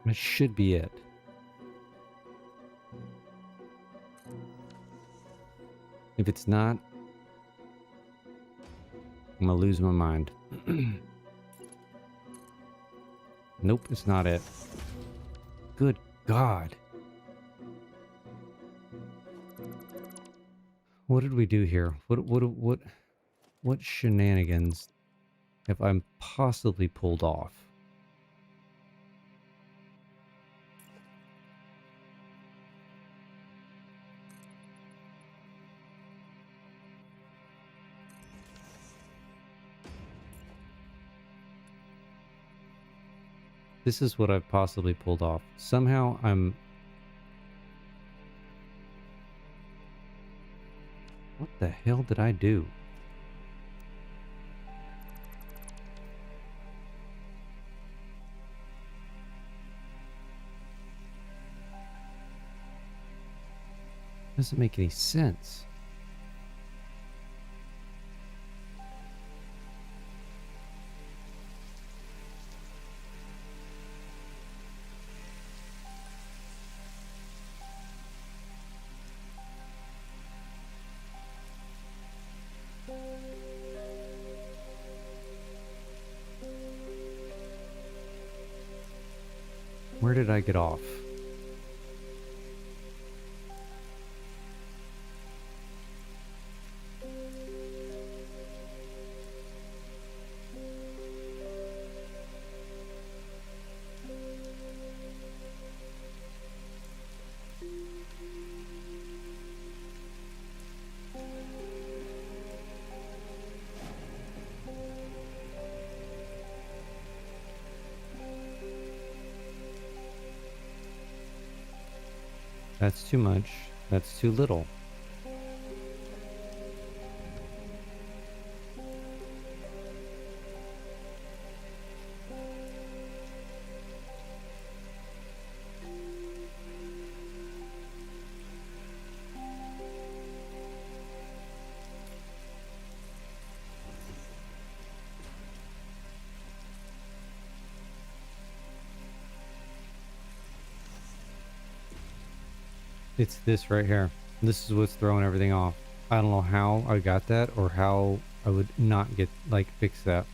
That should be it. If it's not, I'm gonna lose my mind. Nope, it's not it. Good God. What did we do here? What shenanigans have I possibly pulled off? This is what I've possibly pulled off. Somehow I'm... What the hell did I do? Doesn't make any sense. Where did I get off? That's too much. That's too little. It's this right here. This is what's throwing everything off. I don't know how I got that or how I would not get, like, fix that.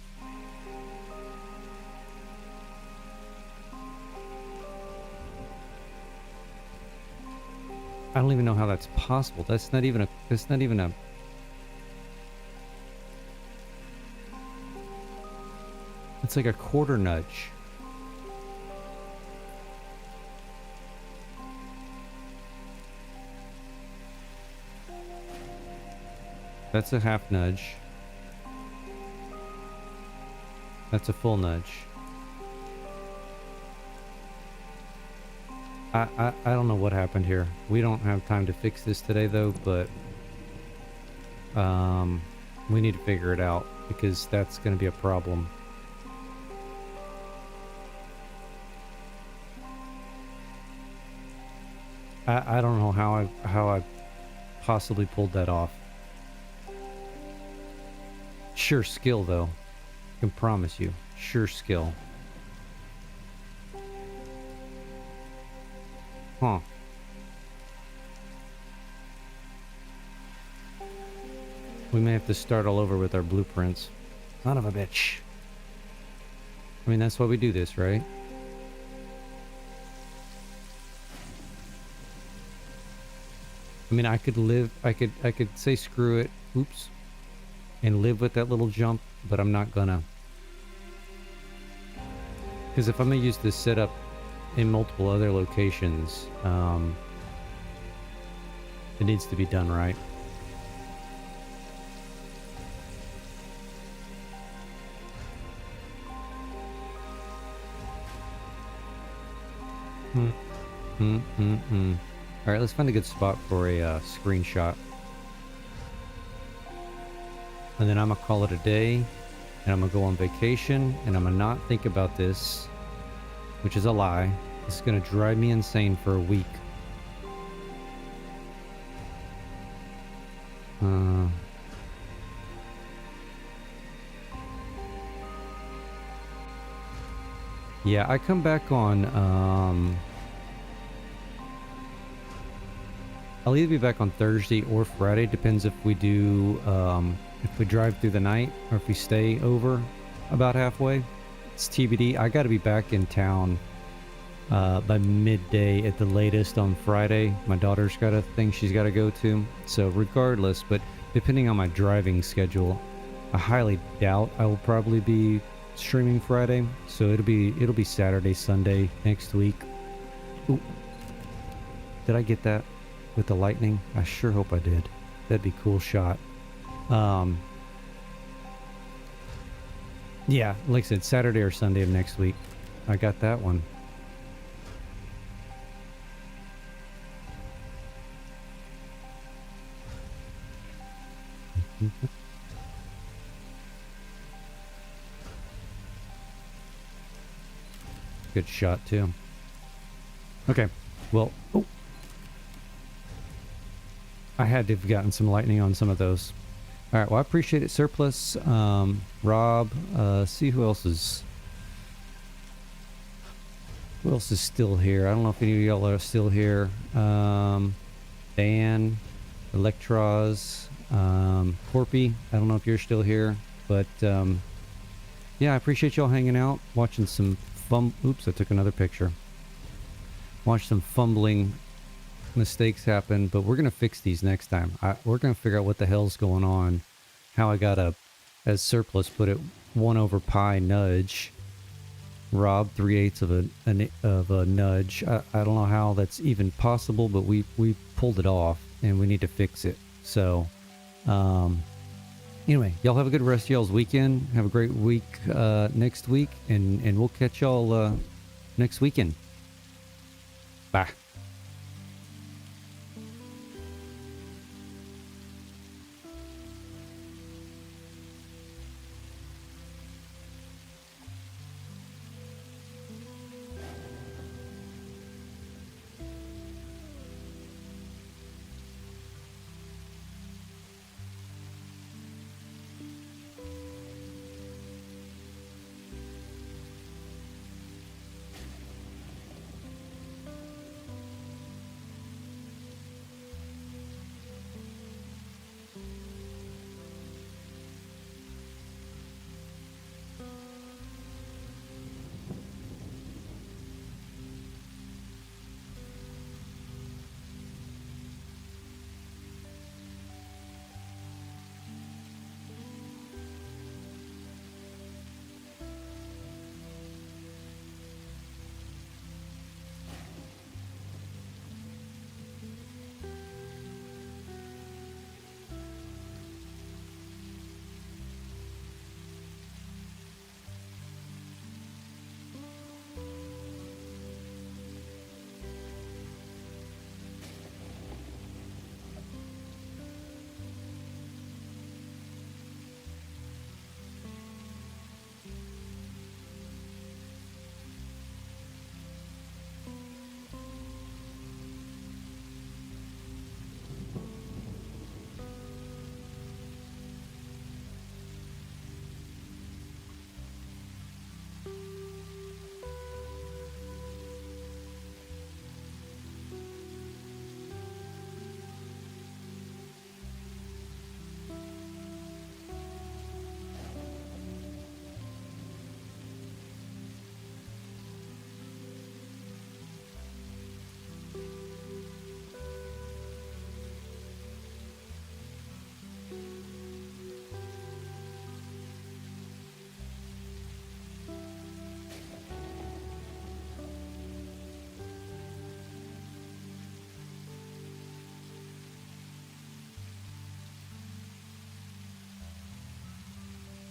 I don't even know how that's possible. That's not even a... It's like a quarter nudge. That's a half nudge. That's a full nudge. I don't know what happened here. We don't have time to fix this today though, but we need to figure it out because that's going to be a problem. I don't know how I possibly pulled that off. Sure skill though. I can promise you. Sure skill. Huh. We may have to start all over with our blueprints. Son of a bitch. I mean, that's why we do this, right? I mean, I could say screw it, oops, and live with that little jump, but I'm not gonna. Because if I'm gonna use this setup in multiple other locations, it needs to be done right. All right, let's find a good spot for a screenshot. And then I'm gonna call it a day, and I'm gonna go on vacation, and I'm gonna not think about this, which is a lie. This is gonna drive me insane for a week. Yeah, I come back on, I'll either be back on Thursday or Friday, depends if we do, if we drive through the night or if we stay over about halfway. It's TBD. I gotta be back in town by midday at the latest on Friday. My daughter's got a thing she's got to go to. So regardless, but depending on my driving schedule, I highly doubt I will probably be streaming Friday. So it'll be Saturday, Sunday next week. Ooh. Did I get that with the lightning? I sure hope I did. That'd be a cool shot. Yeah, like I said, Saturday or Sunday of next week. I got that one. Good shot too. Okay, well, oh, I had to have gotten some lightning on some of those. All right, well, I appreciate it, Surplus. Rob, see who else is still here. I don't know if any of y'all are still here. Dan, Electros, Corpy, I don't know if you're still here, but yeah, I appreciate y'all hanging out, watching some oops, I took another picture. Watch some fumbling mistakes happen, but we're gonna fix these next time. We're gonna figure out what the hell's going on, how I got as Surplus put it, 1/pi nudge. Rob 3/8 of a nudge. I don't know how that's even possible, but we pulled it off, and we need to fix it. So anyway, y'all have a good rest of y'all's weekend. Have a great week next week, and we'll catch y'all next weekend. Bye.